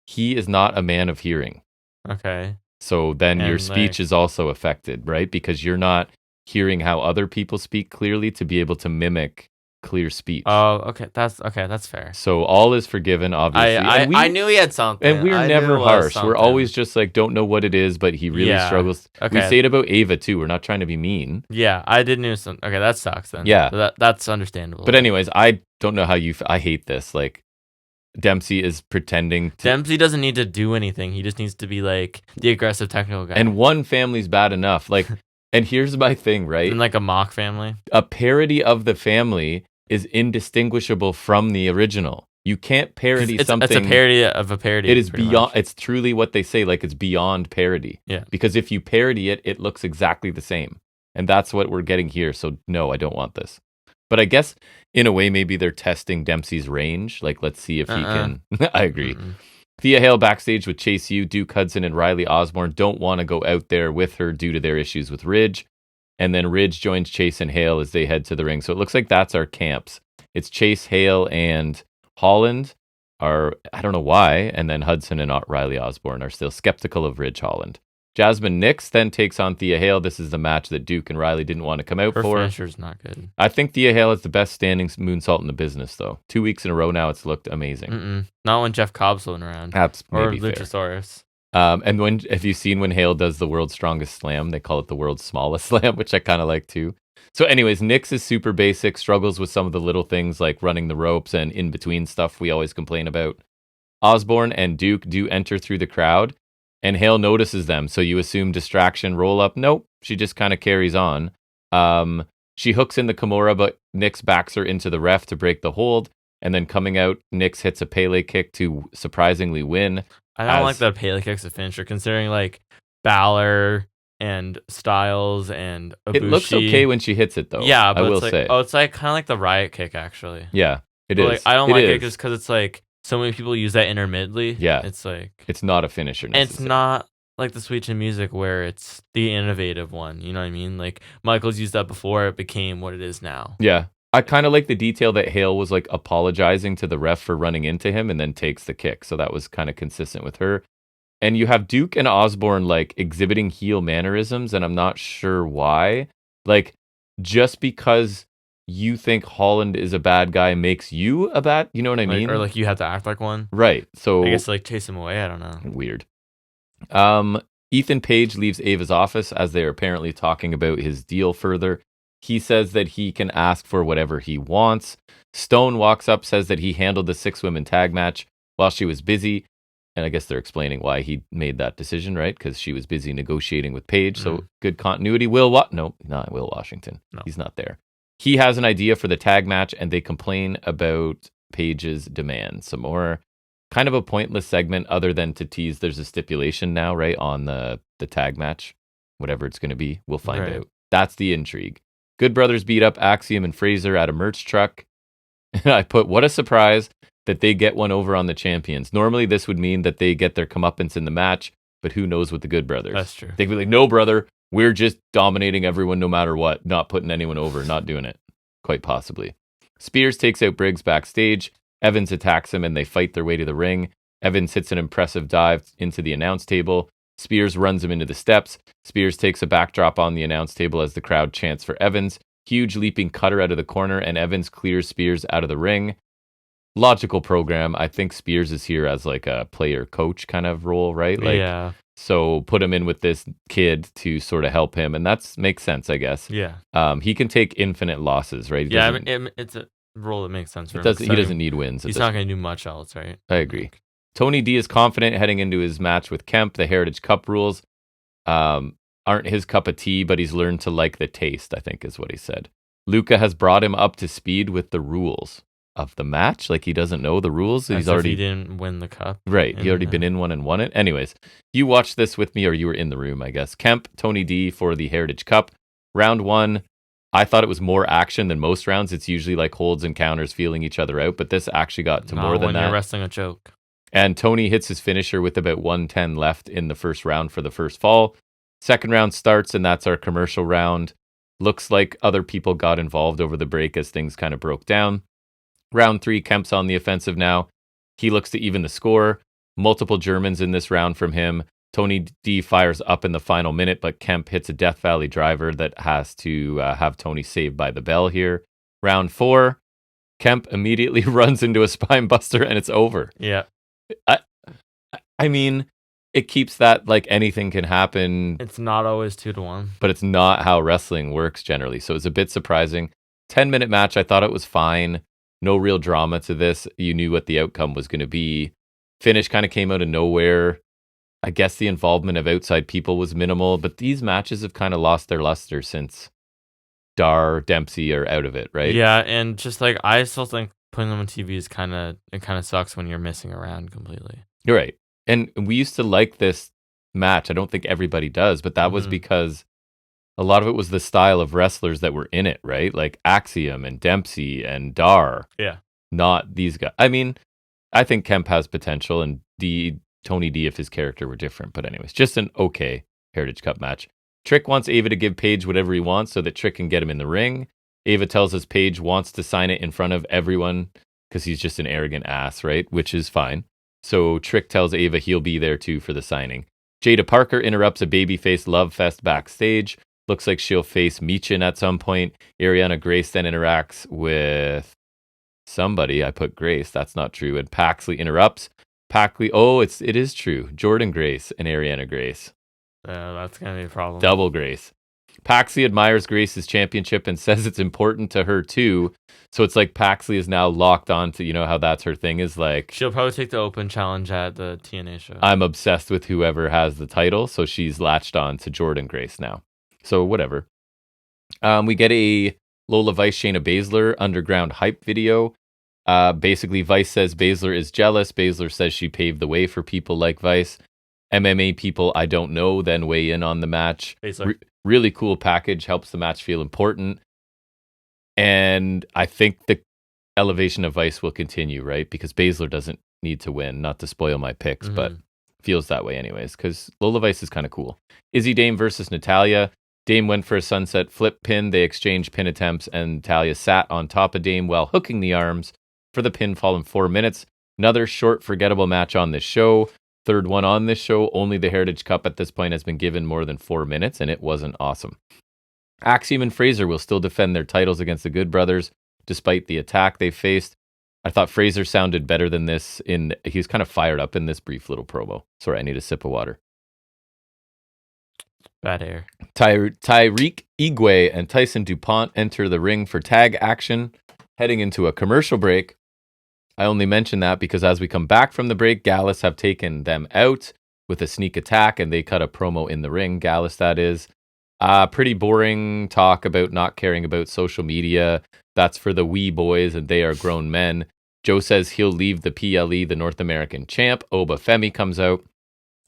Speaker 1: He is not a man of hearing.
Speaker 2: Okay.
Speaker 1: So then your speech is also affected, right? Because you're not hearing how other people speak clearly to be able to mimic clear speech.
Speaker 2: Oh, okay. That's fair.
Speaker 1: So all is forgiven, obviously.
Speaker 2: I knew he had something.
Speaker 1: And we're never harsh. We're always just like, don't know what it is, but he really struggles. Okay. We say it about Ava too. We're not trying to be mean.
Speaker 2: Yeah, I did know something. Okay, that sucks then.
Speaker 1: Yeah.
Speaker 2: So that's understandable.
Speaker 1: But anyways, I don't know how I hate this. Like, Dempsey is pretending to...
Speaker 2: Dempsey doesn't need to do anything. He just needs to be like the aggressive technical guy.
Speaker 1: And one family's bad enough. Like, and here's my thing, right?
Speaker 2: And like a mock family.
Speaker 1: A parody of the family is indistinguishable from the original. You can't parody something.
Speaker 2: It's a parody of a parody.
Speaker 1: It is beyond. It's truly what they say. Like, it's beyond parody.
Speaker 2: Yeah.
Speaker 1: Because if you parody it, it looks exactly the same. And that's what we're getting here. So no, I don't want this. But I guess in a way, maybe they're testing Dempsey's range. Like, let's see if he can. I agree. Thea Hale backstage with Chase U, Duke Hudson, and Riley Osborne don't want to go out there with her due to their issues with Ridge. And then Ridge joins Chase and Hale as they head to the ring. So it looks like that's our camps. It's Chase, Hale, and Holland are, I don't know why. And then Hudson and Riley Osborne are still skeptical of Ridge Holland. Jasmine Nix then takes on Thea Hale. This is the match that Duke and Riley didn't want to come out for.
Speaker 2: Her finisher's not good.
Speaker 1: I think Thea Hale is the best standing moonsault in the business, though. 2 weeks in a row now, it's looked amazing.
Speaker 2: Not when Jeff Cobb's floating around.
Speaker 1: That's
Speaker 2: or
Speaker 1: maybe
Speaker 2: Luchasaurus.
Speaker 1: And have you seen when Hale does the world's strongest slam? They call it the world's smallest slam, which I kind of like too. So anyways, Nix is super basic, struggles with some of the little things like running the ropes and in-between stuff we always complain about. Osborne and Duke do enter through the crowd. And Hale notices them, so you assume distraction, roll up. Nope, she just kind of carries on. She hooks in the Kimura, but Nix backs her into the ref to break the hold. And then coming out, Nix hits a Pele kick to surprisingly win.
Speaker 2: I don't like that Pele kick's a finisher, considering like Balor and Styles and Ibushi.
Speaker 1: It looks okay when she hits it, though.
Speaker 2: Yeah, but
Speaker 1: I will
Speaker 2: say.
Speaker 1: say.
Speaker 2: Oh, it's like kind of like the Riot kick, actually.
Speaker 1: Yeah, it is.
Speaker 2: Like, I don't like it just because it's like, so many people use that intermittently.
Speaker 1: Yeah.
Speaker 2: It's like...
Speaker 1: It's not a finisher necessarily.
Speaker 2: It's not like the Switch in Music where it's the innovative one. You know what I mean? Like, Michael's used that before it became what it is now.
Speaker 1: Yeah. I kind of like the detail that Hale was like apologizing to the ref for running into him and then takes the kick. So that was kind of consistent with her. And you have Duke and Osborne like exhibiting heel mannerisms, and I'm not sure why. Like, just because you think Holland is a bad guy makes you a bad, you know what I mean?
Speaker 2: Or like you have to act like one.
Speaker 1: Right. So
Speaker 2: I guess like chase him away. I don't know.
Speaker 1: Weird. Ethan Page leaves Ava's office as they are apparently talking about his deal further. He says that he can ask for whatever he wants. Stone walks up, says that he handled the 6-women tag match while she was busy. And I guess they're explaining why he made that decision, right? Because she was busy negotiating with Page. So good continuity. No, not Will Washington. No. He's not there. He has an idea for the tag match, and they complain about Page's demand. Some more kind of a pointless segment other than to tease there's a stipulation now, right, on the tag match. Whatever it's going to be, we'll find out. That's the intrigue. Good Brothers beat up Axiom and Fraser at a merch truck. And I put, what a surprise that they get one over on the champions. Normally, this would mean that they get their comeuppance in the match, but who knows with the Good Brothers?
Speaker 2: That's true.
Speaker 1: They'd be like, no, brother. We're just dominating everyone no matter what, not putting anyone over, not doing it. Quite possibly. Spears takes out Briggs backstage. Evans attacks him and they fight their way to the ring. Evans hits an impressive dive into the announce table. Spears runs him into the steps. Spears takes a backdrop on the announce table as the crowd chants for Evans. Huge leaping cutter out of the corner, and Evans clears Spears out of the ring. Logical program. I think Spears is here as like a player coach kind of role, right? Like,
Speaker 2: yeah.
Speaker 1: So put him in with this kid to sort of help him, and that makes sense, I guess.
Speaker 2: Yeah.
Speaker 1: He can take infinite losses, right?
Speaker 2: Yeah, I mean, it's a role that makes sense for him.
Speaker 1: He doesn't need wins.
Speaker 2: He's not going to do much else, right?
Speaker 1: I agree. Tony D is confident heading into his match with Kemp. The Heritage Cup rules aren't his cup of tea, but he's learned to like the taste, I think is what he said. Luca has brought him up to speed with the rules of the match. Like, he doesn't know the rules.
Speaker 2: He didn't win the cup.
Speaker 1: Right. He already been in one and won it. Anyways, you watched this with me, or you were in the room, I guess. Kemp, Tony D for the Heritage Cup. Round 1, I thought it was more action than most rounds. It's usually like holds and counters, feeling each other out, but this actually got to more than that.
Speaker 2: When you're wrestling a joke.
Speaker 1: And Tony hits his finisher with about 110 left in the first round for the first fall. Second round starts, and that's our commercial round. Looks like other people got involved over the break as things kind of broke down. Round 3, Kemp's on the offensive now. He looks to even the score. Multiple Germans in this round from him. Tony D fires up in the final minute, but Kemp hits a Death Valley driver that has to have Tony saved by the bell here. Round 4, Kemp immediately runs into a spine buster, and it's over.
Speaker 2: Yeah.
Speaker 1: I mean, it keeps that like anything can happen.
Speaker 2: It's not always 2-1.
Speaker 1: But it's not how wrestling works generally. So it's a bit surprising. 10-minute match, I thought it was fine. No real drama to this. You knew what the outcome was going to be. Finish kind of came out of nowhere. I guess the involvement of outside people was minimal, but these matches have kind of lost their luster since Dar, Dempsey are out of it, right?
Speaker 2: Yeah, and just like I still think putting them on TV is kind of sucks when you're missing around completely.
Speaker 1: You're right. And we used to like this match. I don't think everybody does, but that was because a lot of it was the style of wrestlers that were in it, right? Like Axiom and Dempsey and Dar.
Speaker 2: Yeah.
Speaker 1: Not these guys. I mean, I think Kemp has potential, and Tony D if his character were different. But anyways, just an okay Heritage Cup match. Trick wants Ava to give Paige whatever he wants so that Trick can get him in the ring. Ava tells us Paige wants to sign it in front of everyone because he's just an arrogant ass, right? Which is fine. So Trick tells Ava he'll be there too for the signing. Jada Parker interrupts a babyface love fest backstage. Looks like she'll face Michin at some point. Ariana Grace then interacts with somebody. I put Grace. That's not true. And Paxley interrupts. It is true. Jordan Grace and Ariana Grace.
Speaker 2: That's going to be a problem.
Speaker 1: Double Grace. Paxley admires Grace's championship and says it's important to her too. So it's like Paxley is now locked on to, you know how that's her thing is like.
Speaker 2: She'll probably take the open challenge at the TNA show.
Speaker 1: I'm obsessed with whoever has the title. So she's latched on to Jordan Grace now. So whatever. We get a Lola Vice, Shayna Baszler underground hype video. Basically, Vice says Baszler is jealous. Baszler says she paved the way for people like Vice. MMA people I don't know then weigh in on the match. Really cool package. Helps the match feel important. And I think the elevation of Vice will continue, right? Because Baszler doesn't need to win. Not to spoil my picks, but feels that way anyways. Because Lola Vice is kind of cool. Izzy Dame versus Natalya. Dame went for a sunset flip pin. They exchanged pin attempts, and Natalya sat on top of Dame while hooking the arms for the pinfall in 4 minutes. Another short, forgettable match on this show. Third one on this show. Only the Heritage Cup at this point has been given more than 4 minutes, and it wasn't awesome. Axiom and Fraser will still defend their titles against the Good Brothers, despite the attack they faced. I thought Fraser sounded better than this. He was kind of fired up in this brief little promo. Sorry, I need a sip of water.
Speaker 2: Bad air.
Speaker 1: Tyreek Igwe and Tyson DuPont enter the ring for tag action, heading into a commercial break. I only mention that because as we come back from the break, Gallus have taken them out with a sneak attack, and they cut a promo in the ring. Gallus, that is. Pretty boring talk about not caring about social media. That's for the wee boys, and they are grown men. Joe says he'll leave the PLE, the North American champ. Oba Femi comes out.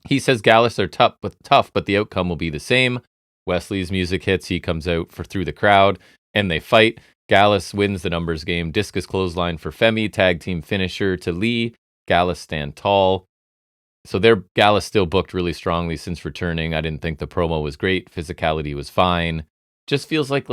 Speaker 1: He says Gallus are tough, but the outcome will be the same. Wesley's music hits. He comes out through the crowd, and they fight. Gallus wins the numbers game. Discus clothesline for Femi. Tag team finisher to Lee. Gallus stand tall. So Gallus still booked really strongly since returning. I didn't think the promo was great. Physicality was fine. Just feels like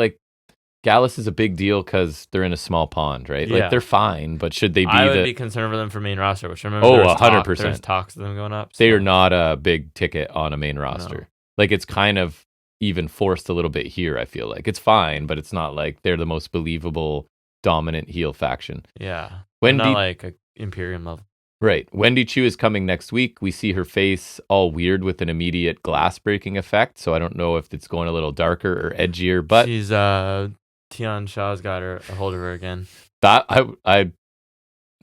Speaker 1: Gallus is a big deal because they're in a small pond, right?
Speaker 2: Yeah.
Speaker 1: Like, they're fine, but should they be
Speaker 2: I would be concerned for them for main roster, which I remember
Speaker 1: 100%.
Speaker 2: There's talks of them going up.
Speaker 1: They are not a big ticket on a main roster.
Speaker 2: No.
Speaker 1: Like, it's kind of even forced a little bit here, I feel like. It's fine, but it's not like they're the most believable, dominant heel faction.
Speaker 2: Yeah.
Speaker 1: Wendy,
Speaker 2: not like a Imperium level.
Speaker 1: Right. Wendy Chu is coming next week. We see her face all weird with an immediate glass breaking effect, so I don't know if it's going a little darker or edgier, but
Speaker 2: she's Tian Shaw's got a hold of her again.
Speaker 1: That I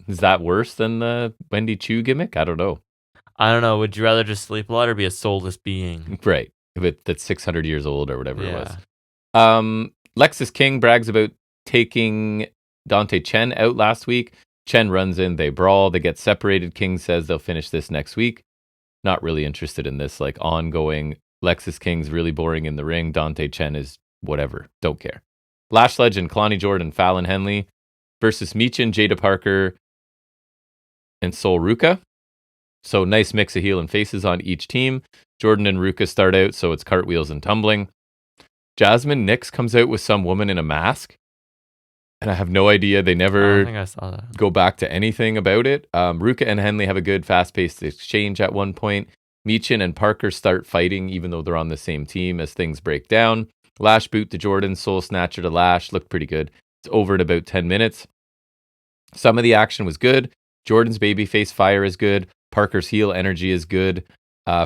Speaker 1: is that worse than the Wendy Chu gimmick? I don't know.
Speaker 2: Would you rather just sleep a lot or be a soulless being?
Speaker 1: Right. That's 600 years old or whatever it was. Lexis King brags about taking Dante Chen out last week. Chen runs in, they brawl, they get separated. King says they'll finish this next week. Not really interested in this, like, ongoing. Lexis King's really boring in the ring. Dante Chen is whatever. Don't care. Lash Legend, Kalani Jordan, Fallon Henley versus Michin, Jada Parker, and Sol Ruka. So nice mix of heel and faces on each team. Jordan and Ruka start out, so it's cartwheels and tumbling. Jasmine Nix comes out with some woman in a mask. And I have no idea. They never
Speaker 2: I saw that.
Speaker 1: Go back to anything about it. Ruka and Henley have a good fast-paced exchange at one point. Michin and Parker start fighting, even though they're on the same team, as things break down. Lash boot to Jordan, Soul Snatcher to Lash. Looked pretty good. It's over in about 10 minutes. Some of the action was good. Jordan's babyface fire is good. Parker's heel energy is good.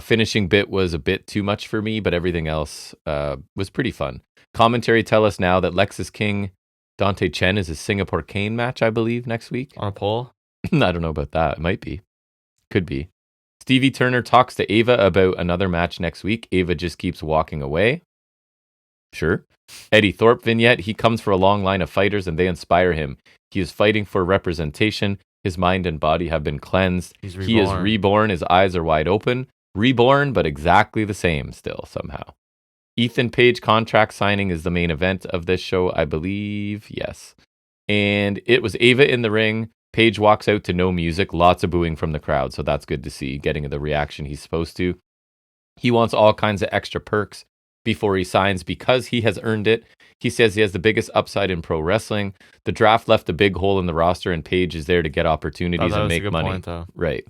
Speaker 1: Finishing bit was a bit too much for me, but everything else was pretty fun. Commentary tell us now that Lexis King, Dante Chen is a Singapore Cane match, I believe, next week.
Speaker 2: On a poll?
Speaker 1: I don't know about that. It might be. Could be. Stevie Turner talks to Ava about another match next week. Ava just keeps walking away. Sure. Eddie Thorpe vignette. He comes for a long line of fighters and they inspire him. He is fighting for representation. His mind and body have been cleansed. He is reborn. His eyes are wide open. Reborn, but exactly the same still somehow. Ethan Page contract signing is the main event of this show, I believe. Yes. And it was Ava in the ring. Page walks out to no music. Lots of booing from the crowd. So that's good to see, getting the reaction he's supposed to. He wants all kinds of extra perks before he signs because he has earned it. He says he has the biggest upside in pro wrestling. The draft left a big hole in the roster and Page is there to get opportunities and make money.
Speaker 2: Point, though.
Speaker 1: Right.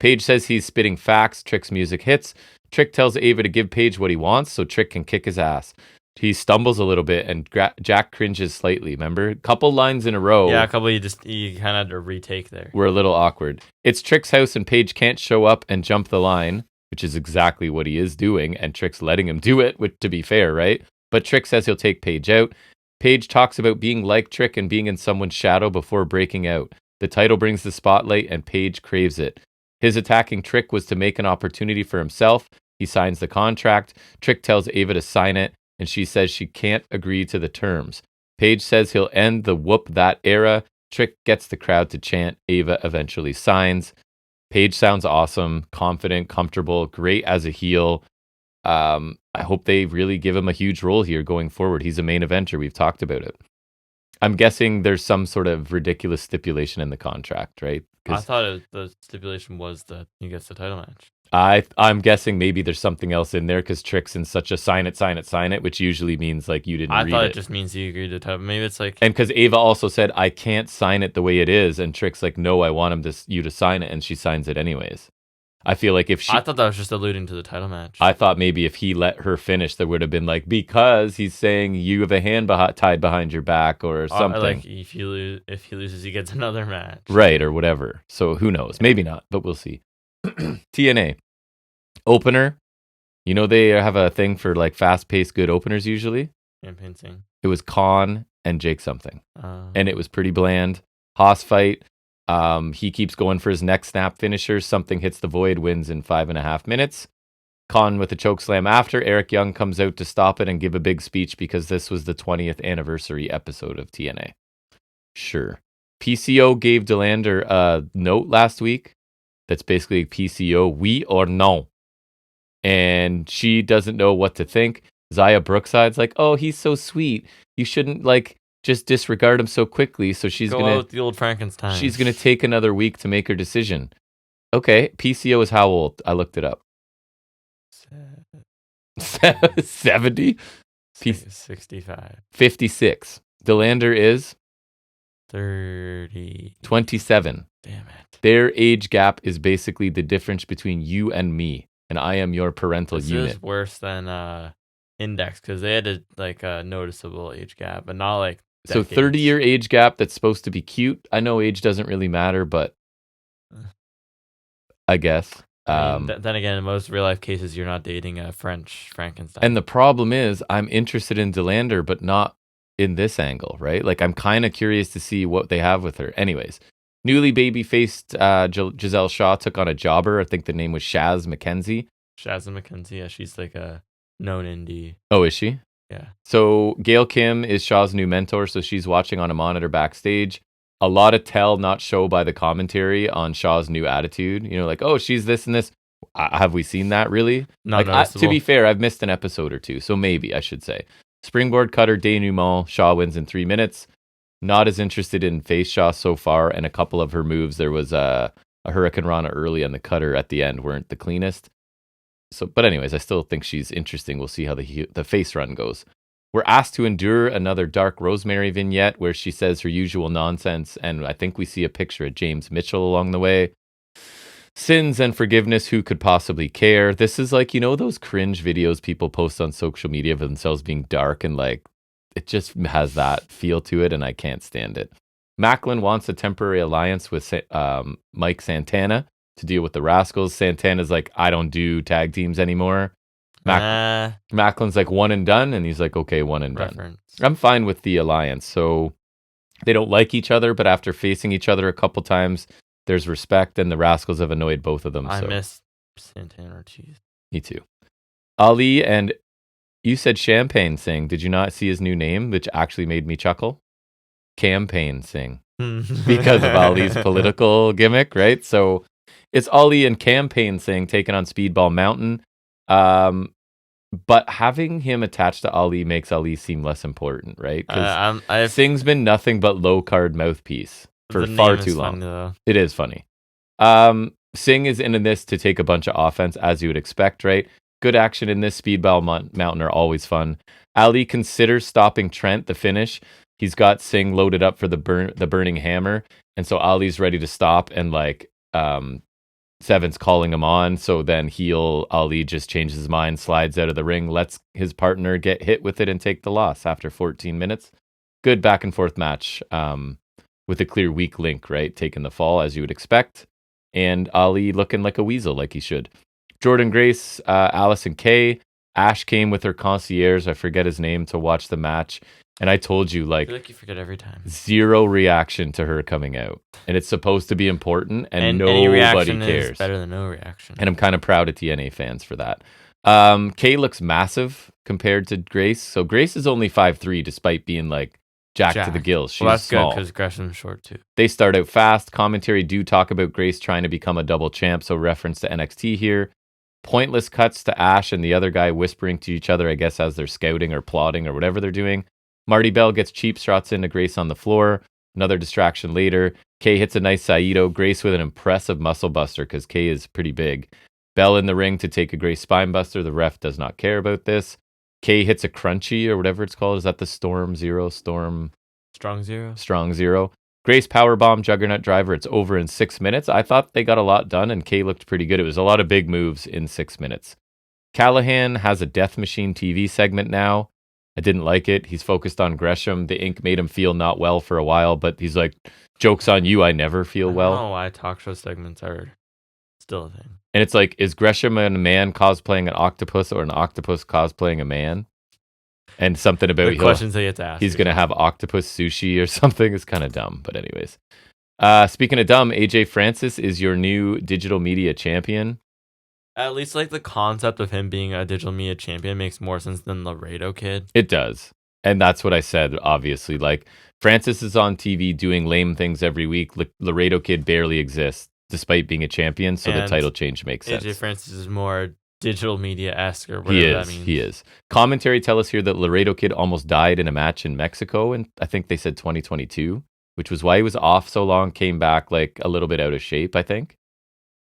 Speaker 1: Page says he's spitting facts. Trick's music hits. Trick tells Ava to give Page what he wants so Trick can kick his ass. He stumbles a little bit and Jack cringes slightly. Remember? A couple lines in a row.
Speaker 2: Yeah, a couple you kind of had to retake there.
Speaker 1: Were a little awkward. It's Trick's house and Page can't show up and jump the line, which is exactly what he is doing, and Trick's letting him do it, which, to be fair, right? But Trick says he'll take Page out. Page talks about being like Trick and being in someone's shadow before breaking out. The title brings the spotlight and Page craves it. His attacking Trick was to make an opportunity for himself. He signs the contract. Trick tells Ava to sign it, and she says she can't agree to the terms. Page says he'll end the whoop that era. Trick gets the crowd to chant. Ava eventually signs. Page sounds awesome, confident, comfortable, great as a heel. I hope they really give him a huge role here going forward. He's a main eventer. We've talked about it. I'm guessing there's some sort of ridiculous stipulation in the contract, right?
Speaker 2: I thought the stipulation was that he gets the title match.
Speaker 1: I'm guessing maybe there's something else in there because Trick's in such a sign it, which usually means like you didn't read it.
Speaker 2: I thought it just means he agreed to title. Maybe it's like...
Speaker 1: And because Ava also said, I can't sign it the way it is. And Trick's like, no, I want you to sign it. And she signs it anyways. I feel like if she...
Speaker 2: I thought that was just alluding to the title match.
Speaker 1: I thought maybe if he let her finish, there would have been like, because he's saying you have a hand tied behind your back or something.
Speaker 2: Like if he loses, he gets another match.
Speaker 1: Right, or whatever. So who knows? Maybe not, but we'll see. TNA. Opener. You know they have a thing for like fast-paced good openers usually?
Speaker 2: Campaign Sing.
Speaker 1: It was Khan and Jake something. And it was pretty bland. Haas fight. He keeps going for his neck snap finisher. Something hits the void, wins in 5.5 minutes. Khan with a choke slam after. Eric Young comes out to stop it and give a big speech because this was the 20th anniversary episode of TNA. Sure. PCO gave Delander a note last week that's basically PCO, oui or no. And she doesn't know what to think. Zaya Brookside's like, oh, he's so sweet. You shouldn't like just disregard him so quickly. So she's
Speaker 2: Go out with the old Frankenstein.
Speaker 1: She's gonna take another week to make her decision. Okay, PCO is how old? I looked it up. 70?
Speaker 2: 65.
Speaker 1: 56. Delander is
Speaker 2: 30.
Speaker 1: 27.
Speaker 2: Damn it.
Speaker 1: Their age gap is basically the difference between you and me, and I am your parental unit.
Speaker 2: This is worse than Index, because they had a noticeable age gap, but not like decades.
Speaker 1: So 30-year age gap that's supposed to be cute. I know age doesn't really matter, but I guess.
Speaker 2: Then again, in most real life cases, you're not dating a French Frankenstein.
Speaker 1: And the problem is, I'm interested in Delander, but not in this angle, right? Like, I'm kind of curious to see what they have with her. Anyways, newly baby-faced Giselle Shaw took on a jobber. I think the name was Shaz McKenzie.
Speaker 2: Shaz McKenzie, yeah, she's like a known indie.
Speaker 1: Oh, is she?
Speaker 2: Yeah.
Speaker 1: So Gail Kim is Shaw's new mentor, so she's watching on a monitor backstage. A lot of tell, not show by the commentary on Shaw's new attitude. You know, like, oh, she's this and this. Have we seen that, really?
Speaker 2: Not
Speaker 1: like, to be fair, I've missed an episode or two, so maybe I should say. Springboard cutter denouement. Shaw wins in 3 minutes. Not as interested in face Shaw so far, and a couple of her moves. There was a Hurricane Rana early and the cutter at the end weren't the cleanest. So, but anyways, I still think she's interesting. We'll see how the face run goes. We're asked to endure another Dark Rosemary vignette where she says her usual nonsense, and I think we see a picture of James Mitchell along the way. Sins and forgiveness, who could possibly care? This is like, you know, those cringe videos people post on social media of themselves being dark, and like, it just has that feel to it, and I can't stand it. Macklin wants a temporary alliance with Mike Santana to deal with the Rascals. Santana's like, I don't do tag teams anymore. Macklin's like, one and done, and he's like, okay, one and done. I'm fine with the alliance. So they don't like each other, but after facing each other a couple times, there's respect, and the Rascals have annoyed both of them.
Speaker 2: I miss Santana. Jeez.
Speaker 1: Me too. Ali, and you said Champagne Singh. Did you not see his new name, which actually made me chuckle? Campaign Singh. Because of Ali's political gimmick, right? So it's Ali and Campaign Singh taking on Speedball Mountain. But having him attached to Ali makes Ali seem less important, right? Because Singh's been nothing but low card mouthpiece for far too long.
Speaker 2: Funny,
Speaker 1: it is funny. Singh is in this to take a bunch of offense, as you would expect, right? Good action in this. Speedball Mountain are always fun. Ali considers stopping Trent, the finish. He's got Singh loaded up for the burning hammer, and so Ali's ready to stop, and like Seven's calling him on, so then Ali just changes his mind, slides out of the ring, lets his partner get hit with it and take the loss after 14 minutes. Good back and forth match with a clear weak link, right? Taking the fall, as you would expect, and Ali looking like a weasel, like he should. Jordan Grace, Allison Kay. Ash came with her concierge, I forget his name, to watch the match. And I told you, like,
Speaker 2: I feel like you forget every time.
Speaker 1: Zero reaction to her coming out. And it's supposed to be important, and nobody
Speaker 2: any reaction
Speaker 1: cares.
Speaker 2: Is better than no reaction.
Speaker 1: And I'm kind of proud of TNA fans for that. Kay looks massive compared to Grace. So Grace is only 5'3", despite being like jacked to the gills. She's
Speaker 2: that's
Speaker 1: small.
Speaker 2: Good because Gresham's short too.
Speaker 1: They start out fast. Commentary do talk about Grace trying to become a double champ, so reference to NXT here. Pointless cuts to Ash and the other guy whispering to each other, I guess, as they're scouting or plotting or whatever they're doing. Marty Bell gets cheap shots into Grace on the floor. Another distraction later. Kay hits a nice Saito. Grace with an impressive muscle buster because Kay is pretty big. Bell in the ring to take a Grace spine buster. The ref does not care about this. Kay hits a crunchy or whatever it's called. Is that the Strong Zero? Grace powerbomb, Juggernaut driver. It's over in 6 minutes. I thought they got a lot done, and Kay looked pretty good. It was a lot of big moves in 6 minutes. Callahan has a Death Machine TV segment now. I didn't like it. He's focused on Gresham. The ink made him feel not well for a while, but he's like, joke's on you, I never feel well.
Speaker 2: I don't know why talk show segments are still a thing.
Speaker 1: And it's like, is Gresham a man cosplaying an octopus or an octopus cosplaying a man? And something about
Speaker 2: the questions they get to ask.
Speaker 1: He's going to have octopus sushi or something. It's kind of dumb, but anyways. Speaking of dumb, AJ Francis is your new digital media champion.
Speaker 2: At least like the concept of him being a digital media champion makes more sense than Laredo Kid.
Speaker 1: It does. And that's what I said, obviously. Like, Francis is on TV doing lame things every week. Laredo Kid barely exists, despite being a champion, so the title change makes sense.
Speaker 2: AJ Francis is more digital media-esque or whatever that means.
Speaker 1: He is. Commentary tell us here that Laredo Kid almost died in a match in Mexico, and I think they said 2022, which was why he was off so long, came back like a little bit out of shape, I think.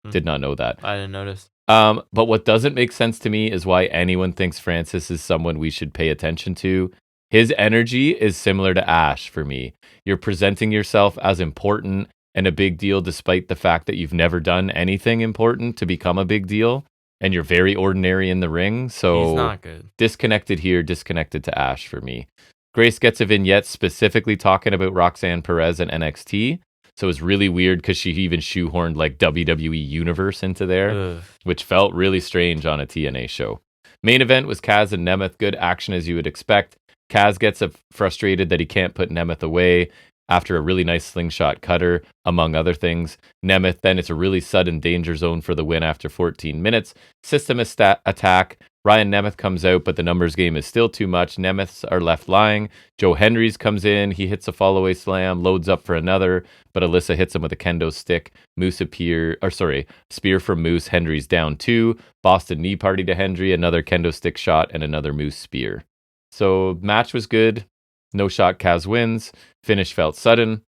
Speaker 1: Did not know that.
Speaker 2: I didn't notice.
Speaker 1: But what doesn't make sense to me is why anyone thinks Francis is someone we should pay attention to. His energy is similar to Ash for me. You're presenting yourself as important and a big deal despite the fact that you've never done anything important to become a big deal, and you're very ordinary in the ring. So
Speaker 2: he's not good.
Speaker 1: Disconnected here, disconnected to Ash for me. Grace gets a vignette specifically talking about Roxanne Perez and NXT. So it was really weird because she even shoehorned like WWE Universe into there, which felt really strange on a TNA show. Main event was Kaz and Nemeth. Good action as you would expect. Kaz gets frustrated that he can't put Nemeth away after a really nice slingshot cutter, among other things. Nemeth, then it's a really sudden danger zone for the win after 14 minutes. System attack. Ryan Nemeth comes out, but the numbers game is still too much. Nemeths are left lying. Joe Hendrys comes in. He hits a fallaway slam, loads up for another, but Alyssa hits him with a kendo stick. Spear from Moose. Hendrys down 2. Boston knee party to Hendry, another kendo stick shot, and another Moose spear. So match was good. No shot, Kaz wins. Finish felt sudden.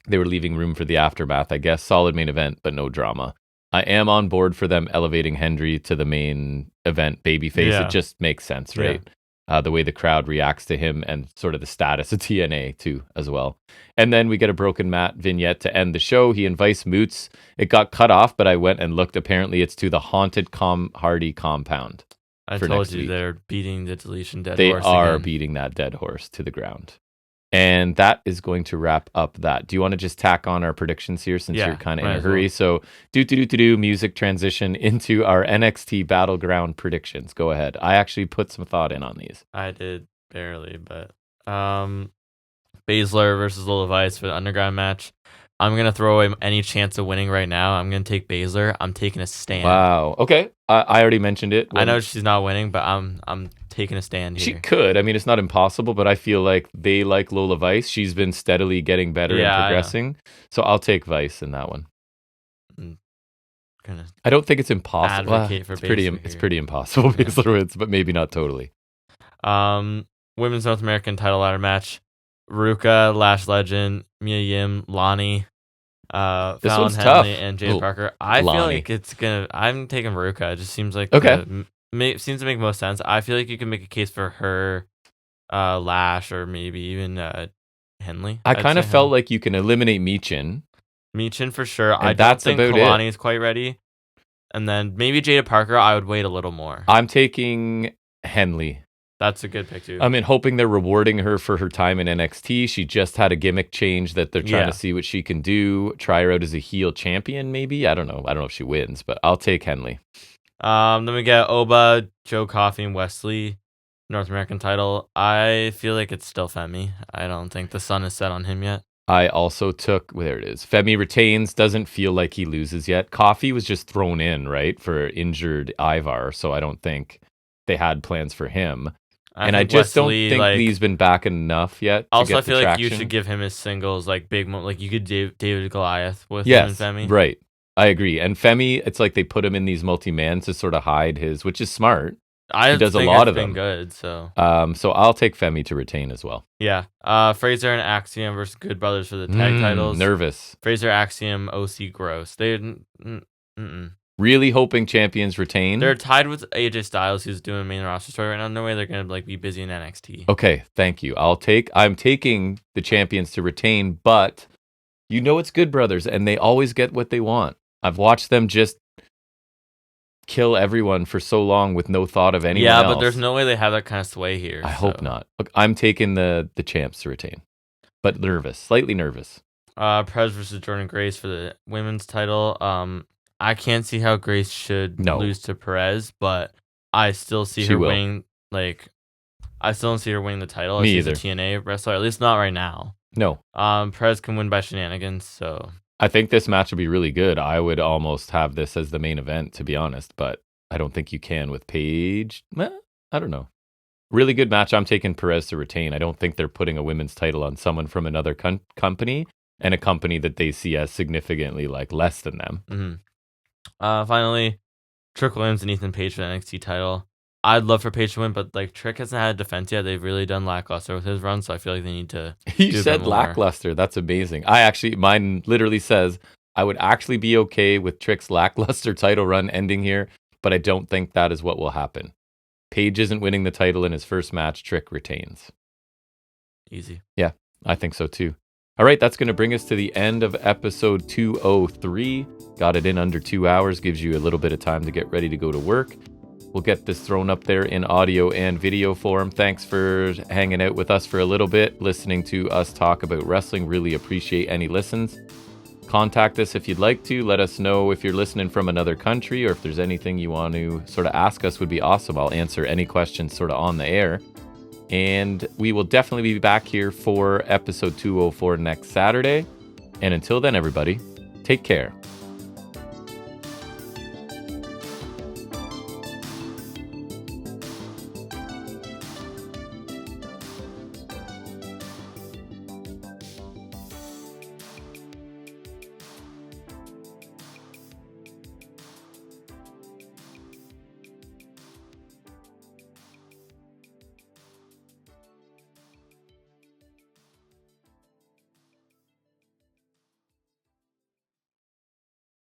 Speaker 1: They were leaving room for the aftermath, I guess. Solid main event, but no drama. I am on board for them elevating Hendry to the main event babyface. Yeah. It just makes sense, right? Yeah. The way the crowd reacts to him and sort of the status of TNA too, as well. And then we get a broken Matt vignette to end the show. He invites Moots. It got cut off, but I went and looked. Apparently, it's to the haunted Hardy compound.
Speaker 2: I told you they're beating the deletion dead
Speaker 1: horse. They are
Speaker 2: again.
Speaker 1: Beating that dead horse to the ground. And that is going to wrap up that. Do you want to just tack on our predictions here since you're kind of in a hurry? Well. So do music transition into our NXT Battleground predictions. Go ahead. I actually put some thought in on these.
Speaker 2: I did barely, but Baszler versus Lola Vice for the Underground match. I'm going to throw away any chance of winning right now. I'm going to take Baszler. I'm taking a stand.
Speaker 1: Wow. Okay. I already mentioned it.
Speaker 2: I know she's not winning, but I'm taking a stand here.
Speaker 1: She could. I mean, it's not impossible, but I feel like they like Lola Vice. She's been steadily getting better and progressing. So I'll take Vice in that one. I don't think it's impossible. It's pretty impossible. Baszler wins, but maybe not totally.
Speaker 2: Women's North American title ladder match. Ruka, Lash Legend, Mia Yim, Lonnie,
Speaker 1: this
Speaker 2: Fallon
Speaker 1: one's
Speaker 2: Henley,
Speaker 1: tough.
Speaker 2: and Jade Parker. I feel like it's gonna. I'm taking Ruka. It just seems like seems to make most sense. I feel like you can make a case for her, Lash, or maybe even Henley.
Speaker 1: I kind of felt like you can eliminate Michin.
Speaker 2: Michin for sure. I don't think Kalani is quite ready. And then maybe Jada Parker. I would wait a little more.
Speaker 1: I'm taking Henley.
Speaker 2: That's a good pick too.
Speaker 1: I mean, hoping they're rewarding her for her time in NXT. She just had a gimmick change that they're trying to see what she can do. Try her out as a heel champion, maybe. I don't know. I don't know if she wins, but I'll take Henley.
Speaker 2: Then we get Oba, Joe Coffey, and Wesley, North American title. I feel like it's still Femi. I don't think the sun is set on him yet.
Speaker 1: I also took, there it is. Femi retains, doesn't feel like he loses yet. Coffey was just thrown in, right, for injured Ivar, so I don't think they had plans for him. I just Wesley, don't think Lee's been back enough yet.
Speaker 2: Also, I feel like you should give him his singles, like big, like you could David Goliath with him and Femi.
Speaker 1: Right. I agree. And Femi, it's like they put him in these multi-mans to sort of hide his, which is smart.
Speaker 2: He does a lot of them. Good, so
Speaker 1: I'll take Femi to retain as well.
Speaker 2: Yeah. Fraser and Axiom versus Good Brothers for the tag titles.
Speaker 1: Nervous.
Speaker 2: Fraser, Axiom, OC, Gross.
Speaker 1: Really hoping champions retain.
Speaker 2: They're tied with AJ Styles, who's doing main roster story right now. No way they're gonna be busy in NXT.
Speaker 1: Okay, thank you. I'm taking the champions to retain, but it's Good Brothers, and they always get what they want. I've watched them just kill everyone for so long with no thought of anyone else.
Speaker 2: Yeah, but there's no way they have that kind of sway here.
Speaker 1: I hope not. Look, I'm taking the champs to retain, but slightly nervous.
Speaker 2: Perez versus Jordan Grace for the women's title. I can't see how Grace should lose to Perez, but I still see her winning. I still don't see her winning the title.
Speaker 1: Me either.
Speaker 2: She's a TNA wrestler, at least not right now.
Speaker 1: No.
Speaker 2: Perez can win by shenanigans, so
Speaker 1: I think this match will be really good. I would almost have this as the main event, to be honest, but I don't think you can with Paige. I don't know. Really good match. I'm taking Perez to retain. I don't think they're putting a women's title on someone from another company and a company that they see as significantly less than them.
Speaker 2: Mm-hmm. Finally, Trick Williams and Ethan Page for the NXT title. I'd love for Page to win, but Trick hasn't had a defense yet. They've really done lackluster with his run, so I feel like they need to.
Speaker 1: He said lackluster. That's amazing. Mine literally says I would actually be okay with Trick's lackluster title run ending here, but I don't think that is what will happen. Page isn't winning the title in his first match. Trick retains.
Speaker 2: Easy.
Speaker 1: Yeah, I think so too. All right, that's going to bring us to the end of episode 203. Got it in under 2 hours, gives you a little bit of time to get ready to go to work. We'll get this thrown up there in audio and video form. Thanks for hanging out with us for a little bit, listening to us talk about wrestling. Really appreciate any listens. Contact us if you'd like to. Let us know if you're listening from another country, or if there's anything you want to sort of ask us, would be awesome. I'll answer any questions sort of on the air. And we will definitely be back here for episode 204 next Saturday. And until then, everybody, take care.